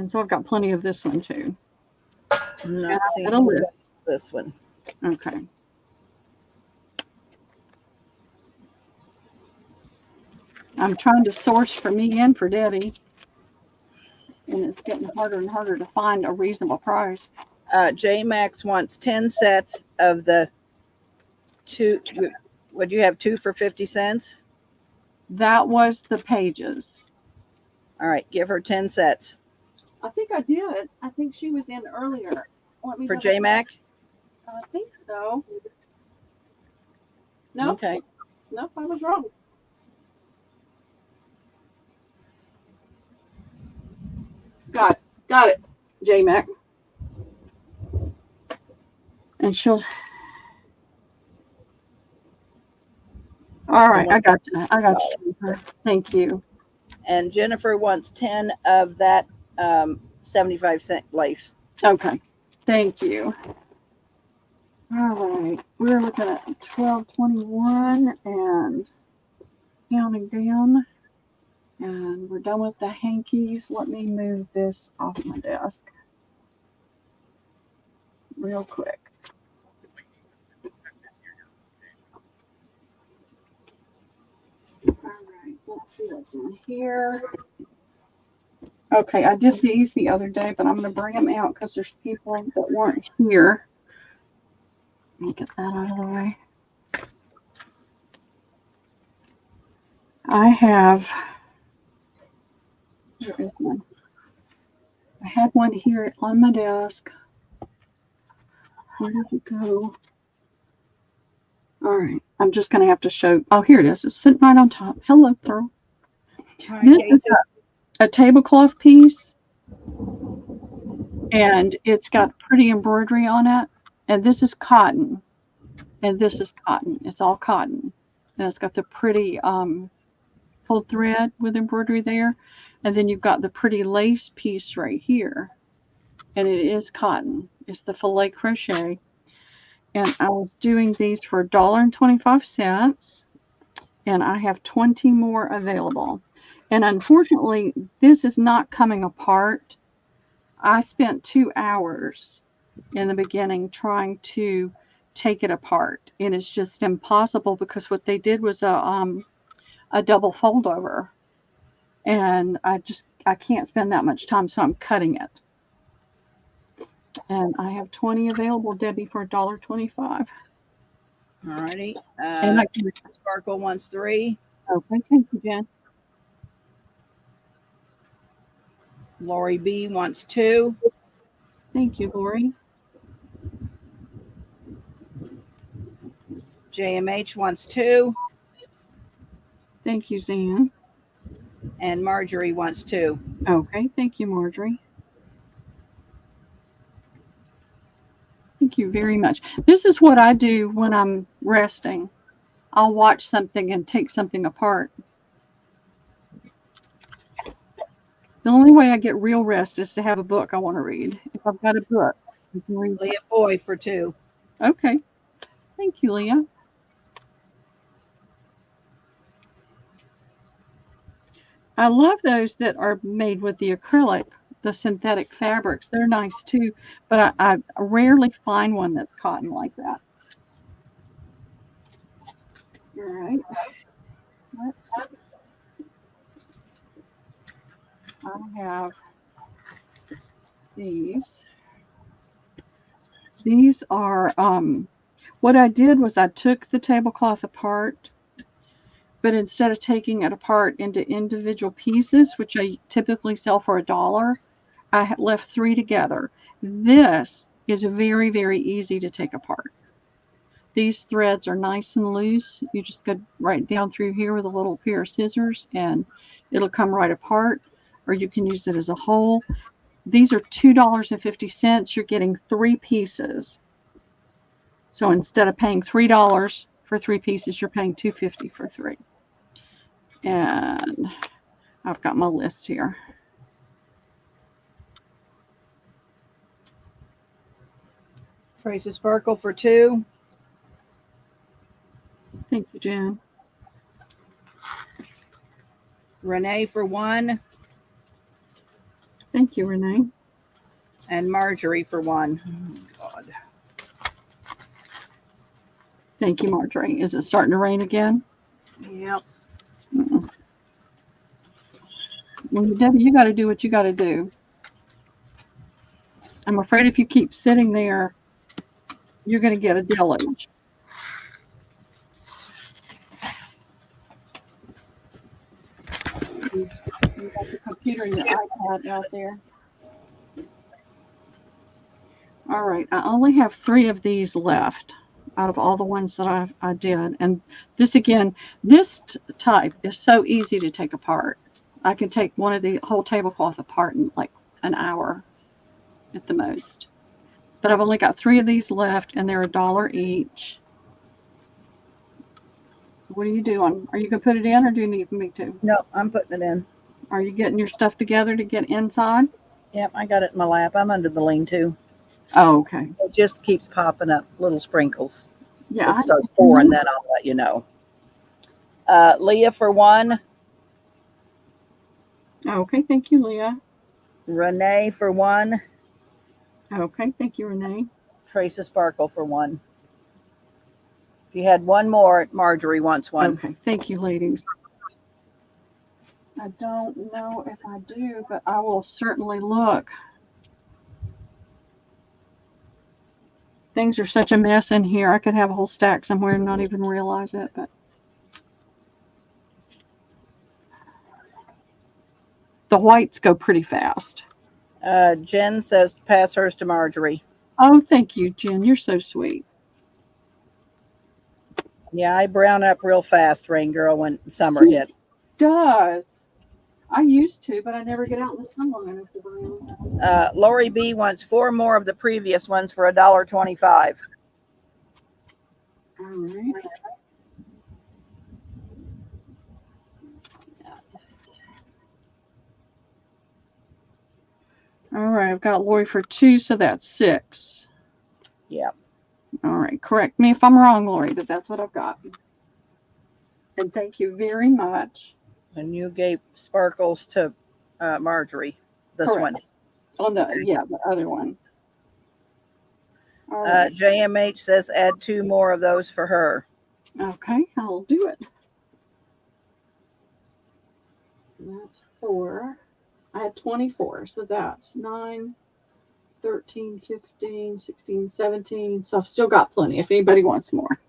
And so I've got plenty of this one too.
I'm
And
not seeing
a list.
this one.
Okay. I'm trying to source for me and for Debbie. And it's getting harder and harder to find a reasonable price.
J Max wants 10 sets of the two. Would you have 2 for 50 cents?
That was the pages.
All right, give her 10 sets.
I think I did. I think she was in earlier. Let me
For
double
J
check.
Mac?
I think so. Nope.
Okay.
Nope, I was wrong. Got it, J Mac. And she'll. All right, I got you. Jennifer. Thank you.
And Jennifer wants 10 of that 75-cent lace.
Okay, thank you. All right, we're looking at 1221 and counting down. And we're done with the hankies. Let me move this off my desk real quick. All right, let's see what's in here. Okay, I did these the other day, but I'm going to bring them out because there's people that weren't here. Let me get that out of the way. I have, where is one? I had one here on my desk. Where did it go? All right, I'm just going to have to show. Oh, here it is. It's sitting right on top. Hello, Pearl. This is a tablecloth piece, and it's got pretty embroidery on it. And this is cotton, and this is cotton. It's all cotton, and it's got the pretty full thread with embroidery there, and then you've got the pretty lace piece right here, and it is cotton. It's the filet crochet, and I was doing these for $1.25, and I have 20 more available. And unfortunately, this is not coming apart. I spent 2 hours in the beginning trying to take it apart, and it's just impossible because what they did was a double fold over, and I can't spend that much time, so I'm cutting it. And I have 20 available, Debbie, for $1.25.
All righty.
And
Sparkle wants 3.
Okay, thank you, Jen.
Lori B wants 2.
Thank you, Lori.
JMH wants 2.
Thank you, Zan.
And Marjorie wants 2.
Okay, thank you, Marjorie. Thank you very much. This is what I do when I'm resting. I'll watch something and take something apart. The only way I get real rest is to have a book I want to read. If I've got a book, I can read.
Leah Boy for 2.
Okay. Thank you, Leah. I love those that are made with the acrylic, the synthetic fabrics. They're nice too, but I rarely find one that's cotton like that. All right. I have these. These are, what I did was I took the tablecloth apart, but instead of taking it apart into individual pieces, which I typically sell for $1, I left 3 together. This is very, very easy to take apart. These threads are nice and loose. You just go right down through here with a little pair of scissors and it'll come right apart, or you can use it as a whole. These are $2.50. You're getting 3 pieces. So instead of paying $3 for 3 pieces, you're paying $2.50 for 3. And I've got my list here.
Tracy Sparkle for 2.
Thank you, Jen.
Renee for 1.
Thank Thank you, Renee.
And Marjorie for one. Oh, God.
Thank you, Marjorie. Is it starting to rain again?
Yep.
Mm-mm. Well, Debbie, you got to do what you got to do. I'm afraid if you keep sitting there, you're going to get a deluge. You got your computer and your iPad out there. All right, I only have 3 of these left out of all the ones that I did. And this again, this type is so easy to take apart. I can take one of the whole tablecloth apart in like an hour at the most. But I've only got 3 of these left, and they're $1 each. What are you doing? Are you going to put it in, or do you need me to?
No, I'm putting it in.
Are you getting your stuff together to get inside?
Yep, I got it in my lap. I'm under the lean-to.
Oh, okay.
It just keeps popping up little sprinkles.
Yeah.
It starts pouring, then I'll let you know. Leah for one.
Okay, thank you, Leah.
Renee for one.
Okay, thank you, Renee.
Tracy Sparkle for one. If you had one more, Marjorie wants one.
Okay, thank you, ladies. I don't know if I do, but I will certainly look. Things are such a mess in here. I could have a whole stack somewhere and not even realize it, but the whites go pretty fast.
Jen says pass hers to Marjorie.
Oh, thank you, Jen. You're so sweet.
Yeah, I brown up real fast, Rain Girl, when summer hits.
Does. I used to, but I never get out in the sun long enough to brown.
Lori B wants 4 more of the previous ones for $1.25.
All right. All right, I've got Lori for 2, so that's 6.
Yep.
All right, correct me if I'm wrong, Lori, but that's what I've got. And thank you very much.
And you gave sparkles to Marjorie. This
Correct.
one.
On the other one. All right.
JMH says add 2 more of those for her.
Okay, I'll do it. That's 4. I had 24, so that's 9, 13, 15, 16, 17. So I've still got plenty if anybody wants more.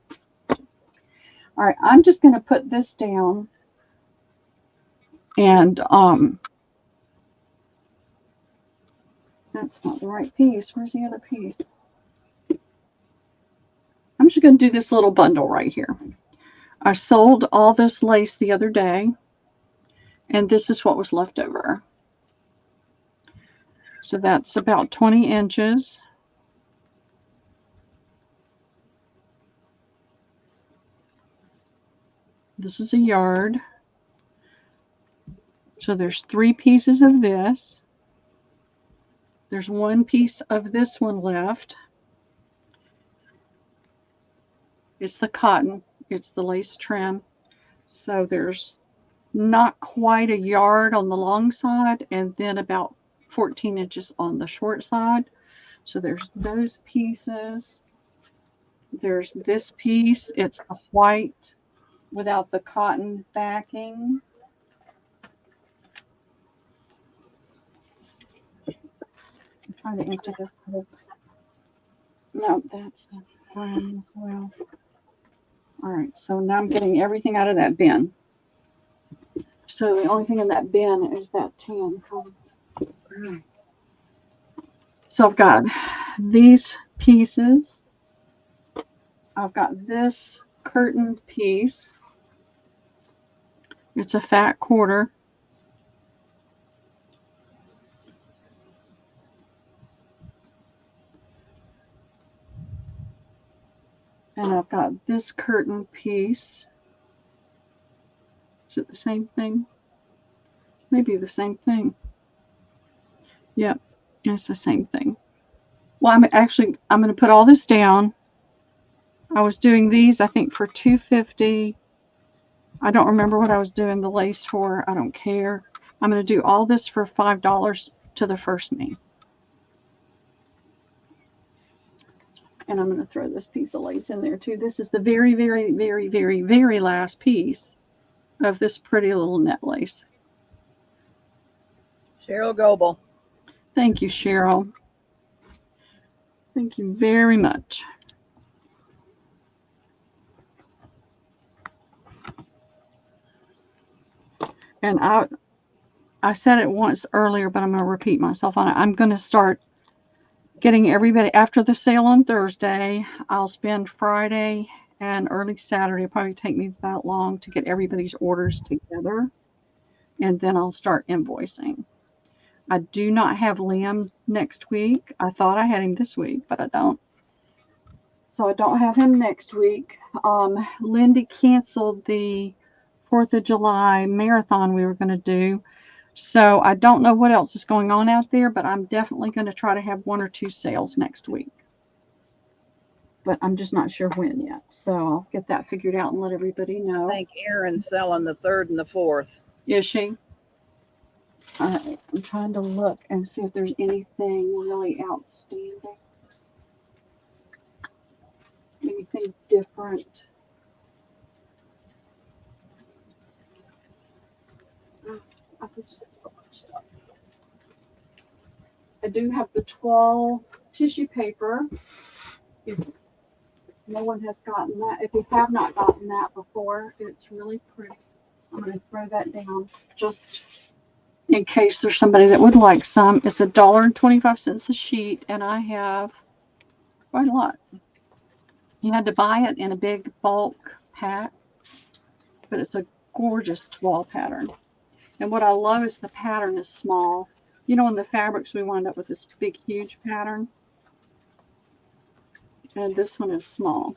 All right, I'm just going to put this down. And that's not the right piece. Where's the other piece? I'm just going to do this little bundle right here. I sold all this lace the other day, and this is what was left over. So that's about 20 inches. This is a yard. So there's 3 pieces of this. There's 1 piece of this one left. It's the cotton. It's the lace trim. So there's not quite a yard on the long side, and then about 14 inches on the short side. So there's those pieces. There's this piece. It's the white without the cotton backing. I'm trying to empty this. No, that's the brown as well. All right, so now I'm getting everything out of that bin. So the only thing in that bin is that tan color. So I've got these pieces. I've got this curtain piece. It's a fat quarter. And I've got this curtain piece. Is it the same thing? Maybe the same thing. Yep, it's the same thing. Well, I'm going to put all this down. I was doing these, I think, for $2.50. I don't remember what I was doing the lace for. I don't care. I'm going to do all this for $5 to the first me. And I'm going to throw this piece of lace in there too. This is the very, very, very, very, very last piece of this pretty little net lace.
Cheryl Goebel.
Thank you, Cheryl. Thank you very much. And I said it once earlier, but I'm going to repeat myself on it. I'm going to start getting everybody after the sale on Thursday. I'll spend Friday and early Saturday. It'll probably take me that long to get everybody's orders together. And then I'll start invoicing. I do not have Liam next week. I thought I had him this week, but I don't. So I don't have him next week. Lindy canceled the 4th of July marathon we were going to do. So I don't know what else is going on out there, but I'm definitely going to try to have 1 or 2 sales next week. But I'm just not sure when yet. So I'll get that figured out and let everybody know.
I think Erin's selling the 3rd and the 4th.
Is she? All right. I'm trying to look and see if there's anything really outstanding. Anything different. I do have the 12 tissue paper. If no one has gotten that, if you have not gotten that before, it's really pretty. I'm going to throw that down just in case there's somebody that would like some. It's $1.25 a sheet, and I have quite a lot. You had to buy it in a big bulk pack, but it's a gorgeous wall pattern. And what I love is the pattern is small. You know, in the fabrics, we wind up with this big, huge pattern. And this one is small.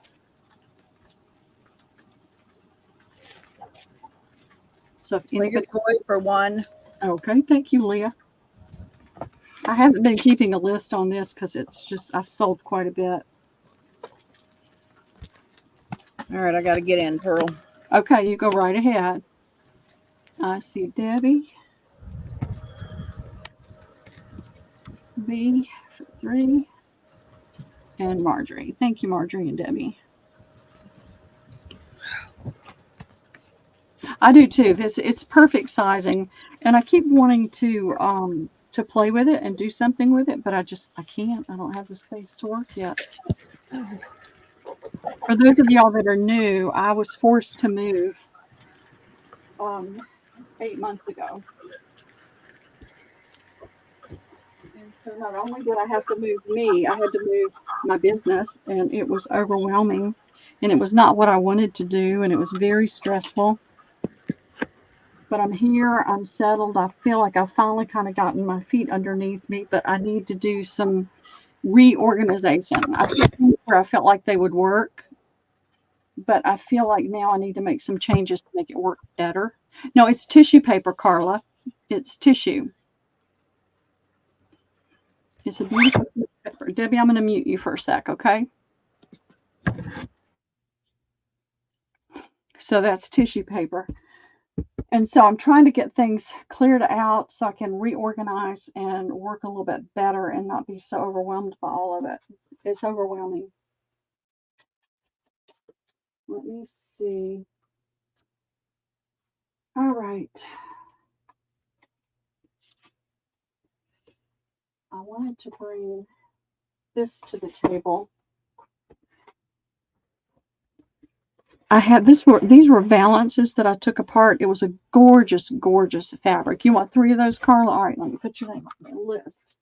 So if anybody,
Leah for 1.
Okay, thank you, Leah. I haven't been keeping a list on this because it's just, I've sold quite a bit.
All right, I got to get in, Pearl.
Okay, you go right ahead. I see Debbie. B for 3. And Marjorie. Thank you, Marjorie and Debbie. I do too. It's perfect sizing, and I keep wanting to play with it and do something with it, but I can't. I don't have the space to work yet. For those of y'all that are new, I was forced to move 8 months ago. And so not only did I have to move me, I had to move my business, and it was overwhelming, and it was not what I wanted to do, and it was very stressful. But I'm here, I'm settled. I feel like I've finally kind of gotten my feet underneath me, but I need to do some reorganization. I put things where I felt like they would work, but I feel like now I need to make some changes to make it work better. No, it's tissue paper, Carla. It's tissue. It's a beautiful tissue paper. Debbie, I'm going to mute you for a sec, okay? So that's tissue paper. And so I'm trying to get things cleared out so I can reorganize and work a little bit better and not be so overwhelmed by all of it. It's overwhelming. Let me see. All right. I wanted to bring this to the table. I had these were valances that I took apart. It was a gorgeous, gorgeous fabric. You want 3 of those, Carla? All right, let me put your name on the list.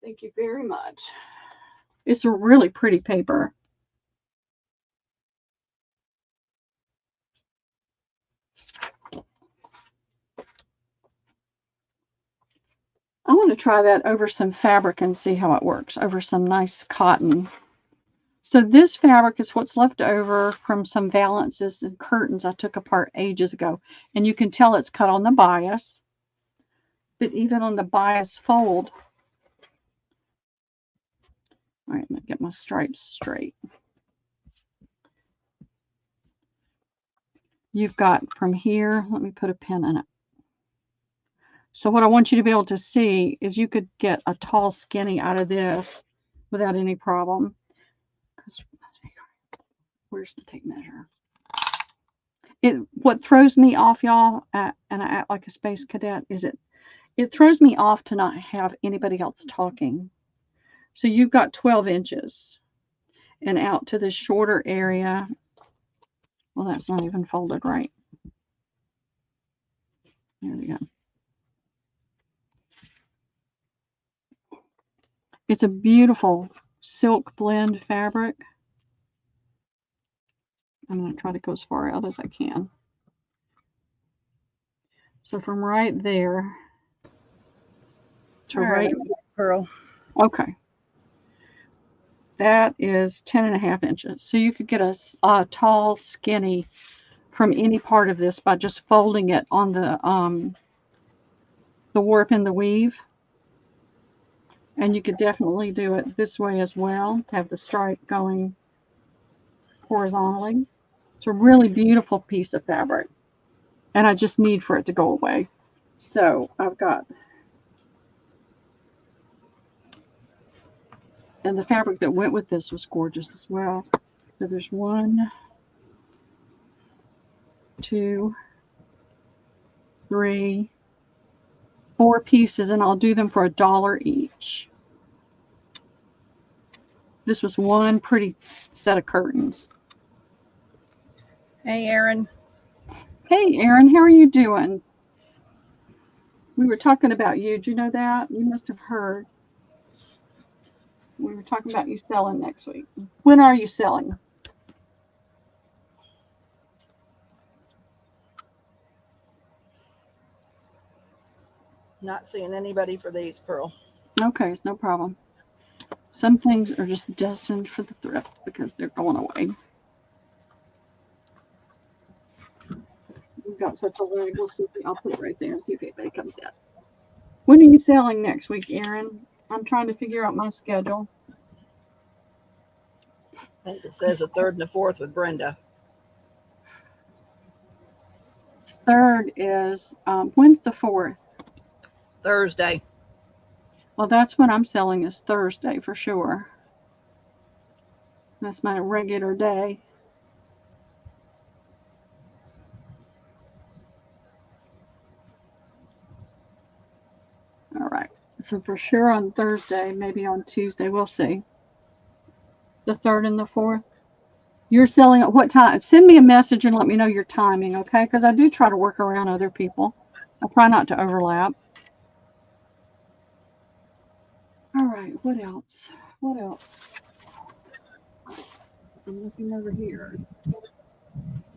Thank you very much. It's a really pretty paper. I want to try that over some fabric and see how it works, over some nice cotton. So this fabric is what's left over from some valances and curtains I took apart ages ago. And you can tell it's cut on the bias. But even on the bias fold, all right, I'm going to get my stripes straight. You've got from here, let me put a pin in it. So what I want you to be able to see is you could get a tall skinny out of this without any problem. Because where's the tape measure? What throws me off, y'all, and I act like a space cadet, is it throws me off to not have anybody else talking. So you've got 12 inches and out to this shorter area. Well, that's not even folded right. There we go. It's a beautiful silk blend fabric. I'm going to try to go as far out as I can. So from right there to right,
Pearl.
okay. That is 10.5 inches. So you could get a tall skinny from any part of this by just folding it on the warp and the weave. And you could definitely do it this way as well. Have the stripe going horizontally. It's a really beautiful piece of fabric. And I just need for it to go away. So I've got, and the fabric that went with this was gorgeous as well. So there's 1, 2, 3, 4 pieces, and I'll do them for $1 each. This was one pretty set of curtains.
Hey, Erin.
Hey, Erin, how are you doing? We were talking about you. Did you know that? You must have heard. We were talking about you selling next week. When are you selling?
Not seeing anybody for these, Pearl.
Okay, it's no problem. Some things are just destined for the thrift because they're going away. We've got such a leg. We'll see. I'll put it right there and see if anybody comes in. When are you selling next week, Erin? I'm trying to figure out my schedule.
I think it says the 3rd and the 4th with Brenda.
3rd is, when's the 4th?
Thursday.
Well, that's when I'm selling, is Thursday for sure. That's my regular day. All right. So for sure on Thursday, maybe on Tuesday, we'll see. The 3rd and the 4th. You're selling at what time? Send me a message and let me know your timing, okay? Because I do try to work around other people. I try not to overlap. All right, what else? What else? I'm looking over here.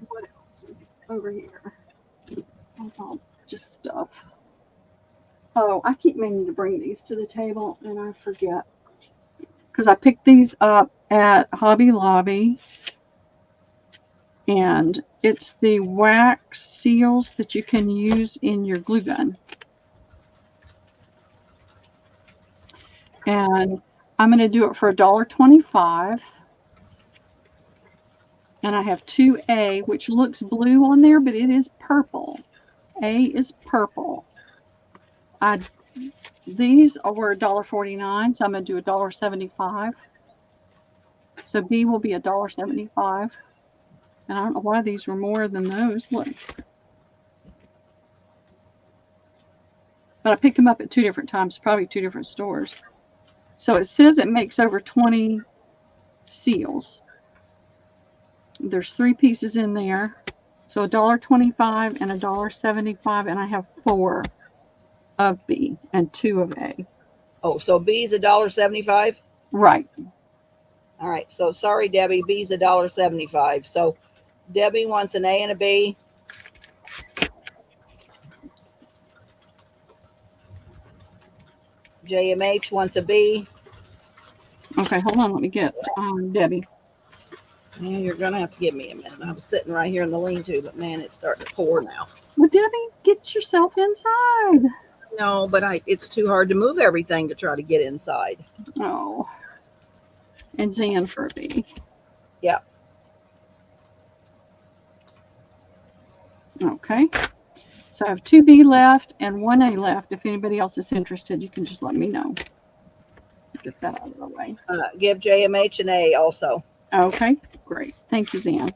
What else is over here? That's all just stuff. Oh, I keep meaning to bring these to the table and I forget. Because I picked these up at Hobby Lobby. And it's the wax seals that you can use in your glue gun. And I'm going to do it for $1.25. And I have 2A, which looks blue on there, but it is purple. A is purple. These were $1.49, so I'm going to do $1.75. So B will be $1.75. And I don't know why these were more than those. Look. But I picked them up at 2 different times, probably 2 different stores. So it says it makes over 20 seals. There's 3 pieces in there. So $1.25 and $1.75, and I have 4 of B and 2 of A.
Oh, so B's $1.75?
Right.
All right. So sorry, Debbie. B's $1.75. So Debbie wants an A and a B. JMH wants a B.
Okay, hold on. Let me get Debbie.
Yeah, you're going to have to give me a minute. I'm sitting right here in the lean-to, but man, it's starting to pour now.
Well, Debbie, get yourself inside.
No, but it's too hard to move everything to try to get inside.
Oh. And Zan for a B.
Yeah.
Okay. So I have 2B left and 1A left. If anybody else is interested, you can just let me know. Get that out of the way.
Give JMH an A also.
Okay, great. Thank you, Zan.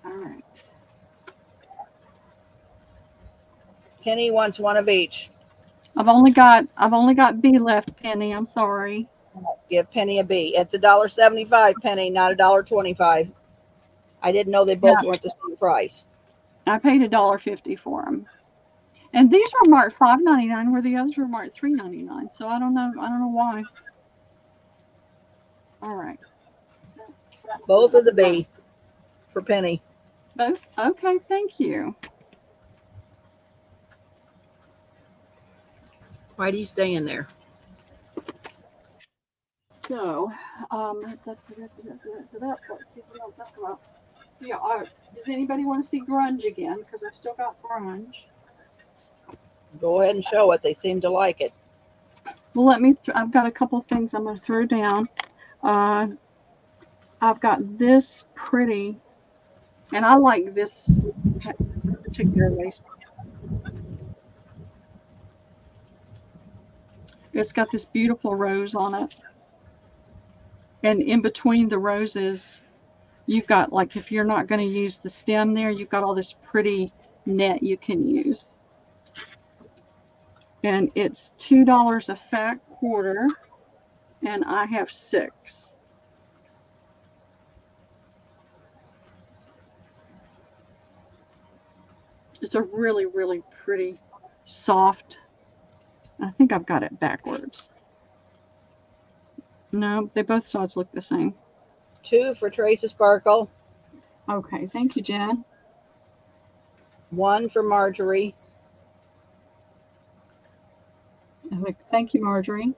All right.
Penny wants one of each.
I've only got B left, Penny. I'm sorry.
Give Penny a B. It's $1.75, Penny, not $1.25. I didn't know they both weren't the same price.
I paid $1.50 for them, and these were marked $5.99, where the others were marked $3.99. So I don't know why. All right.
Both of the B for Penny.
Both? Okay, thank you.
Why do you stay in there?
So, let's see what else talk about. Yeah, does anybody want to see grunge again? Because I've still got grunge.
Go ahead and show it. They seem to like it.
Well, I've got a couple things I'm going to throw down. I've got this pretty, and I like this particular lace. It's got this beautiful rose on it. And in between the roses, you've got, like, if you're not going to use the stem there, you've got all this pretty net you can use. And it's $2 a fat quarter, and I have 6. It's a really, really pretty, soft. I think I've got it backwards. No, they both sides look the same.
2 for Tracy Sparkle.
Okay, thank you, Jen.
1 for Marjorie.
Thank you, Marjorie.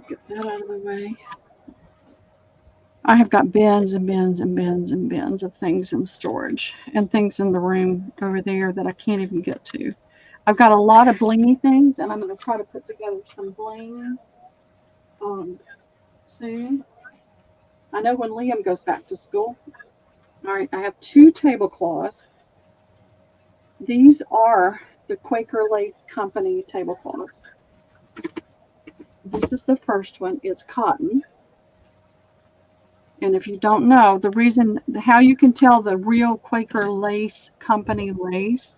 Get that out of the way. I have got bins and bins and bins and bins of things in storage and things in the room over there that I can't even get to. I've got a lot of blingy things, and I'm going to try to put together some bling soon. I know when Liam goes back to school. All right, I have 2 tablecloths. These are the Quaker Lace Company tablecloths. This is the first one. It's cotton. And if you don't know, the reason, how you can tell the real Quaker Lace Company lace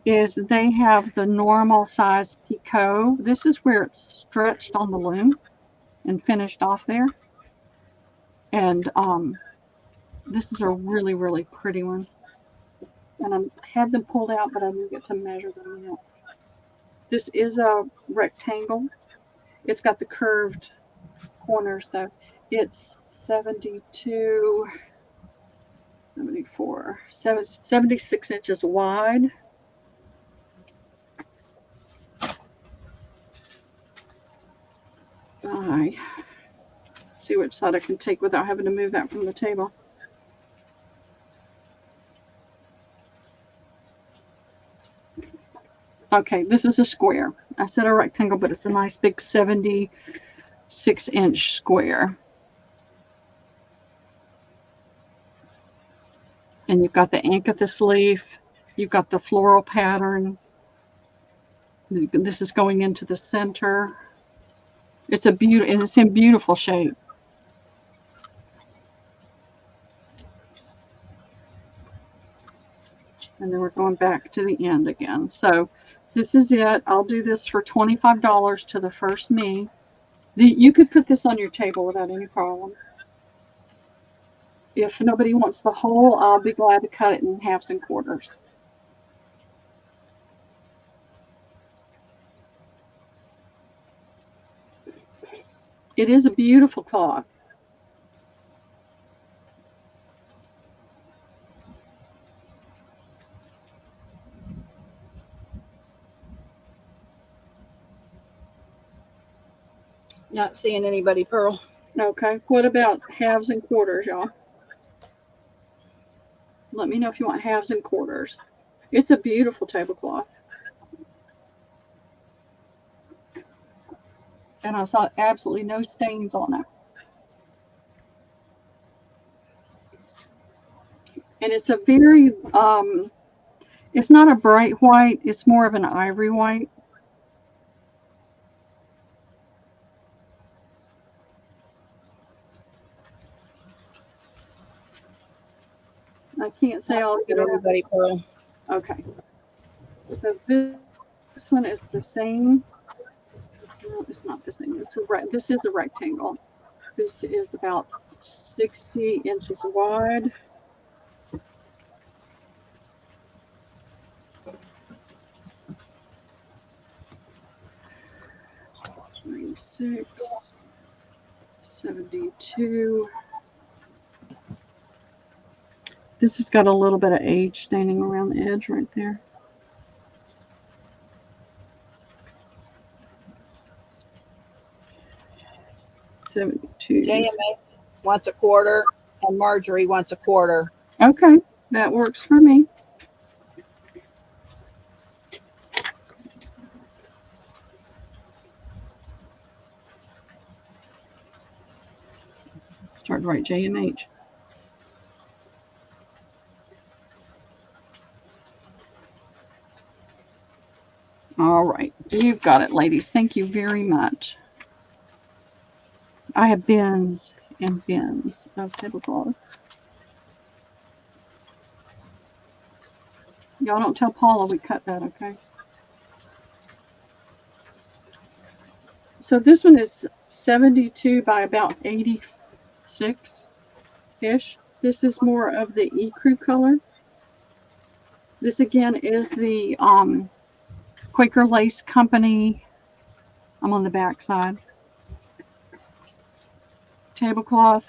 is they have the normal size picot. This is where it's stretched on the loom and finished off there. And this is a really, really pretty one. And I had them pulled out, but I didn't get to measure them yet. This is a rectangle. It's got the curved corners though. It's 72, 74, 76 inches wide. See which side I can take without having to move that from the table. Okay, this is a square. I said a rectangle, but it's a nice big 76-inch square. And you've got the anthus leaf. You've got the floral pattern. This is going into the center. It's in beautiful shape. And then we're going back to the end again. So this is it. I'll do this for $25 to the first me. You could put this on your table without any problem. If nobody wants the whole, I'll be glad to cut it in halves and quarters. It is a beautiful cloth.
Not seeing anybody, Pearl.
Okay, what about halves and quarters, y'all? Let me know if you want halves and quarters. It's a beautiful tablecloth. And I saw absolutely no stains on it. And it's a very, it's not a bright white. It's more of an ivory white. I can't say I'll get
everybody, Pearl.
Okay. So this one is the same. No, it's not the same. This is a rectangle. This is about 60 inches wide. Six, 72. This has got a little bit of age staining around the edge right there.
JMA wants a quarter, and Marjorie wants a quarter.
Okay, that works for me. Start to write JMH. All right, you've got it, ladies. Thank you very much. I have bins and bins of tablecloths. Y'all don't tell Paula we cut that, okay? So this one is 72 by about 86-ish. This is more of the ecru color. This again is the Quaker Lace Company. I'm on the back side. Tablecloth.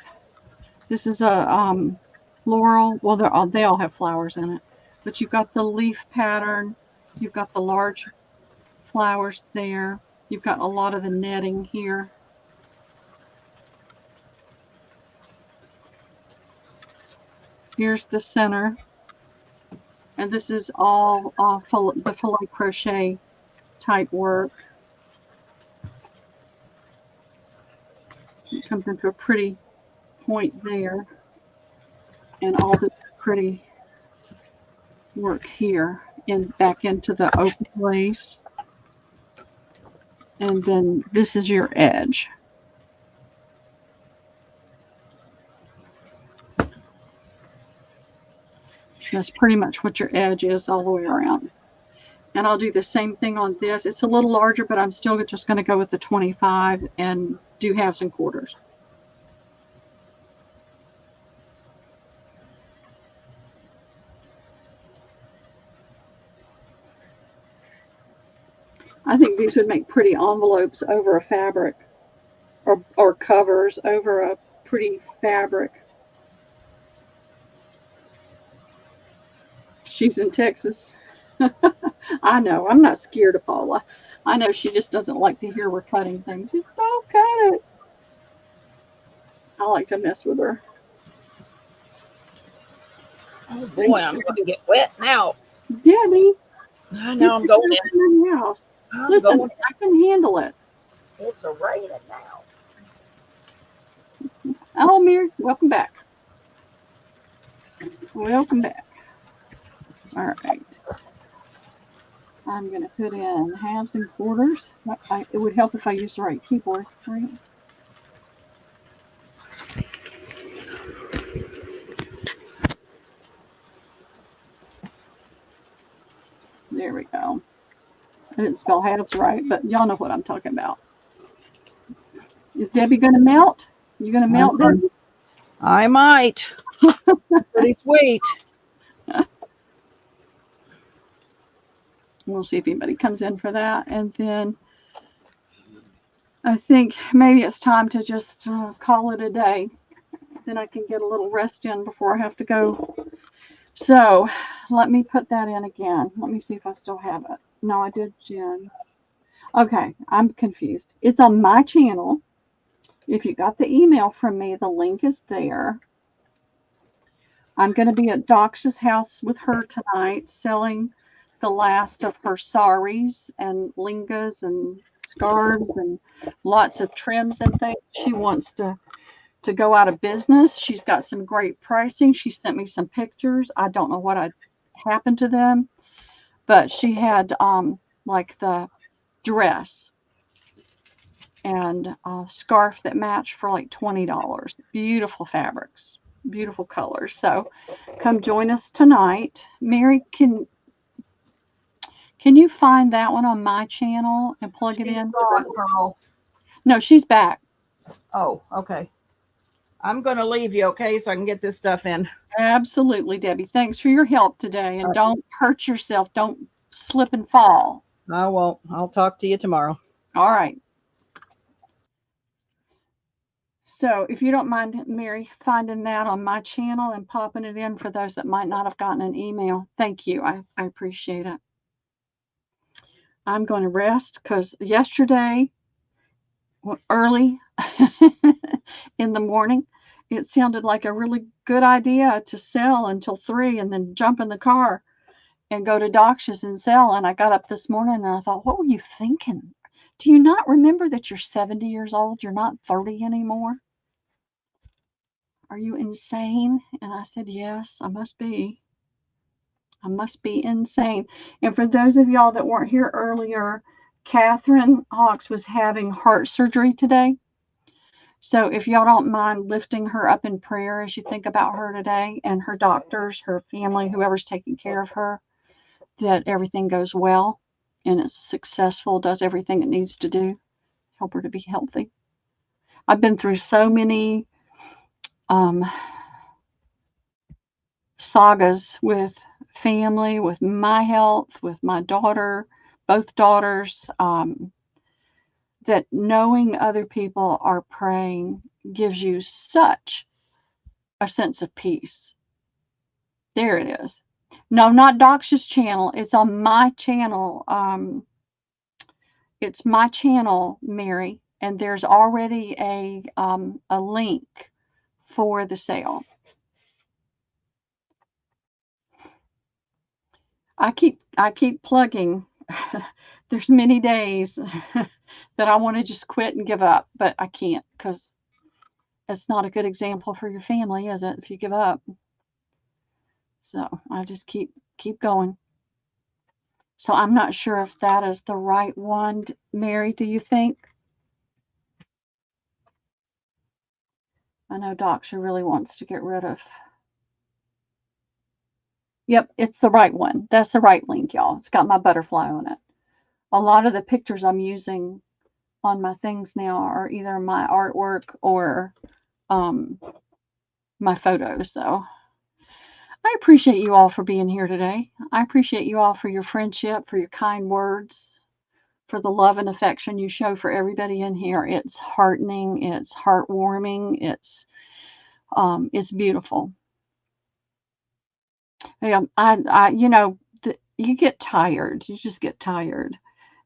This is a floral. Well, they all have flowers in it. But you've got the leaf pattern. You've got the large flowers there. You've got a lot of the netting here. Here's the center. And this is all the filet crochet type work. It comes into a pretty point there. And all the pretty work here and back into the open lace. And then this is your edge. So that's pretty much what your edge is all the way around. And I'll do the same thing on this. It's a little larger, but I'm still just going to go with the 25 and do halves and quarters. I think these would make pretty envelopes over a fabric or covers over a pretty fabric. She's in Texas. I know. I'm not scared of Paula. I know she just doesn't like to hear we're cutting things. Just don't cut it. I like to mess with her.
Oh boy, I'm going to get wet now.
Debbie.
I know I'm going
in the house. Listen, I can handle it.
It's a raining now.
Oh, Mary, welcome back. Welcome back. All right. I'm going to put in halves and quarters. It would help if I used the right keyboard, right? There we go. I didn't spell halves right, but y'all know what I'm talking about. Is Debbie going to melt? You going to melt, Debbie?
I might. Pretty sweet.
We'll see if anybody comes in for that. And then I think maybe it's time to just call it a day. Then I can get a little rest in before I have to go. So let me put that in again. Let me see if I still have it. No, I did Jen. Okay, I'm confused. It's on my channel. If you got the email from me, the link is there. I'm going to be at Dox's house with her tonight selling the last of her saris and lingas and scarves and lots of trims and things. She wants to go out of business. She's got some great pricing. She sent me some pictures. I don't know what happened to them, but she had like the dress and a scarf that matched for like $20. Beautiful fabrics, beautiful colors. So come join us tonight. Mary, can you find that one on my channel and plug it
She's
in?
gone, Pearl.
No, she's back.
Oh, okay. I'm going to leave you, okay, so I can get this stuff in.
Absolutely, Debbie. Thanks for your help today. And don't hurt yourself. Don't slip and fall.
I won't. I'll talk to you tomorrow.
All right. So if you don't mind, Mary, finding that on my channel and popping it in for those that might not have gotten an email. Thank you. I appreciate it. I'm going to rest because yesterday, early in the morning, it sounded like a really good idea to sell until 3 and then jump in the car and go to Dox's and sell. And I got up this morning and I thought, what were you thinking? Do you not remember that you're 70 years old? You're not 30 anymore? Are you insane? And I said, yes, I must be. I must be insane. And for those of y'all that weren't here earlier, Catherine Hawks was having heart surgery today. So if y'all don't mind lifting her up in prayer as you think about her today and her doctors, her family, whoever's taking care of her, that everything goes well and it's successful, does everything it needs to do, help her to be healthy. I've been through so many sagas with family, with my health, with my daughter, both daughters, that knowing other people are praying gives you such a sense of peace. There it is. No, not Dox's channel. It's on my channel. It's my channel, Mary, and there's already a link for the sale. I keep plugging. There's many days that I want to just quit and give up, but I can't because it's not a good example for your family, is it, if you give up? So I just keep going. So I'm not sure if that is the right one. Mary, do you think? I know Doxa really wants to get rid of. Yep, it's the right one. That's the right link, y'all. It's got my butterfly on it. A lot of the pictures I'm using on my things now are either my artwork or my photos. So I appreciate you all for being here today. I appreciate you all for your friendship, for your kind words, for the love and affection you show for everybody in here. It's heartening. It's heartwarming. It's beautiful. You get tired. You just get tired.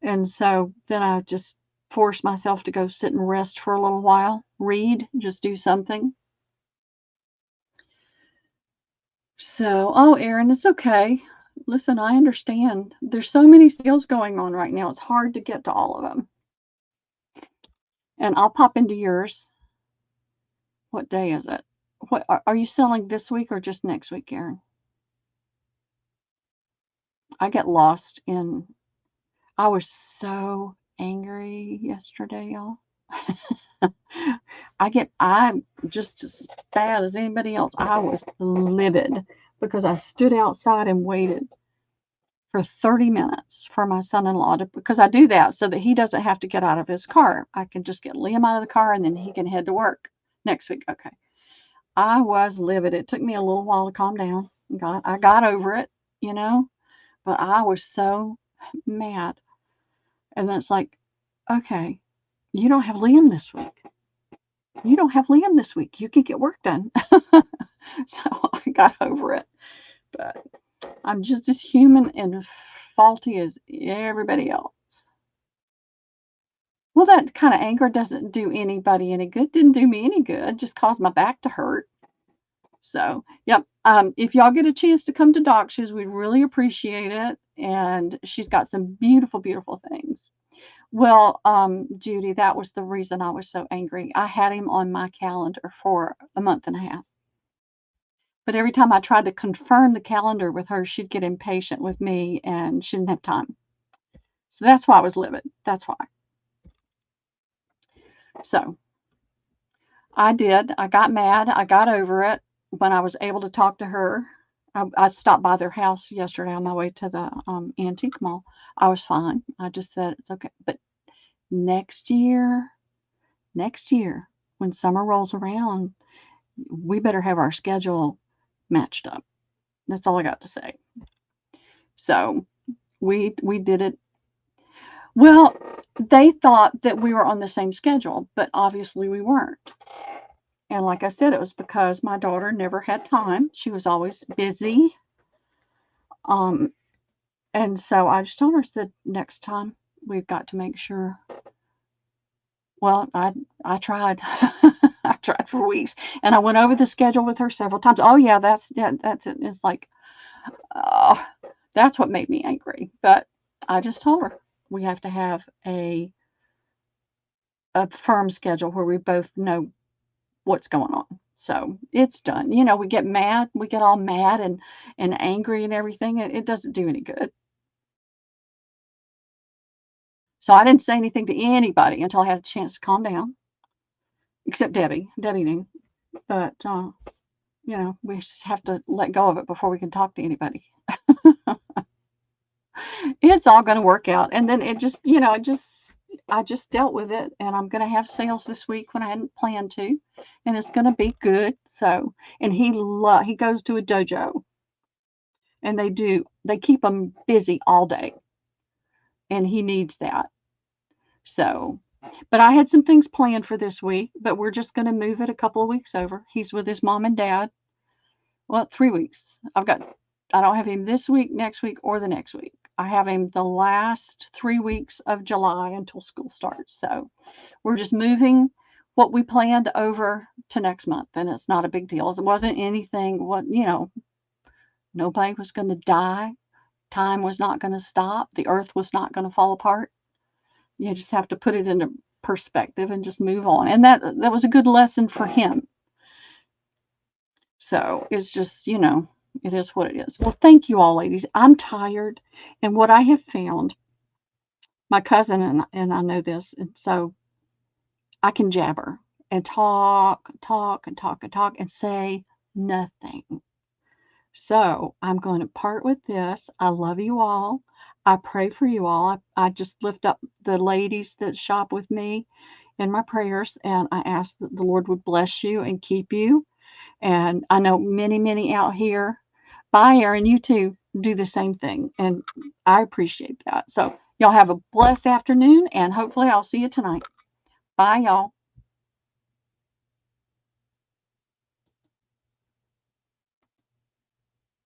And so then I just force myself to go sit and rest for a little while, read, just do something. So, Erin, it's okay. Listen, I understand. There's so many sales going on right now. It's hard to get to all of them. And I'll pop into yours. What day is it? What are you selling this week or just next week, Erin? I get lost in. I was so angry yesterday, y'all. I'm just as bad as anybody else. I was livid because I stood outside and waited for 30 minutes for my son-in-law because I do that so that he doesn't have to get out of his car. I can just get Liam out of the car and then he can head to work next week. Okay. I was livid. It took me a little while to calm down. I got over it, but I was so mad. And then it's like, okay, you don't have Liam this week. You don't have Liam this week. You can get work done. So I got over it. But I'm just as human and faulty as everybody else. Well, that kind of anger doesn't do anybody any good. Didn't do me any good. Just caused my back to hurt. So, yep. If y'all get a chance to come to Dox's, we'd really appreciate it. and she's got some beautiful, beautiful things. Well, Judy, that was the reason I was so angry. I had him on my calendar for a month and a half. But every time I tried to confirm the calendar with her, she'd get impatient with me and she didn't have time. So that's why I was livid. That's why. So I did. I got mad. I got over it when I was able to talk to her. I stopped by their house yesterday on my way to the antique mall. I was fine. I just said it's okay. But next year, when summer rolls around, we better have our schedule matched up. That's all I got to say. So we did it. Well, they thought that we were on the same schedule, but obviously we weren't. And like I said, it was because my daughter never had time. She was always busy. And so I just told her, I said, next time we've got to make sure. Well, I tried. I tried for weeks, and I went over the schedule with her several times. Oh yeah, that's it. It's like, oh, that's what made me angry. But I just told her we have to have a firm schedule where we both know what's going on. So it's done. You know, we get mad, we get all mad and angry and everything. It doesn't do any good. So I didn't say anything to anybody until I had a chance to calm down, except Debbie. Debbie knew. But, you know, we just have to let go of it before we can talk to anybody. It's all going to work out. And then it just, you know, I just dealt with it. And I'm going to have sales this week when I hadn't planned to. And it's going to be good. So, and he goes to a dojo. And they keep him busy all day. And he needs that. So, but I had some things planned for this week, but we're just going to move it a couple of weeks over. He's with his mom and dad. Well, 3 weeks. I don't have him this week, next week, or the next week. I have him the last 3 weeks of July until school starts. So we're just moving what we planned over to next month. And it's not a big deal. It wasn't anything, nobody was going to die. Time was not going to stop. The earth was not going to fall apart. You just have to put it into perspective and just move on. And that was a good lesson for him. So it's just, it is what it is. Well, thank you all, ladies. I'm tired. And what I have found, my cousin and I know this, and so I can jabber and talk and say nothing. So I'm going to part with this. I love you all. I pray for you all. I just lift up the ladies that shop with me in my prayers, and I ask that the Lord would bless you and keep you. And I know many, many out here, bye, Erin, you too, do the same thing. And I appreciate that. So y'all have a blessed afternoon, and hopefully I'll see you tonight. Bye, y'all.